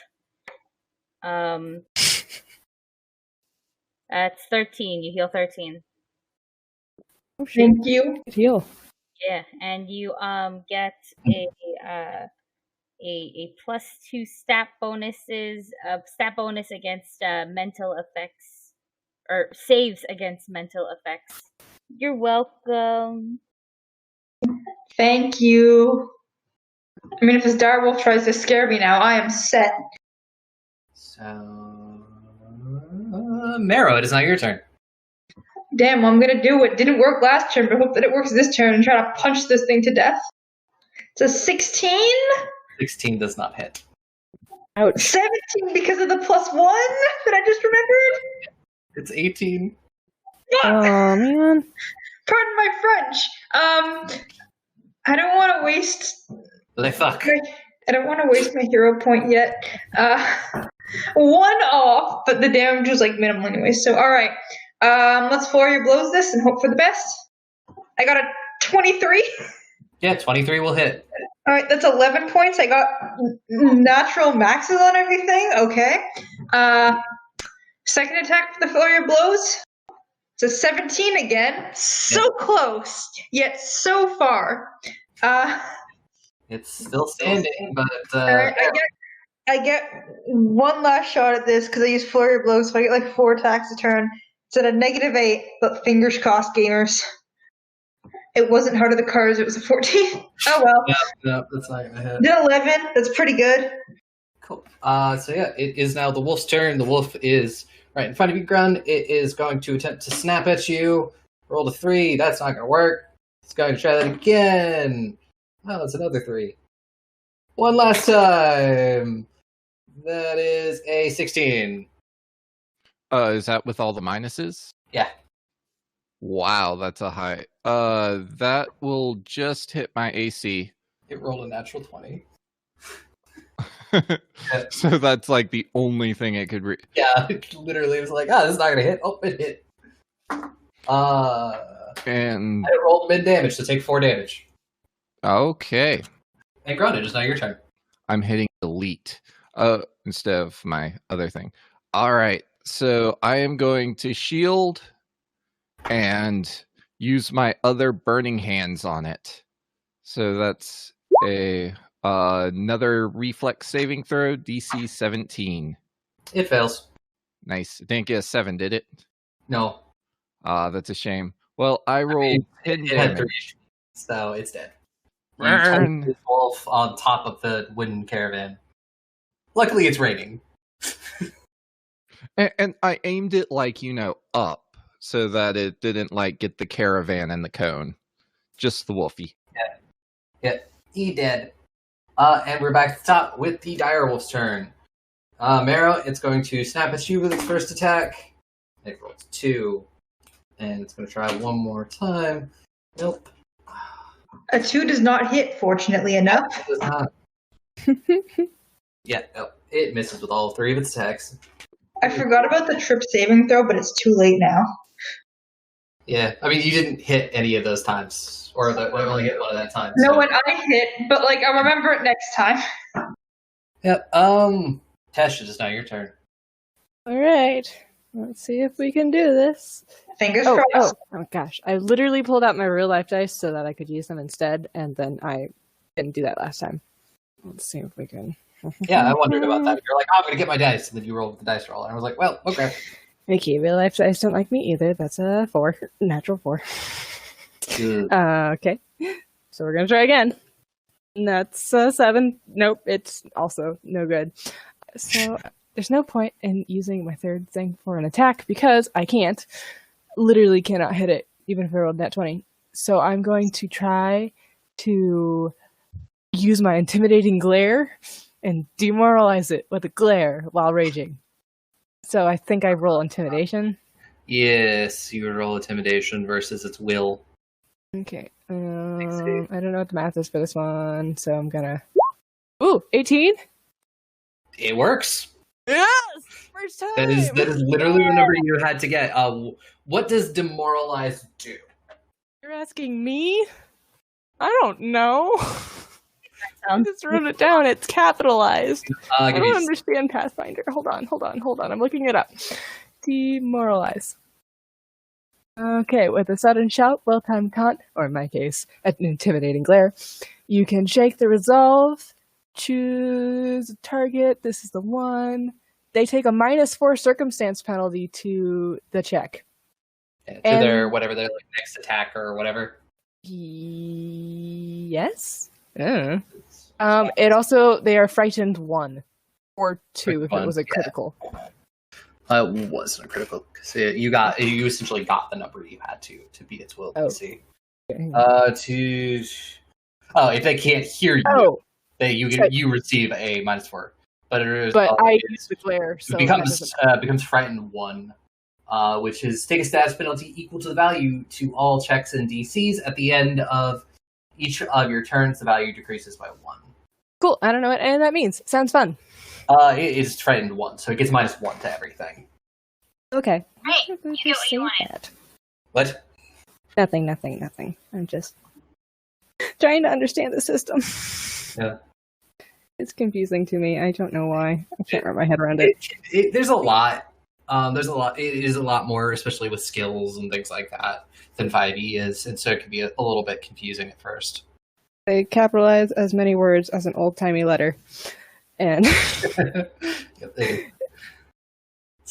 That's 13. You heal 13. Oh, shit. Thank you. Good heal. Yeah, and you get a +2 stat bonus against mental effects or saves against mental effects. You're welcome. Thank you. I mean, if this direwolf tries to scare me now, I am set. So, Marrow, it is now your turn. Damn, well, I'm gonna do what didn't work last turn, but hope that it works this turn and try to punch this thing to death. It's a 16? 16 does not hit. Ouch. 17 because of the +1 that I just remembered? It's 18. Oh, man. Pardon my French. I don't want to waste. Le fuck. I don't want to waste my hero point yet. 1 off, but the damage was like minimal anyway. So all right, let's flurry of blows this and hope for the best. I got a 23. Yeah, 23 will hit. All right, that's 11 points. I got natural maxes on everything. Okay. Second attack for the flurry of blows. It's a 17 again. So close, yet so far. It's still standing, but Alright, I get one last shot at this because I use flurry of blows, so I get like 4 attacks a turn. It's at a -8, but fingers crossed, gamers. It wasn't Heart of the Cards, it was a 14. Oh well. no, that's not gonna hit. Did 11, that's pretty good. Cool. So yeah, it is now the wolf's turn. The wolf is right in front of you, Grun. It is going to attempt to snap at you. Roll a 3. That's not gonna work. It's going to try that again. Oh, it's another 3. One last time. That is a 16. Is that with all the minuses? Yeah. Wow, that's a high. That will just hit my AC. It rolled a natural 20. So that's like the only thing it could Yeah, it literally was like, this is not gonna hit. Oh, it hit. And I rolled mid damage, so take 4 damage. okay. And Grun, it is now your turn. I'm hitting delete instead of my other thing. All right. So I am going to shield and use my other burning hands on it. So that's another reflex saving throw, DC 17. It fails. Nice. It didn't get a 7, did it? No. That's a shame. Well, I rolled 10 It had 3, damage. so it's dead. You Burn. told the wolf on top of the wooden caravan. Luckily, it's raining. And I aimed it up so that it didn't get the caravan and the cone. Just the wolfie. Yeah, he dead. And we're back to the top with the direwolf's turn. Marrow, it's going to snap at you with its first attack. It rolls 2. And it's going to try one more time. Nope. A 2 does not hit, fortunately enough. It does not. Yeah, no, it misses with all 3 of its attacks. I forgot about the trip saving throw, but it's too late now. Yeah, I mean, you didn't hit any of those times. Or only hit one of that time. No, so. when I hit, but I'll remember it next time. Yep, Tesh, it is now your turn. Alright. Let's see if we can do this. Fingers crossed. Oh gosh. I literally pulled out my real life dice so that I could use them instead, and then I didn't do that last time. Let's see if we can. Yeah, I wondered about that. You're like, I'm going to get my dice. And then you rolled the dice roll. And I was like, well, okay. Okay, real life dice don't like me either. That's a 4. Natural 4. Okay. So we're going to try again. And that's a 7. Nope, it's also no good. So there's no point in using my third thing for an attack because I can't. Literally cannot hit it, even if I rolled that 20. So I'm going to try to use my intimidating glare and demoralize it with a glare while raging. So I think I roll intimidation. Yes, you would roll intimidation versus its will. Okay. I don't know what the math is for this one, so I'm gonna... Ooh, 18? It works. Yes! First time! That is literally the number you had to get. What does demoralize do? You're asking me? I don't know. I just wrote it down. It's capitalized. I don't understand Pathfinder. Hold on. I'm looking it up. Demoralize. Okay, with a sudden shout, well-timed taunt, or in my case, an intimidating glare, you can shake the resolve, choose a target. This is the one. They take a -4 circumstance penalty to the check. Yeah, to their whatever their next attack or whatever. Yes. It also they are frightened 1 or 2 if it was a critical. It wasn't a critical because you essentially got the number you had to beat its will. You see. Okay. If they can't hear you, you receive a -4. But I use the glare, so it becomes frightened 1, which is take a status penalty equal to the value to all checks and DCs at the end of each of your turns. The value decreases by 1. Cool. I don't know what any of that means. Sounds fun. It is frightened 1, so it gets -1 to everything. Okay. Right. You get what you wanted. What? Nothing. I'm just trying to understand the system. Yeah. It's confusing to me. I don't know why. I can't wrap my head around it. There's a lot. It is a lot more, especially with skills and things like that, than 5e is, and so it can be a little bit confusing at first. They capitalize as many words as an old-timey letter. And so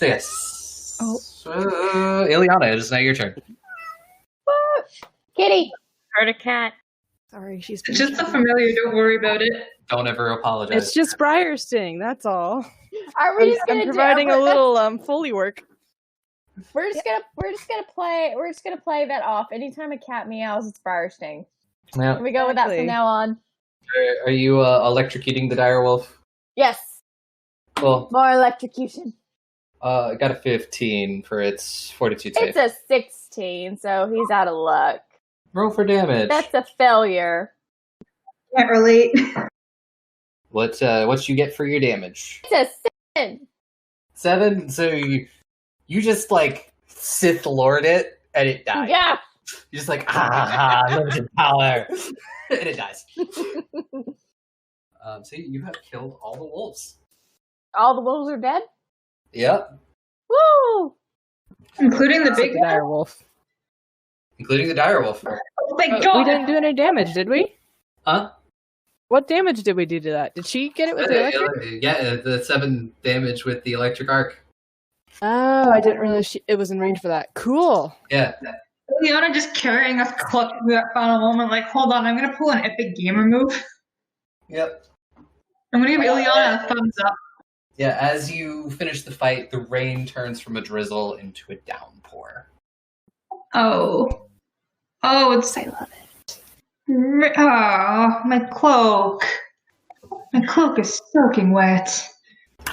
yes. Ileana, it is now your turn. Kitty. Heard a cat. Sorry, she's It's just a familiar, don't worry about it. Don't ever apologize. It's just Briar Sting, that's all. Are we just gonna I'm providing a little Foley work. We're just gonna play that off. Anytime a cat meows, it's Briar Sting. Yeah. Can we go with that from now on? Are you electrocuting the direwolf? Yes. Cool. More electrocution. I got a 15 for its fortitude save. It's a 16, so he's out of luck. Roll for damage. That's a failure. Can't relate. What you get for your damage? It's a 7. 7. So you just Sith Lord it and it dies. Yeah. You're just limited power, and it dies. So you have killed all the wolves. All the wolves are dead? Yep. Woo! Including the big The dire wolf. Including the direwolf. Oh, thank We God! didn't do any damage, did we? Huh? What damage did we do to that? Did she get it with the electric? Yeah, the 7 damage with the electric arc. Oh, I didn't realize it was in range for that. Cool. Yeah. Ileana just carrying us clutch to that final moment, like, hold on, I'm gonna pull an epic gamer move. Yep. I'm gonna give Ileana a thumbs up. Yeah, as you finish the fight, the rain turns from a drizzle into a downpour. Oh, it's. I love it. Oh, my cloak. My cloak is soaking wet.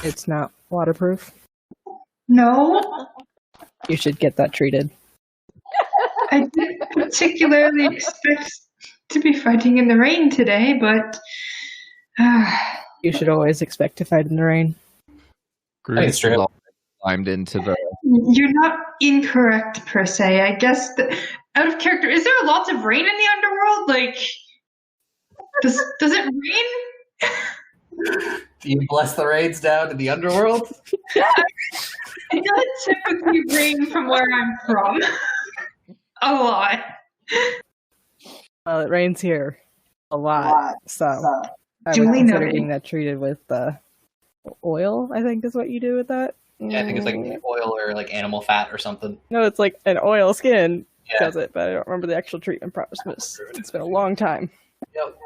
It's not waterproof. No, You should get that treated. I didn't particularly expect to be fighting in the rain today, but. You should always expect to fight in the rain. It's true. Climbed into the. You're not incorrect per se. I guess out of character, is there lots of rain in the underworld? Like, does it rain? Do you bless the rains down to the underworld? It doesn't typically rain from where I'm from. A lot. Well, it rains here a lot, so I would Duly consider noted. getting that treated with oil. I think is what you do with that. Yeah, I think it's like oil or like animal fat or something. No, it's like an oil skin Yeah. does it, but I don't remember the actual treatment process. It's been a long time. Yep.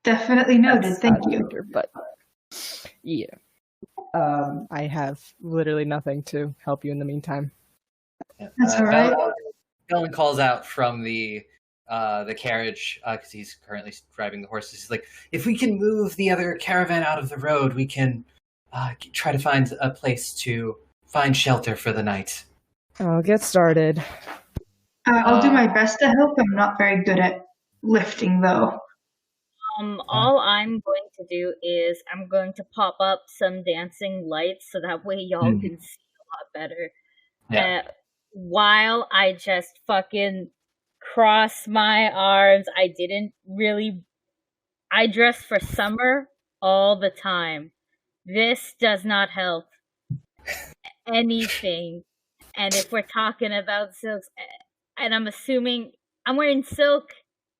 Definitely noted. That's Thank out of you. character, but yeah, I have literally nothing to help you in the meantime. That's all right. Dylan calls out from the carriage because he's currently driving the horses. He's like, "If we can move the other caravan out of the road, we can try to find a place to find shelter for the night." I'll get started. I'll do my best to help. I'm not very good at lifting, though. All I'm going to do is I'm going to pop up some dancing lights so that way y'all can see a lot better. Yeah. While I just fucking cross my arms, I dress for summer all the time. This does not help anything. And if we're talking about silks, and I'm assuming I'm wearing silk,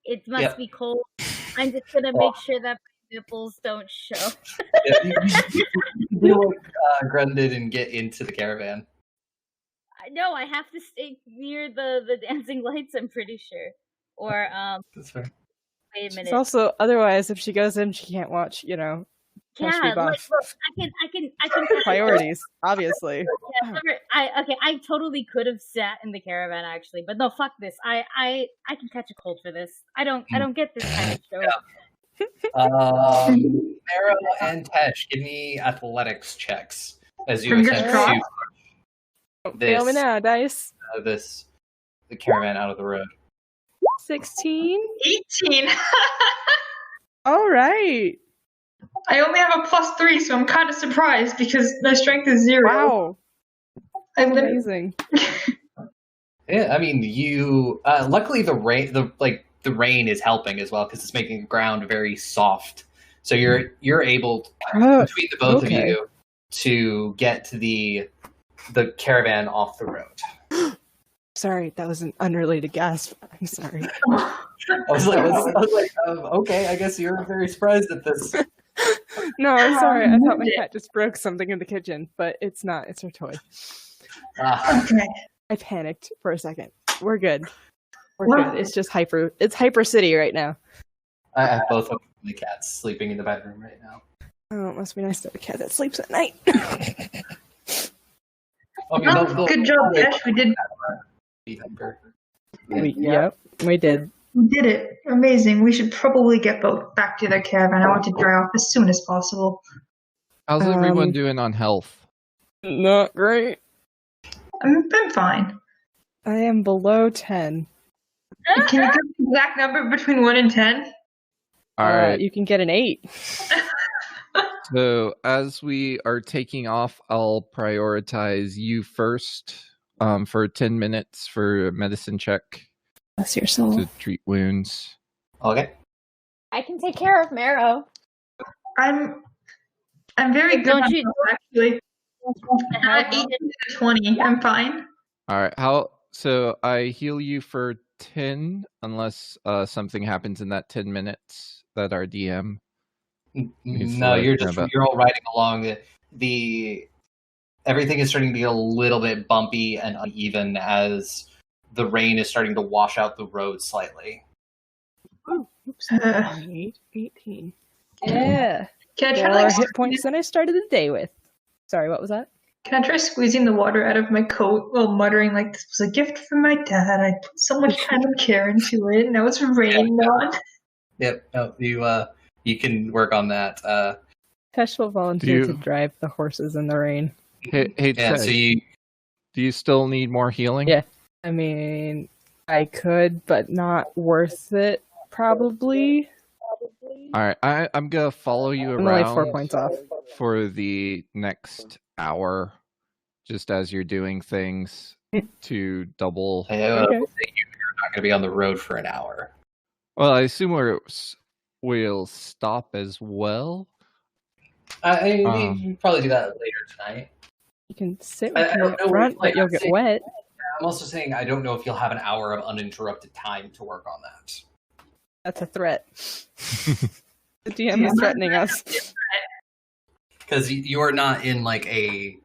it must be cold. I'm just gonna make sure that my nipples don't show. You look grounded and get into the caravan. No, I have to stay near the dancing lights, I'm pretty sure. Or That's fair. wait a It's minute. also otherwise, if she goes in, she can't watch. Catch me Yeah, buff. look, I can Priorities, obviously. Yeah, I totally could have sat in the caravan actually, but no, fuck this. I can catch a cold for this. I don't get this kind of show. Sarah and Tesh, give me athletics checks as you Fingers attempt crossed. to Fail me now, dice. the caravan out of the road. 16. 18. All right. I only have a +3, so I'm kind of surprised because my strength is 0. Wow. I literally. Amazing. Yeah, I mean, you. Luckily, the rain is helping as well because it's making the ground very soft. So you're able between the both of you to get to the caravan off the road. Sorry, that was an unrelated gasp. I'm sorry. I was like, okay, I guess you're very surprised at this. No, I'm sorry. I thought my cat just broke something in the kitchen, but it's not. It's her toy. Okay. I panicked for a second. We're good. We're good. It's just hyper. It's Hyper City right now. I have both of the cats sleeping in the bedroom right now. Oh, it must be nice to have a cat that sleeps at night. Good job, Ash. We did. Yep, we did. We did it. Amazing. We should probably get back to the caravan. I want to dry off as soon as possible. How's everyone doing on health? Not great. I'm fine. I am below 10. Can you give the exact number between 1 and 10? All right. You can get an 8. So as we are taking off, I'll prioritize you first for 10 minutes for a medicine check. Bless your soul. To treat wounds. Okay. I can take care of Marrow. I'm very good Don't on you- health, actually. 18 to 20. I'm fine. All right. So I heal you for 10 unless something happens in that 10 minutes that our DM needs to No, let us you're know just about. you're all riding along. The everything is starting to get a little bit bumpy and uneven as the rain is starting to wash out the road slightly. Oops. 18. Yeah. Can I try More like hit points than I started the day with. Sorry, what was that? Can I try squeezing the water out of my coat while muttering like this was a gift from my dad? I put so much time and care into it. Now it's rained on. Yep. No, you can work on that. Tesh will volunteer to drive the horses in the rain. Hey, Yeah. Tesh, So you. do you still need more healing? Yeah. I mean, I could, but not worth it, probably. All right. I'm going to follow you I'm only around 4 points off. for the next hour, just as you're doing things to double. You're not going to be on the road for an hour. Well, I assume we'll stop as well. You can probably do that later tonight. You can sit with me up front, but you'll get wet. I'm also saying I don't know if you'll have an hour of uninterrupted time to work on that. That's a threat. The DM is threatening us. Because you're not in like a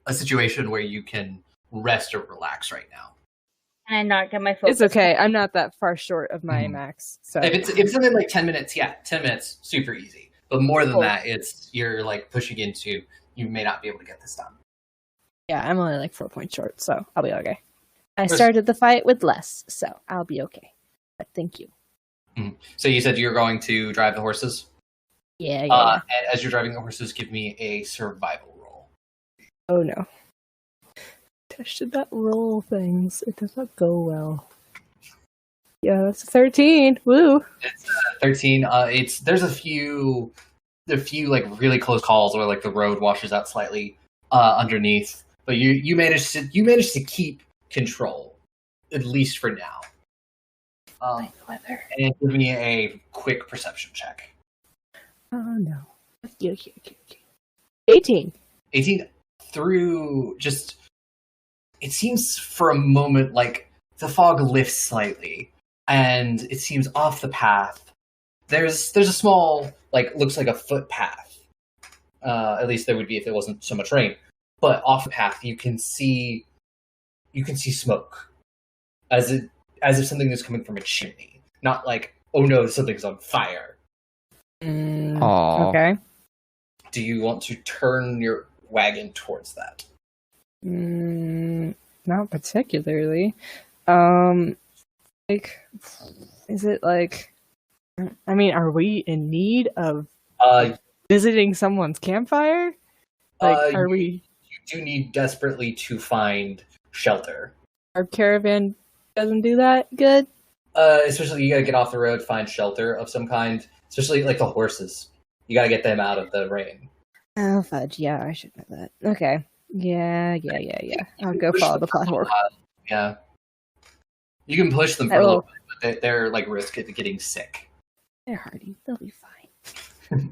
situation where you can rest or relax right now. Can I not get my focus? It's okay. I'm not that far short of my max. So If it's something like 10 minutes, 10 minutes, super easy. But more than that, you're like pushing into you may not be able to get this done. Yeah, I'm only like 4 points short, so I'll be okay. I started the fight with less, so I'll be okay. But thank you. Mm-hmm. So you said you're going to drive the horses? Yeah. And as you're driving the horses, give me a survival roll. Oh no. Tesh did not roll things. It does not go well. Yeah, that's a 13. Woo! It's 13. There's a few like really close calls where like the road washes out slightly underneath, but you managed to keep control, at least for now. And give me a quick perception check. Oh no. Okay. 18. 18 through just. It seems for a moment like the fog lifts slightly, and it seems off the path. There's a small, like, looks like a footpath. At least there would be if it wasn't so much rain. But off the path, you can see smoke, as if something is coming from a chimney. Not like, oh no, something's on fire. Okay. Do you want to turn your wagon towards that? Not particularly. Like, is it like? I mean, are we in need of visiting someone's campfire? Like, are we? You do need desperately to find shelter. Our caravan doesn't do that good. Especially, you gotta get off the road, find shelter of some kind. Especially like the horses, you gotta get them out of the rain. Oh fudge! Yeah, I should know that. Okay. Yeah. I'll go follow the platform. Yeah. You can push them for a little bit, but they're like risk at getting sick. They're hardy. They'll be fine.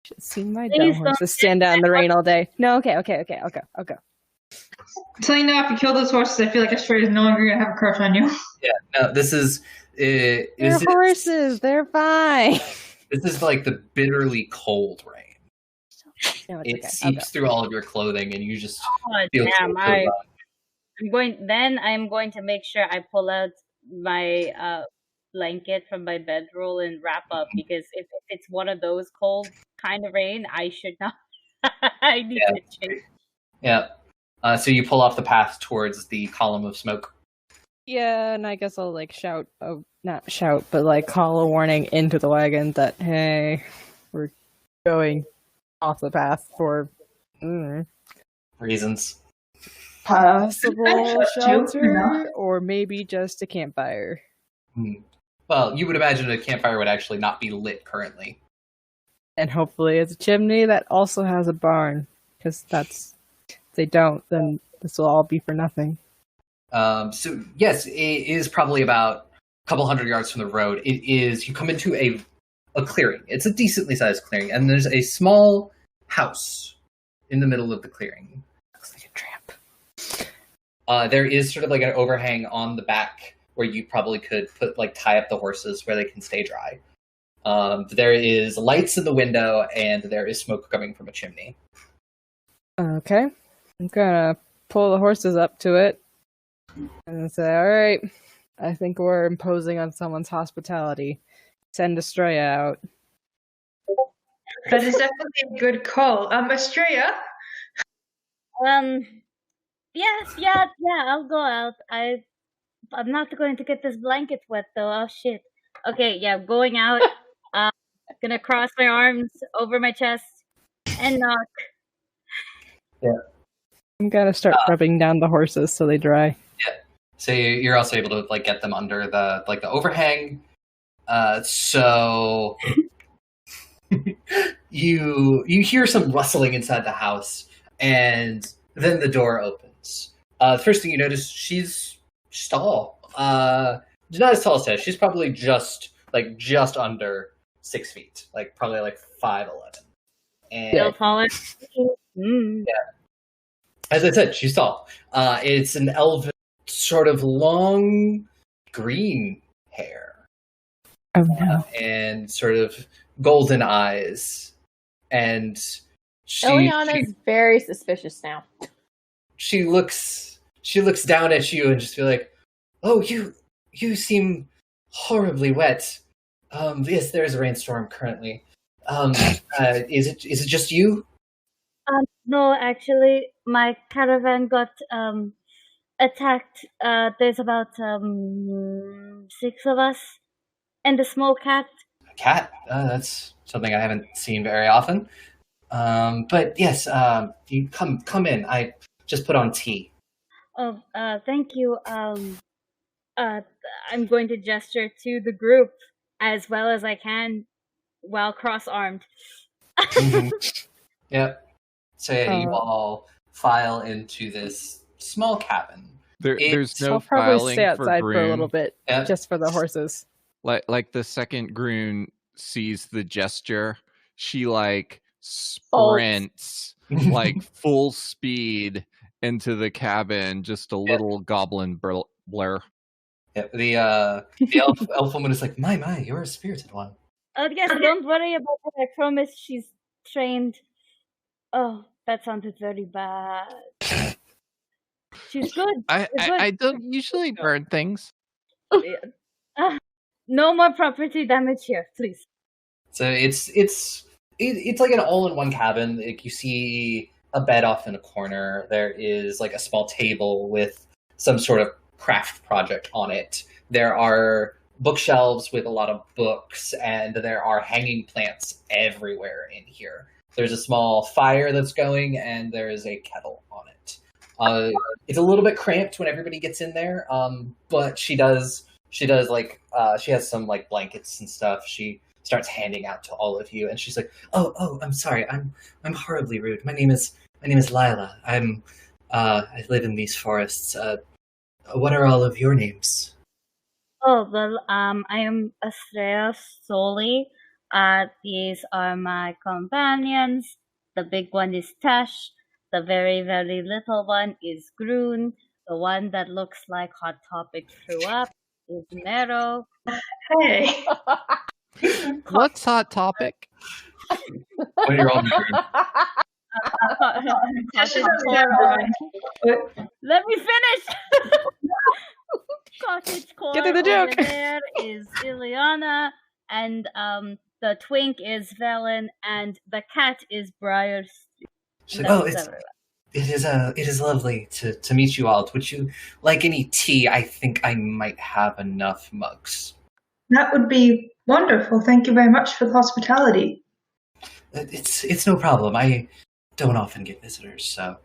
Should have seen my dumb horses stand out in the rain all day. No, okay. I'll go. I'm telling you now, if you kill those horses, I feel like Astraea is no longer going to have a crush on you. Yeah, no, this is... They're horses. They're fine. This is like the bitterly cold rain. No, it seeps through all of your clothing, and you just feel damn, I'm going to make sure I pull out my blanket from my bedroll and wrap up, because if it's one of those cold kind of rain, I should not. I need to change. Yeah. So you pull off the path towards the column of smoke. Yeah, and I guess I'll like not shout, but like call a warning into the wagon that, hey, we're going off the path for reasons. Possible shelter, or maybe just a campfire. Well, you would imagine a campfire would actually not be lit currently. And hopefully it's a chimney that also has a barn, because if they don't, then this will all be for nothing. So yes, it is probably about a couple hundred yards from the road. You come into a clearing. It's a decently sized clearing, and there's a small house in the middle of the clearing. There is sort of like an overhang on the back where you probably could tie up the horses where they can stay dry. There is lights in the window, and there is smoke coming from a chimney. Okay. I'm gonna pull the horses up to it and say, alright, I think we're imposing on someone's hospitality. Send Astraea out. That is definitely a good call. Astraea? Yeah, I'll go out. I'm not going to get this blanket wet though. Oh shit. Okay, yeah, going out. Gonna cross my arms over my chest and knock. Yeah. I'm gonna start rubbing down the horses so they dry. Yeah. So you're also able to get them under the overhang. So you hear some rustling inside the house, and then the door opens. The first thing you notice, she's tall. Not as tall as Ted. She's probably just under 6 feet, probably 5'11". And Still taller. Yeah. As I said, she's tall. It's an elven, sort of long green hair. Oh no. And sort of golden eyes. And Eliana's very suspicious now. She looks down at you and just feel like, oh, you seem horribly wet. Yes, there is a rainstorm currently. Is it just you? No, actually, my caravan got attacked. There's about 6 of us, and a small cat. A cat? That's something I haven't seen very often. But yes, you come in. I just put on tea. Oh, thank you. I'm going to gesture to the group as well as I can while cross-armed. Mm-hmm. Yep. So you all file into this small cabin. There's no I'll probably filing stay outside for a little bit, Yep. just for the horses. Like the second Groon sees the gesture, she sprints full speed into the cabin, just a little goblin blur. Yeah, the elf woman is like, my, you're a spirited one. Oh yes, don't worry about her. I promise she's trained. Oh, that sounded very bad. She's good. I don't usually burn things. No more property damage here, please. So it's like an all-in-one cabin. You see a bed off in a corner. There is a small table with some sort of craft project on it. There are bookshelves with a lot of books, and there are hanging plants everywhere in here. There's a small fire that's going, and there is a kettle on it. It's a little bit cramped when everybody gets in there, but she has some blankets and stuff. She starts handing out to all of you, and she's like, "Oh, I'm sorry. I'm horribly rude. My name is Lila. I live in these forests. What are all of your names?" Oh, well, I am Astraea solely. These are my companions. The big one is Tash. The very, very little one is Groon. The one that looks like Hot Topic threw up is Nero. Hey. What's Hot Topic? What are your own Let me finish! Cottage core Get to the joke. over there is Ileana, and the twink is Velen, and the cat is Briar. She's like, it is lovely to meet you all. Would you like any tea? I think I might have enough mugs. That would be wonderful. Thank you very much for the hospitality. It's no problem. I don't often get visitors, so.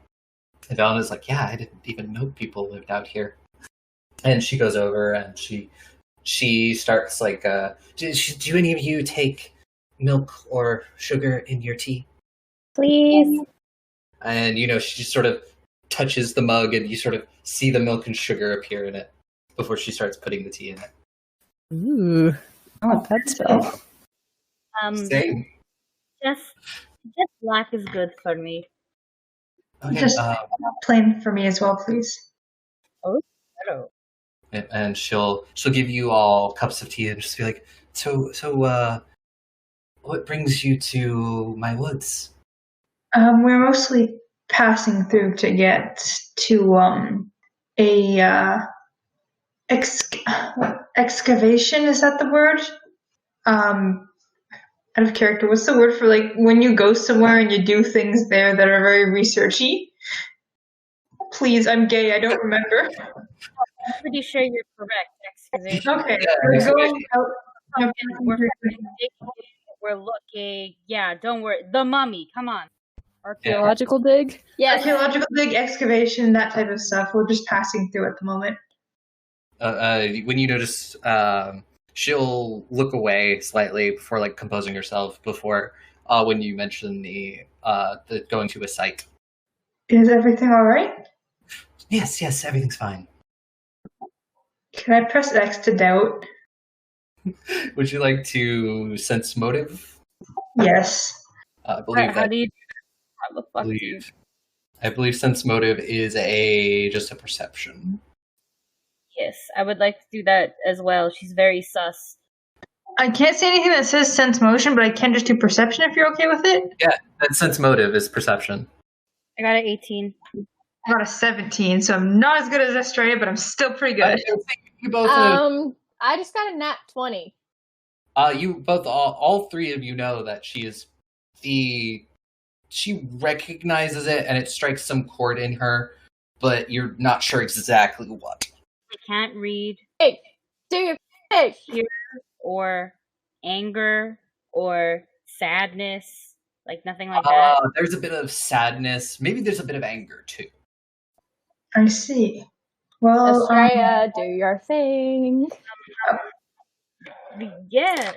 And Velena's like, yeah, I didn't even know people lived out here. And she goes over and she starts do any of you take milk or sugar in your tea? Please. And she just sort of touches the mug, and you sort of see the milk and sugar appear in it before she starts putting the tea in it. Ooh. Oh, that's bad. Same. Just black is good for me. Okay, Just plain for me as well, please. Oh, hello. And she'll give you all cups of tea and just be like, what brings you to my woods? We're mostly passing through to get to a excavation. Is that the word? Out of character. What's the word for like when you go somewhere and you do things there that are very researchy? Please, I'm gay. I don't remember. I'm pretty sure you're correct. Excavation. Okay, Yeah, we're excavation. going out. We're looking. Yeah, don't worry. The mummy. Come on. Archaeological dig? Yes. Archaeological dig, excavation, that type of stuff. We're just passing through at the moment. When you notice, she'll look away slightly before like composing herself. Before when you mention the going to a site. Is everything all right? Yes, everything's fine. Can I press X to doubt? Would you like to sense motive? Yes. I believe How that. do you? How the fuck do you? I believe sense motive is just a perception. Yes, I would like to do that as well. She's very sus. I can't see anything that says sense motion, but I can just do perception if you're okay with it. Yeah, that sense motive is perception. I got an 18. I got a 17, so I'm not as good as Astraea, but I'm still pretty good. You both. I just got a nat 20. You both, all three of you know that she is she recognizes it and it strikes some chord in her, but you're not sure exactly what. I can't read. Hey, do your thing. Fear or anger or sadness, like nothing like that. There's a bit of sadness. Maybe there's a bit of anger too. I see. Well, Astraea, do your thing. Yeah,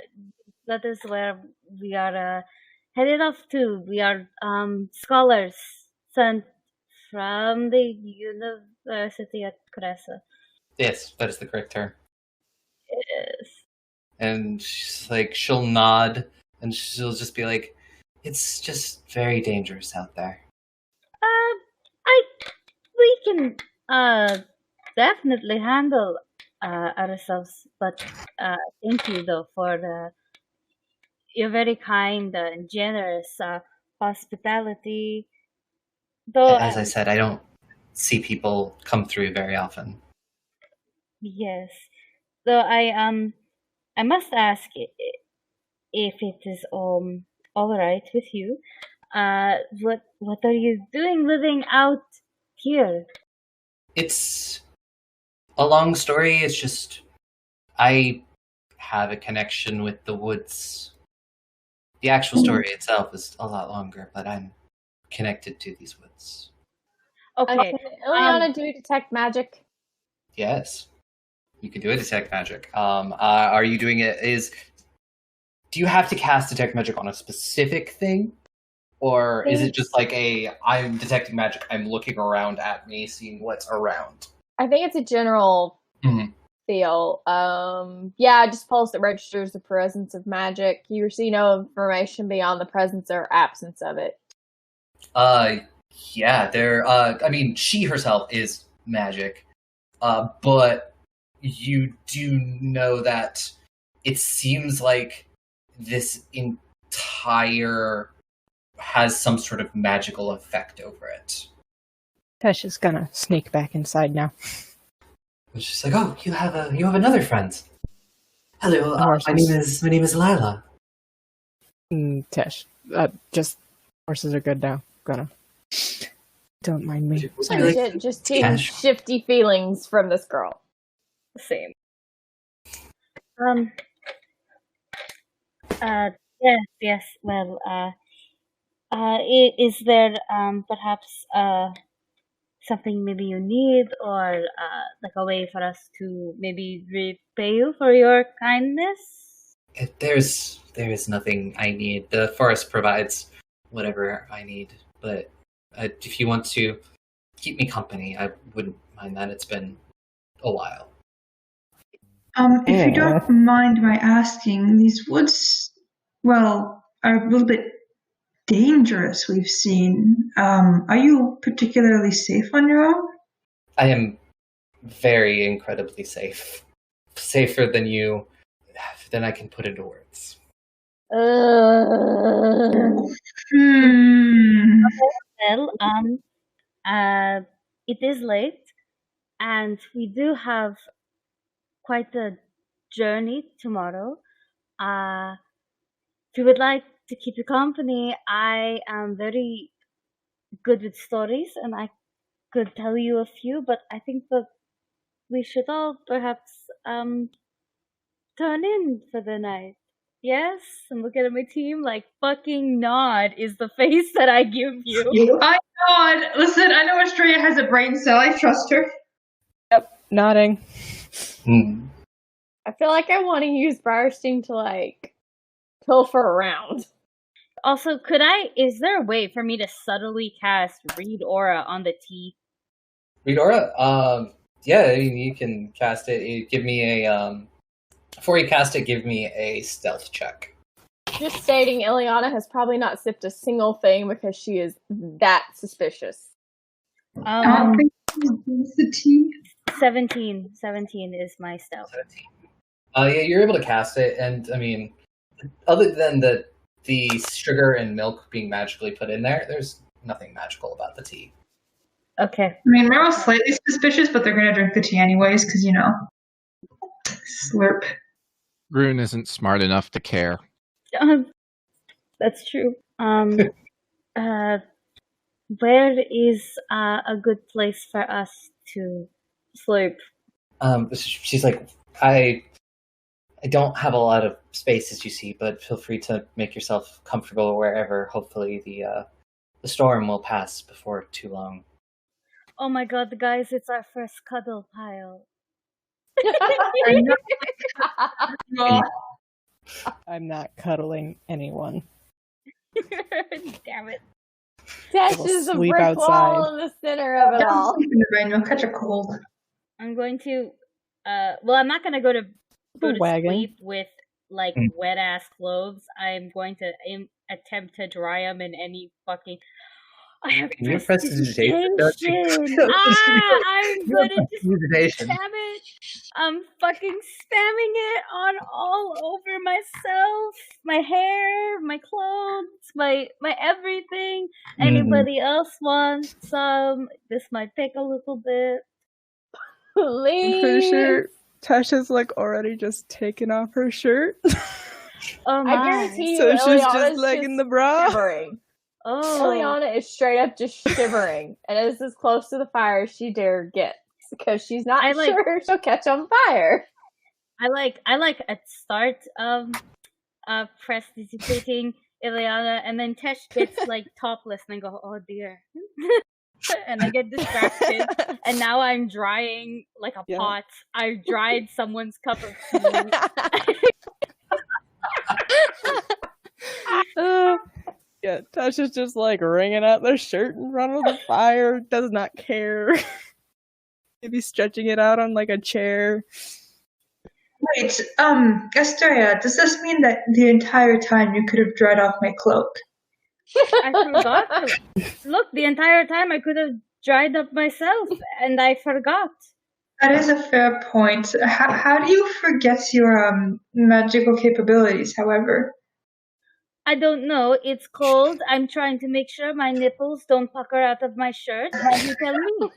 that is where we are headed off to. We are scholars sent from the University at Cressa. Yes, that is the correct term. Yes. And she's like, she'll nod and she'll just be like, it's just very dangerous out there. We can definitely handle ourselves, but thank you though for your very kind and generous hospitality. Though, As I said, I don't see people come through very often. yes. Though I must ask if it is all right with you. What are you doing living out here? It's a long story. It's just I have a connection with the woods. The actual story itself is a lot longer, but I'm connected to these woods. Okay. Ileana, do detect magic? Yes. You can do a detect magic. Are you doing it? Do you have to cast detect magic on a specific thing? Or is it just like I'm detecting magic, I'm looking around at me, seeing what's around? I think it's a general feel. Yeah, just pulse that registers the presence of magic. You receive no information beyond the presence or absence of it. Yeah, I mean, she herself is magic. But you do know that it seems like this entire has some sort of magical effect over it. Tesh is gonna sneak back inside now. And she's like, "Oh, you have another friend. Hello, my name is Lila." Tesh, just horses are good now. Don't mind me. Sorry. Just two shifty feelings from this girl. Same. Yes. Well, is there perhaps something maybe you need, or like a way for us to maybe repay you for your kindness? There is nothing I need. The forest provides whatever I need. But if you want to keep me company, I wouldn't mind that. It's been a while. If you don't mind my asking, these woods, well, are a little bit dangerous, we've seen. Are you particularly safe on your own? I am very incredibly safe. Safer than I can put into words. Well, it is late, and we do have quite a journey tomorrow. If you would like to keep you company, I am very good with stories, and I could tell you a few, but I think that we should all perhaps turn in for the night. Yes? I'm looking at my team like fucking nod is the face that I give you. I nod. Listen, I know Astraea has a brain cell. I trust her. Yep, nodding. I feel like I want to use Briarstein to, like, pilfer around. Also, is there a way for me to subtly cast Read Aura on the T? Read Aura? Yeah, you can cast it. Give me a, before you cast it, give me a stealth check. Just stating, Ileana has probably not sipped a single thing because she is that suspicious. I don't think it's the tea. 17 is my stealth. 17. Yeah, you're able to cast it, and I mean, other than the sugar and milk being magically put in there, there's nothing magical about the tea. Okay. I mean, Meryl's slightly suspicious, but they're gonna drink the tea anyways, because, slurp. Rune isn't smart enough to care. That's true. Where is a good place for us to sleep? She's like, I don't have a lot of space, as you see, but feel free to make yourself comfortable wherever. Hopefully the storm will pass before too long. Oh my god, guys, it's our first cuddle pile. I'm not cuddling anyone. Damn it. Tash will is a sleep brick outside. wall in the center of it Don't all. sleep in the rain, you'll catch a cold. I'm going to I'm not gonna go to wagon. sleep with like wet ass clothes. I'm going to attempt to dry them in any fucking. I have Can you prestidigitation. prestidigitation, don't you? I'm You have gonna prestidigitation. spam it. I'm fucking spamming it on all over myself, my hair, my clothes, my everything. Anybody else want some? This might take a little bit. Please. I'm pretty sure Tasha's like already just taken off her shirt. Oh my. I guarantee you, So she's Ileana's just like in the bra. shivering. Oh. Ileana is straight up just shivering and is as close to the fire as she dare get because she's not sure she'll catch on fire. I like at start of prestidigitating Ileana, and then Tesh gets like topless and I go, oh dear. And I get distracted, and now I'm drying like a pot. I've dried someone's cup of tea. Yeah, Tasha's just like wringing out their shirt in front of the fire, does not care. Maybe stretching it out on like a chair. Wait, Astraea, does this mean that the entire time you could have dried off my cloak? I forgot to. Look, the entire time I could have dried up myself, and I forgot. That is a fair point. How do you forget your magical capabilities, however? I don't know. It's cold. I'm trying to make sure my nipples don't pucker out of my shirt. Now you tell me.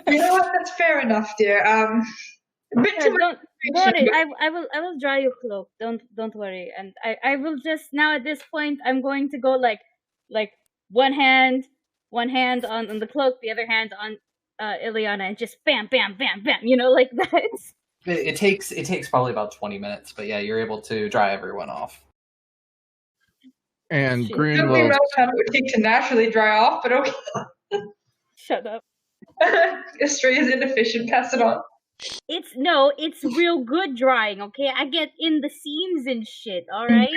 You know what? That's fair enough, dear. A bit too much. Don't worry. I will dry your cloak. Don't worry. And I will just now at this point I'm going to go like one hand on the cloak, the other hand on Ileana, and just bam, bam, bam, bam. Like that. It takes probably about 20 minutes, but yeah, you're able to dry everyone off. And Green Don't will. know how it would take to naturally dry off, but okay. Shut up. Astraea's inefficient. Pass it on. It's real good drying. Okay, I get in the seams and shit. All right.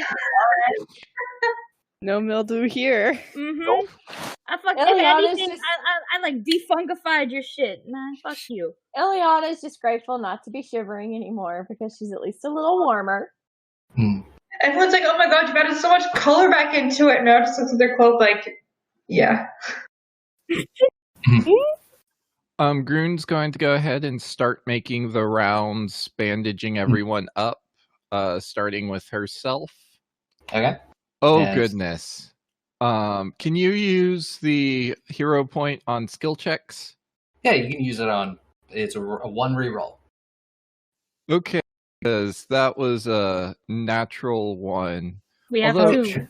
No mildew here. Mm-hmm. I fuck if anything. I like defungified your shit. Man, fuck you. Ileana is just grateful not to be shivering anymore because she's at least a little warmer. Everyone's like, "Oh my god, you've added so much color back into it." And now just looks at their cloak like, "Yeah." Groon's going to go ahead and start making the rounds, bandaging everyone up, starting with herself. Okay. Oh, And- goodness. Can you use the hero point on skill checks? Yeah, you can use it on. It's a one reroll. Okay, because that was a natural one. We have Although two.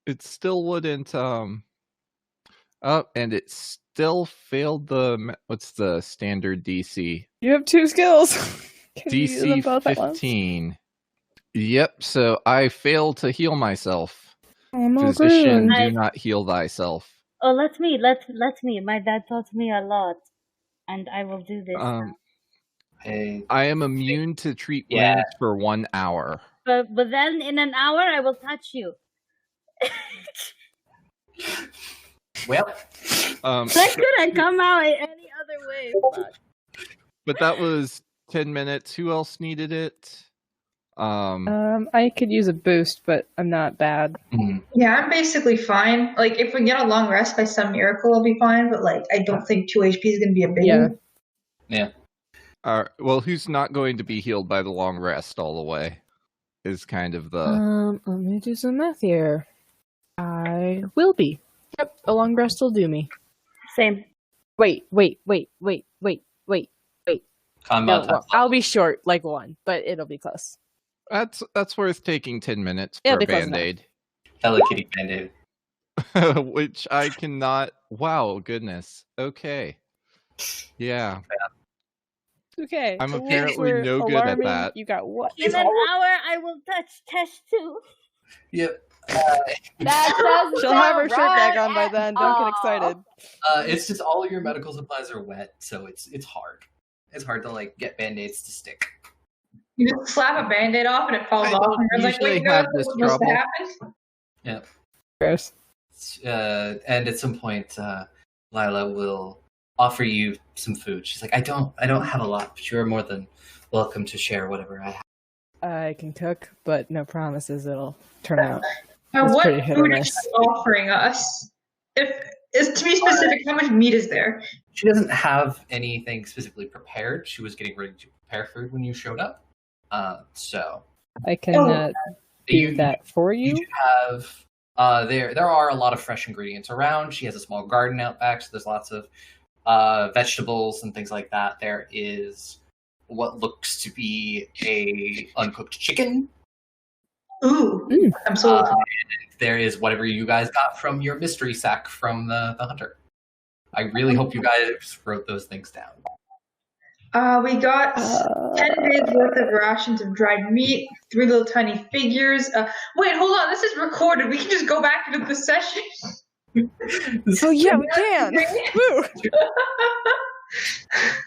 it still wouldn't. Oh, and it still failed the. What's the standard DC? You have 2 skills. Can you use them DC both at once? 15. Yep. So I failed to heal myself. Oh, no, Physician, Groon. do not heal thyself. Oh, let me. My dad taught me a lot, and I will do this. Hey, I am immune to treat Yeah. wounds for 1 hour. But then in an hour I will touch you. well, That couldn't come out any other way. but that was 10 minutes. Who else needed it? I could use a boost, but I'm not bad. Yeah, I'm basically fine. Like, if we get a long rest by some miracle, I'll be fine. But like, I don't think 2 HP is going to be a big Yeah. deal. yeah. Well, who's not going to be healed by the long rest all the way? Is kind of the. Let me do some math here. I will be. Yep, a long rest will do me. Same. Wait. Combat No, well, I'll be short, like 1, but it'll be close. That's worth taking 10 minutes It'll for be a close enough. band-aid. Hello Kitty Band-Aid. Which I cannot. Wow, goodness. Okay. Yeah. Okay. I'm the wolves apparently were no good at alarming. that. You got what? In an hour I will touch Tesh too. Yep. That doesn't She'll have her sound shirt back right on by at then. Don't get all. excited. It's just all your medical supplies are wet, so it's hard. It's hard to like get band-aids to stick. You just slap a band-aid off and it falls I off. don't And you're like, usually wait, no, have that's this what's supposed to trouble. happen. Yeah. Gross. And at some point, Lila will offer you some food. She's like, I don't have a lot, but you're more than welcome to share whatever I have. I can cook, but no promises it'll turn out. Now, It's what pretty hit or food is miss. she offering us? To be specific, how much meat is there? She doesn't have anything specifically prepared. She was getting ready to prepare food when you showed up. So I can Oh. do you that for you. do have there are a lot of fresh ingredients around. She has a small garden out back, so there's lots of vegetables and things like that. There is what looks to be a uncooked chicken. Ooh, Mm. I'm sold. There is whatever you guys got from your mystery sack from the hunter. I really hope you guys wrote those things down. We got 10 days worth of rations of dried meat, 3 little tiny figures. Wait, hold on, this is recorded. We can just go back into the session. Oh yeah, we can. Woo.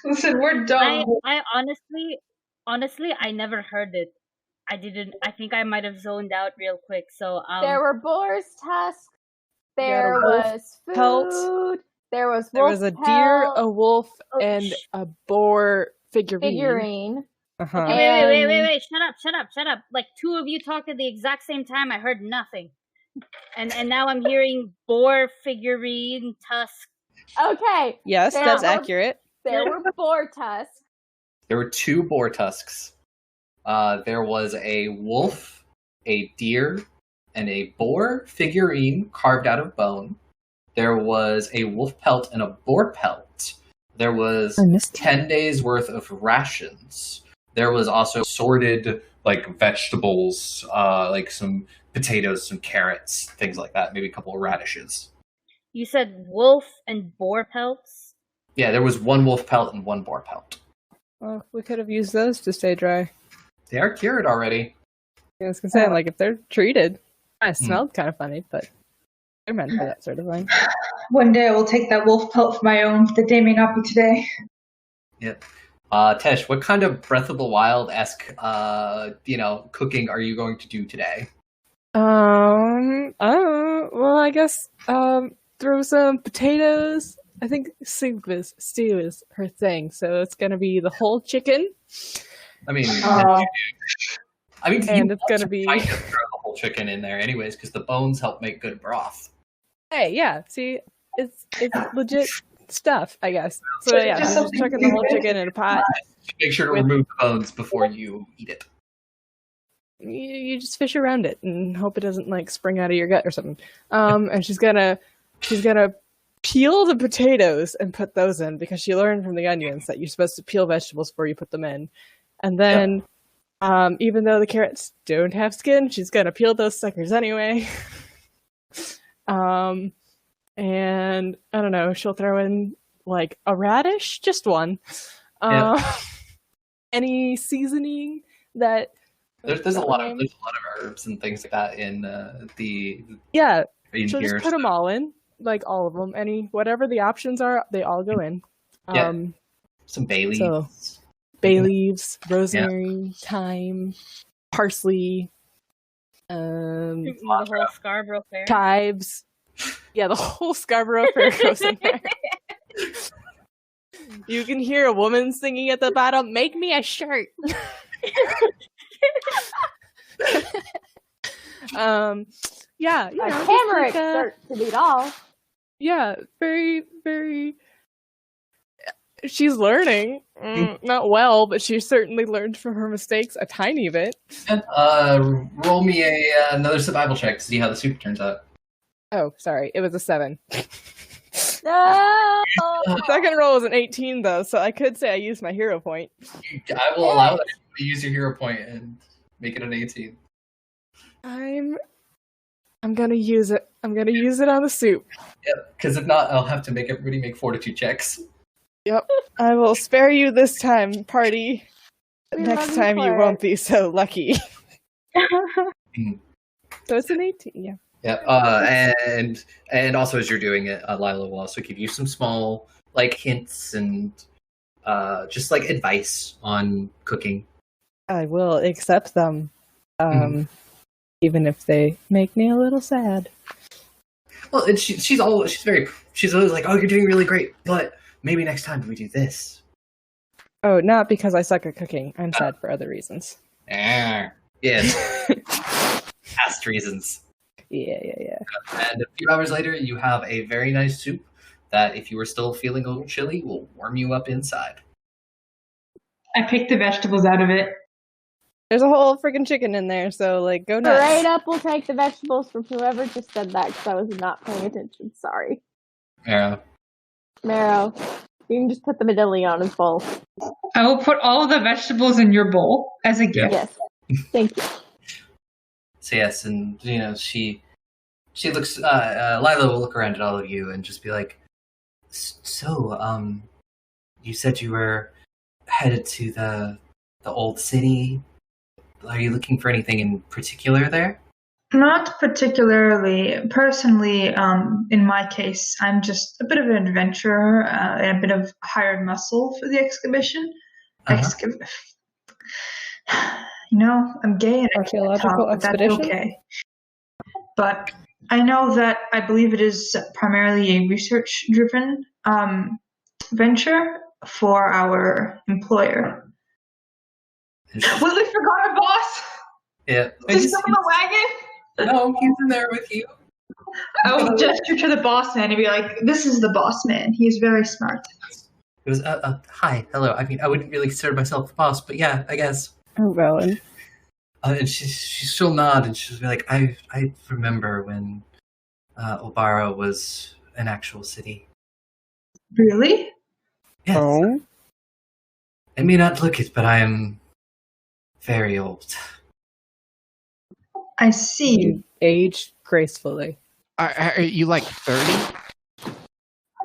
Listen, we're done. I honestly I never heard it. I think I might have zoned out real quick. So There were boar's tusks. got a There wolf was food. pelt. There was There was a wolf deer, pelt, a wolf, Oh, and a boar figurine. figurine. Uh-huh. Okay, wait, And- shut up. Like 2 of you talked at the exact same time. I heard nothing. And now I'm hearing boar, figurine, tusk. Okay, Yes, There that's were- accurate. there were boar tusks. There were 2 boar tusks. There was a wolf, a deer, and a boar figurine carved out of bone. There was a wolf pelt and a boar pelt. There was I missed 10 days worth of rations. There was also sorted like vegetables, like some potatoes, some carrots, things like that. Maybe a couple of radishes. You said wolf and boar pelts? Yeah, there was 1 wolf pelt and 1 boar pelt. Well, we could have used those to stay dry. They are cured already. I was gonna say, like, if they're treated, I smelled kind of funny, but they're meant for that sort of thing. One day I will take that wolf pelt for my own. The day may not be today. Yep. Tesh, what kind of Breath of the Wild-esque, cooking are you going to do today? Well, I guess, throw some potatoes. I think stew is her thing, so it's gonna be the whole chicken, I mean, and it's gonna be. I could throw the whole chicken in there anyways, because the bones help make good broth. Hey, yeah. See, it's legit stuff, I guess. So yeah, Just she's just chucking the whole chicken in a pot. Make sure to With- remove the bones before you eat it. You just fish around it and hope it doesn't like spring out of your gut or something. And she's gonna peel the potatoes and put those in because she learned from the onions that you're supposed to peel vegetables before you put them in. And then, even though the carrots don't have skin, she's gonna peel those suckers anyway. And I don't know, she'll throw in like a radish, just one. Any seasoning that There's a lot of herbs and things like that in the she'll here. just put them all in, like all of them. Whatever the options are, they all go in. Some bay leaves. So, bay leaves, rosemary, thyme, parsley, The whole Scarborough Fair. chives. Yeah, the whole Scarborough Fair goes in there. You can hear a woman singing at the bottom, "Make me a shirt." Yeah, you A know, camera just like, shirt to beat all. yeah, very, very. She's learning, not well, but she certainly learned from her mistakes a tiny bit. Roll me another survival check to see how the soup turns out. Oh, sorry, it was a 7. No! The second roll was an 18, though, so I could say I used my hero point. I will allow that to use your hero point and make it an 18. I'm gonna use it. I'm gonna use it on the soup. Yep, because if not, I'll have to make everybody make fortitude checks. Yep. I will spare you this time, party. We Next love time you for won't it. be so lucky. So it's an 18, yeah. Yeah, and also as you're doing it, Lila will also give you some small like hints and just like advice on cooking. I will accept them, even if they make me a little sad. Well, and she's always like, oh, you're doing really great, but maybe next time we do this. Oh, not because I suck at cooking. I'm sad for other reasons. Yes, past reasons. Yeah. And a few hours later, you have a very nice soup that, if you were still feeling a little chilly, will warm you up inside. I picked the vegetables out of it. There's a whole freaking chicken in there, so like, go nuts. Straight up, we'll take the vegetables from whoever just said that because I was not paying attention. Sorry. Yeah. Marrow, you can just put the Medallion bowl. I will put all of the vegetables in your bowl as a gift. Yes. Thank you. So yes, and you know she looks. Lila will look around at all of you and just be like, "So, you said you were headed to the old city. Are you looking for anything in particular there?" Not particularly. Personally, in my case, I'm just a bit of an adventurer and a bit of hired muscle for the exhibition. You know, I'm gay and Archaeological that's expedition? okay. But I know that I believe it is primarily a research-driven venture for our employer. Wait, we forgot our boss! Yeah. Is he still in the wagon? No, he's in there with you. I will gesture to the boss man and be like, this is the boss man. He is very smart. It was, hi, hello. I mean, I wouldn't really consider myself a boss, but yeah, I guess. Oh, Rowan. And she'll nod and she'll be like, I remember when Obara was an actual city. Really? Yes. Oh. I may not look it, but I am very old. I see. You age gracefully. Are you like 30?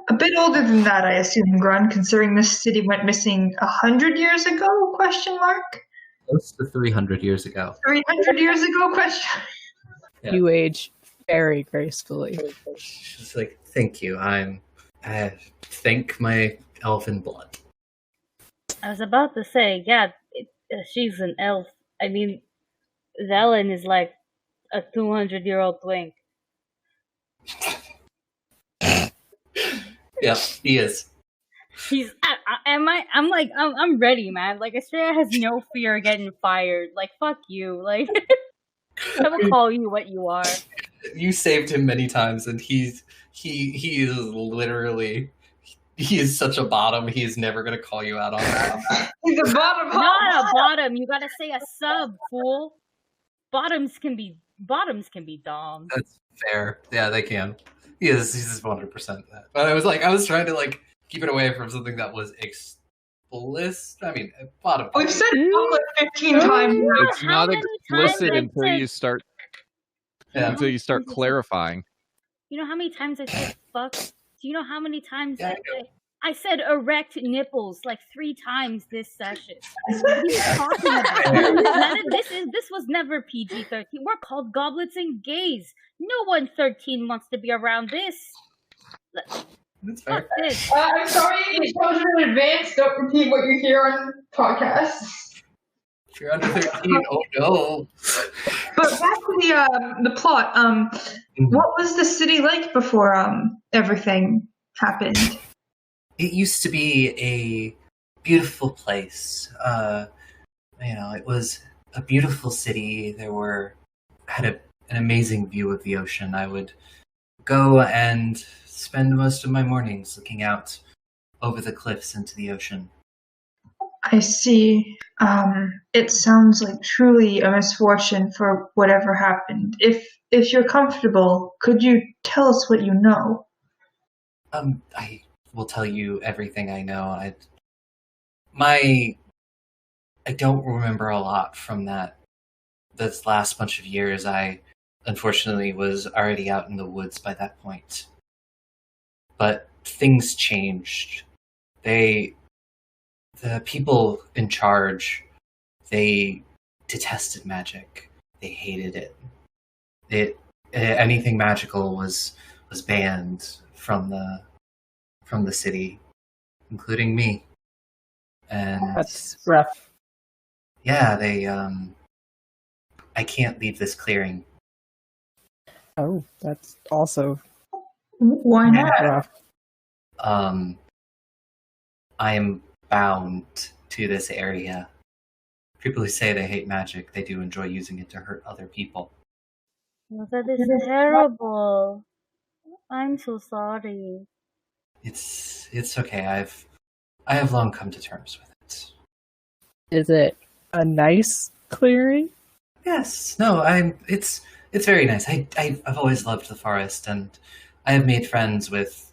A bit older than that, I assume, Grun, considering this city went missing 100 years ago, question mark? Close to 300 years ago. 300 years ago, question? Yeah. You age very gracefully. She's like, thank you. I thank my elfin blood. I was about to say, yeah, she's an elf. I mean, Velen is like a 200-year-old twink. Yeah, he is. He's. I'm ready, man. Like, Astraea has no fear of getting fired. Like, fuck you. Like, I will call you what you are. You saved him many times, and he is literally He is such a bottom. He is never going to call you out on that. He's a bottom. Not a bottom. You gotta say a sub, fool. Bottoms can be dom. That's fair. Yeah, they can. He's 100% that. But I was trying to like keep it away from something that was explicit. I mean, bottom. We've said it like 15 times. It's not explicit until you start clarifying. You know how many times I said fuck? Do you know how many times Yeah, I said erect nipples like 3 times this session? What are you talking about? This was never PG-13. We're called goblets and gays. No one 13 wants to be around this. That's fair. Fuck this. I'm sorry, children in advance. Don't repeat what you hear on podcasts. If you're under 13, oh no. But back to the plot. What was the city like before everything happened? It used to be a beautiful place. It was a beautiful city. Had an amazing view of the ocean. I would go and spend most of my mornings looking out over the cliffs into the ocean. I see. It sounds like truly a misfortune for whatever happened. If you're comfortable, could you tell us what you know? I will tell you everything I know. I don't remember a lot from this last bunch of years. I unfortunately was already out in the woods by that point. But things changed. The people in charge, they detested magic. They hated it. Anything magical was banned from the city, including me. And That's rough. yeah, I can't leave this clearing. Oh, that's also Why not? rough. I am bound to this area. People who say they hate magic, they do enjoy using it to hurt other people. Oh, that is terrible. I'm so sorry. It's okay. I have long come to terms with it. Is it a nice clearing? Yes. No, it's very nice. I've always loved the forest, and I have made friends with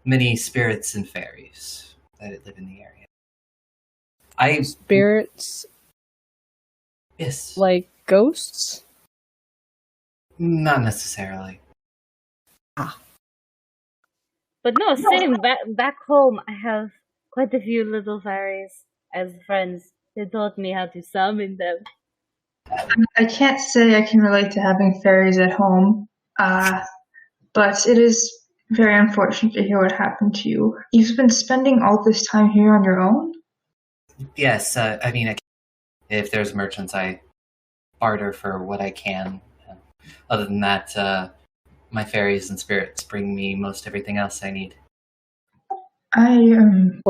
many spirits and fairies that live in the area. Spirits? Yes. Like ghosts? Not necessarily. But no, same. Back home, I have quite a few little fairies as friends. They taught me how to summon them. I can't say I can relate to having fairies at home, but it is very unfortunate to hear what happened to you. You've been spending all this time here on your own? Yes. If there's merchants, I barter for what I can. Other than that, my fairies and spirits bring me most everything else I need. I am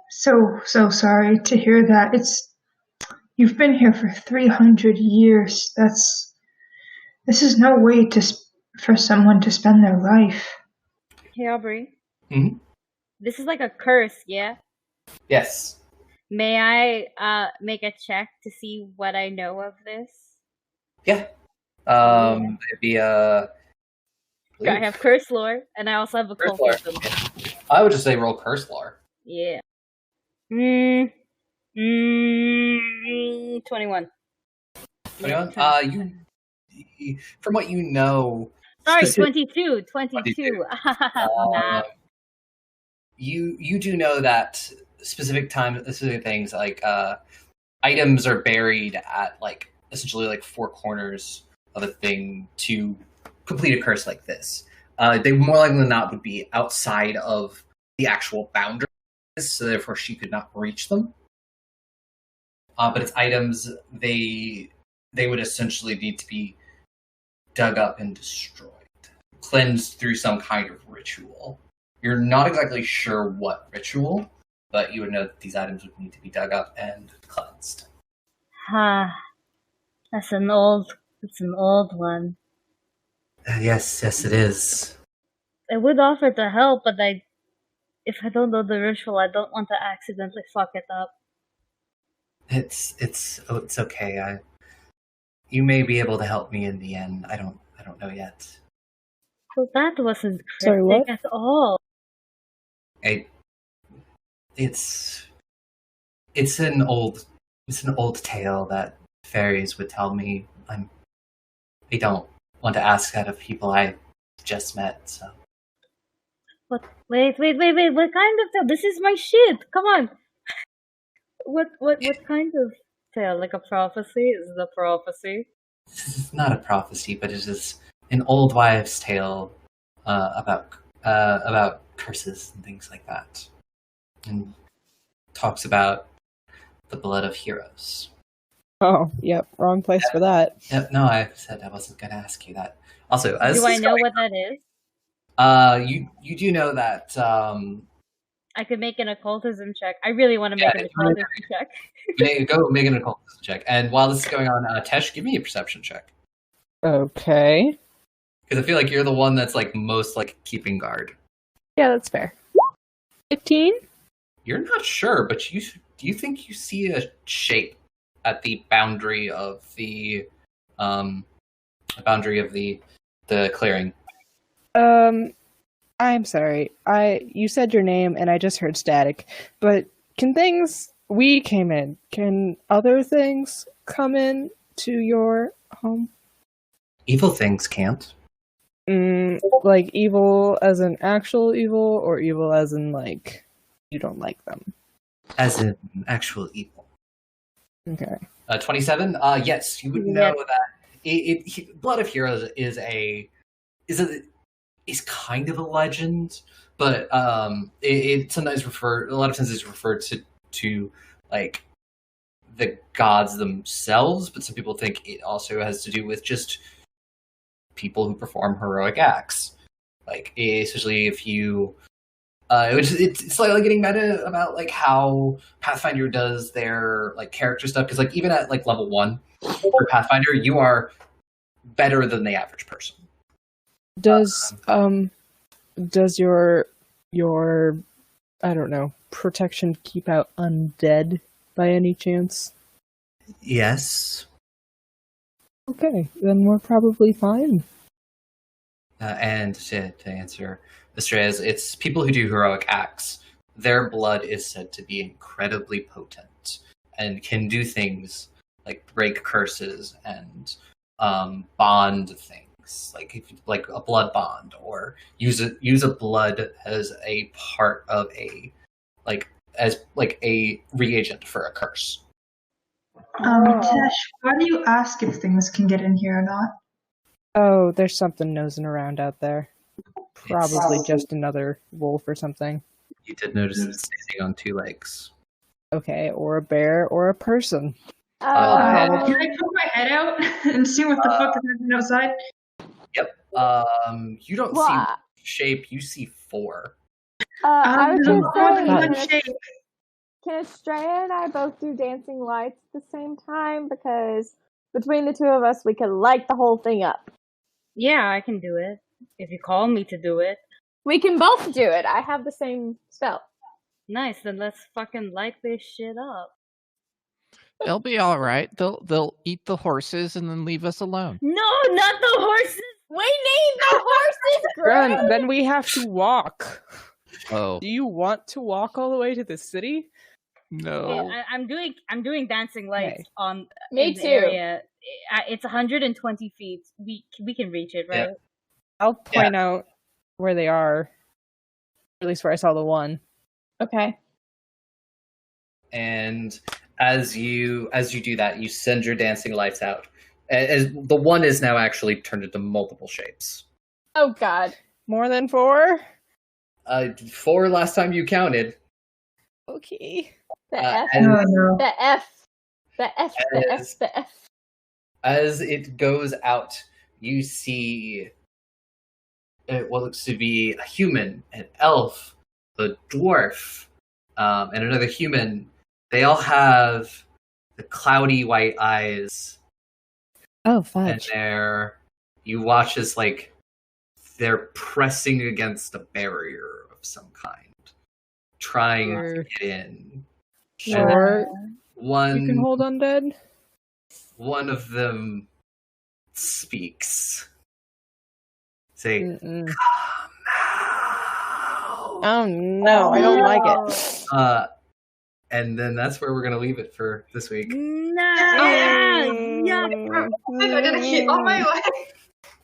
so sorry to hear that. You've been here for 300 years. This is no way for someone to spend their life. Hey, Aubrey. Mm-hmm. This is like a curse, yeah? Yes. May I make a check to see what I know of this? Yeah. It'd be I have curse lore, and I also have a curse cult lore. system. I would just say roll curse lore. Yeah. 21. 21. Yeah, From what you know. sorry, 22. 22. Math. You do know that specific things like items are buried at essentially 4 corners of a thing to complete a curse like this. They more likely than not would be outside of the actual boundaries, so therefore she could not reach them. But it's items they would essentially need to be dug up and destroyed, cleansed through some kind of ritual. You're not exactly sure what ritual, but you would know that these items would need to be dug up and cleansed. That's an old one. Yes, it is. I would offer to help, but I if I don't know the ritual, I don't want to accidentally fuck it up. It's okay. You may be able to help me in the end. I don't know yet. Well, that wasn't Sorry, cryptic what? at all. It's an old tale that fairies would tell me. I don't want to ask that of people I just met. So What? Wait! What kind of tale? This is my shit. Come on. What kind of tale? Like a prophecy? Is it a prophecy? this is not a prophecy, but it is an old wives' tale about curses and things like that, and talks about the blood of heroes. Oh, yep, wrong place for that. No, I said I wasn't going to ask you that. Also, as Do I know what that is? you do know that I could make an occultism check. I really want to make an occultism check. go make an occultism check. And while this is going on, Tesh, give me a perception check. Okay. Because I feel like you're the one that's like most like keeping guard. Yeah, that's fair. 15? You're not sure, but do you think you see a shape at the boundary of the clearing? I'm sorry. You said your name and I just heard static. But we came in. Can other things come in to your home? Evil things can't. Like evil as in actual evil, or evil as in like you don't like them? As in actual evil. Okay. 27. Yes, you would know that Blood of Heroes is kind of a legend, but it sometimes a lot of times it's referred to like the gods themselves, but some people think it also has to do with just people who perform heroic acts, like especially if you it's slightly getting meta about like how Pathfinder does their like character stuff, because like even at like level 1 for Pathfinder, you are better than the average person. Does your I don't know, protection keep out undead by any chance? Yes. Okay, then we're probably fine. And to answer Astraea, it's people who do heroic acts. Their blood is said to be incredibly potent and can do things like break curses and bond things, like a blood bond, or use a blood as a part of a a reagent for a curse. Tesh, why do you ask if things can get in here or not? Oh, there's something nosing around out there. Probably just another wolf or something. You did notice it's standing on 2 legs. Okay, or a bear or a person. Can I poke my head out and see what the fuck is happening outside? Yep. You don't see shape. You see 4. I was one just saying, can Astraea and I both do dancing lights at the same time? Because between the two of us, we can light the whole thing up. Yeah, I can do it. If you call me to do it. We can both do it. I have the same spell. Nice, then let's fucking light this shit up. They'll be all right. They'll eat the horses and then leave us alone. No, not the horses! We need the horses, Run, then we have to walk. Oh. Do you want to walk all the way to the city? No. Yeah, I'm doing dancing lights on Me the too. area. It's 120 feet. We can reach it, right? Yeah. I'll point out where they are. At least where I saw the one. Okay. And as you do that, you send your dancing lights out. As the one is now actually turned into multiple shapes. Oh god. More than 4? 4 last time you counted. Okay. The F. no. The F. The F. The F. The F. As it goes out, you see what looks to be a human, an elf, a dwarf, and another human. They all have the cloudy white eyes. Oh, fudge. And you watch as like they're pressing against a barrier of some kind. trying Sure. to get in. Or One you can hold undead. one of them speaks. Say, Mm-mm. "Come out." Oh no, I don't like it. And then that's where we're gonna leave it for this week. Yeah. I didn't hit all my life.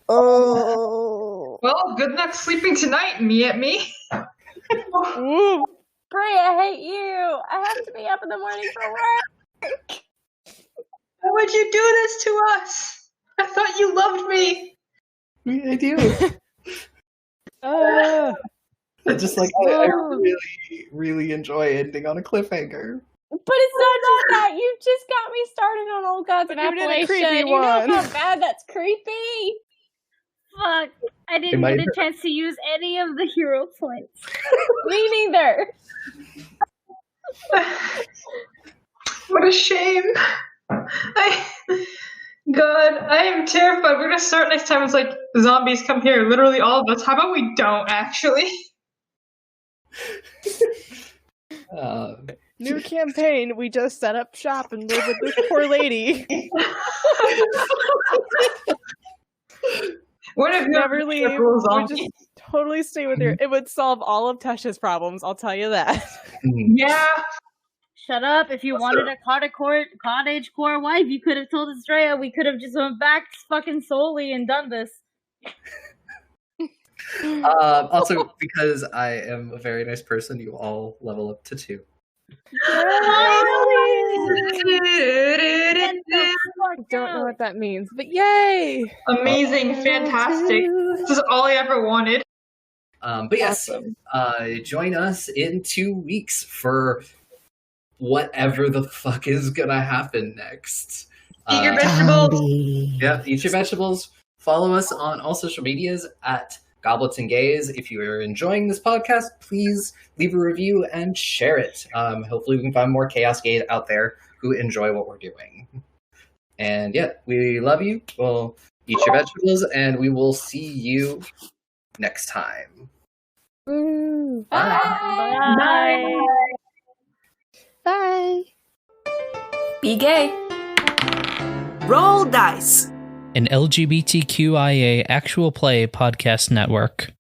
Oh. Well, good luck sleeping tonight, me at me. Brie, I hate you. I have to be up in the morning for work. Why would you do this to us? I thought you loved me. I do. Just like I really, really enjoy ending on a cliffhanger. But it's not just that. You just got me started on Old Gods of But you did a Appalachia. creepy You know one. how bad that's creepy? Fuck. I didn't might get a chance to use any of the hero points. Me neither. What a shame. God, I am terrified. We're gonna start next time. It's like zombies come here. Literally all of us. How about we don't actually? New campaign. We just set up shop and live with this poor lady. What if you Never leave. Little We zombie? just totally stay with her. It would solve all of Tasha's problems. I'll tell you that. Yeah. Shut up. If you wanted a cottage core wife, you could have told Astraea. We could have just went back fucking solely and done this. Also, because I am a very nice person, you all level up to 2. Don't know what that means, but yay! Amazing, fantastic. This is all I ever wanted. But yes, join us in 2 weeks for whatever the fuck is gonna happen next. Eat your vegetables. Yeah, eat your vegetables. Follow us on all social medias at Goblets and Gays. If you are enjoying this podcast, please leave a review and share it. Hopefully we can find more Chaos Gays out there who enjoy what we're doing. And yeah, we love you. We'll eat your vegetables, and we will see you next time. Bye. Bye. Be gay. Roll dice. An LGBTQIA actual play podcast network.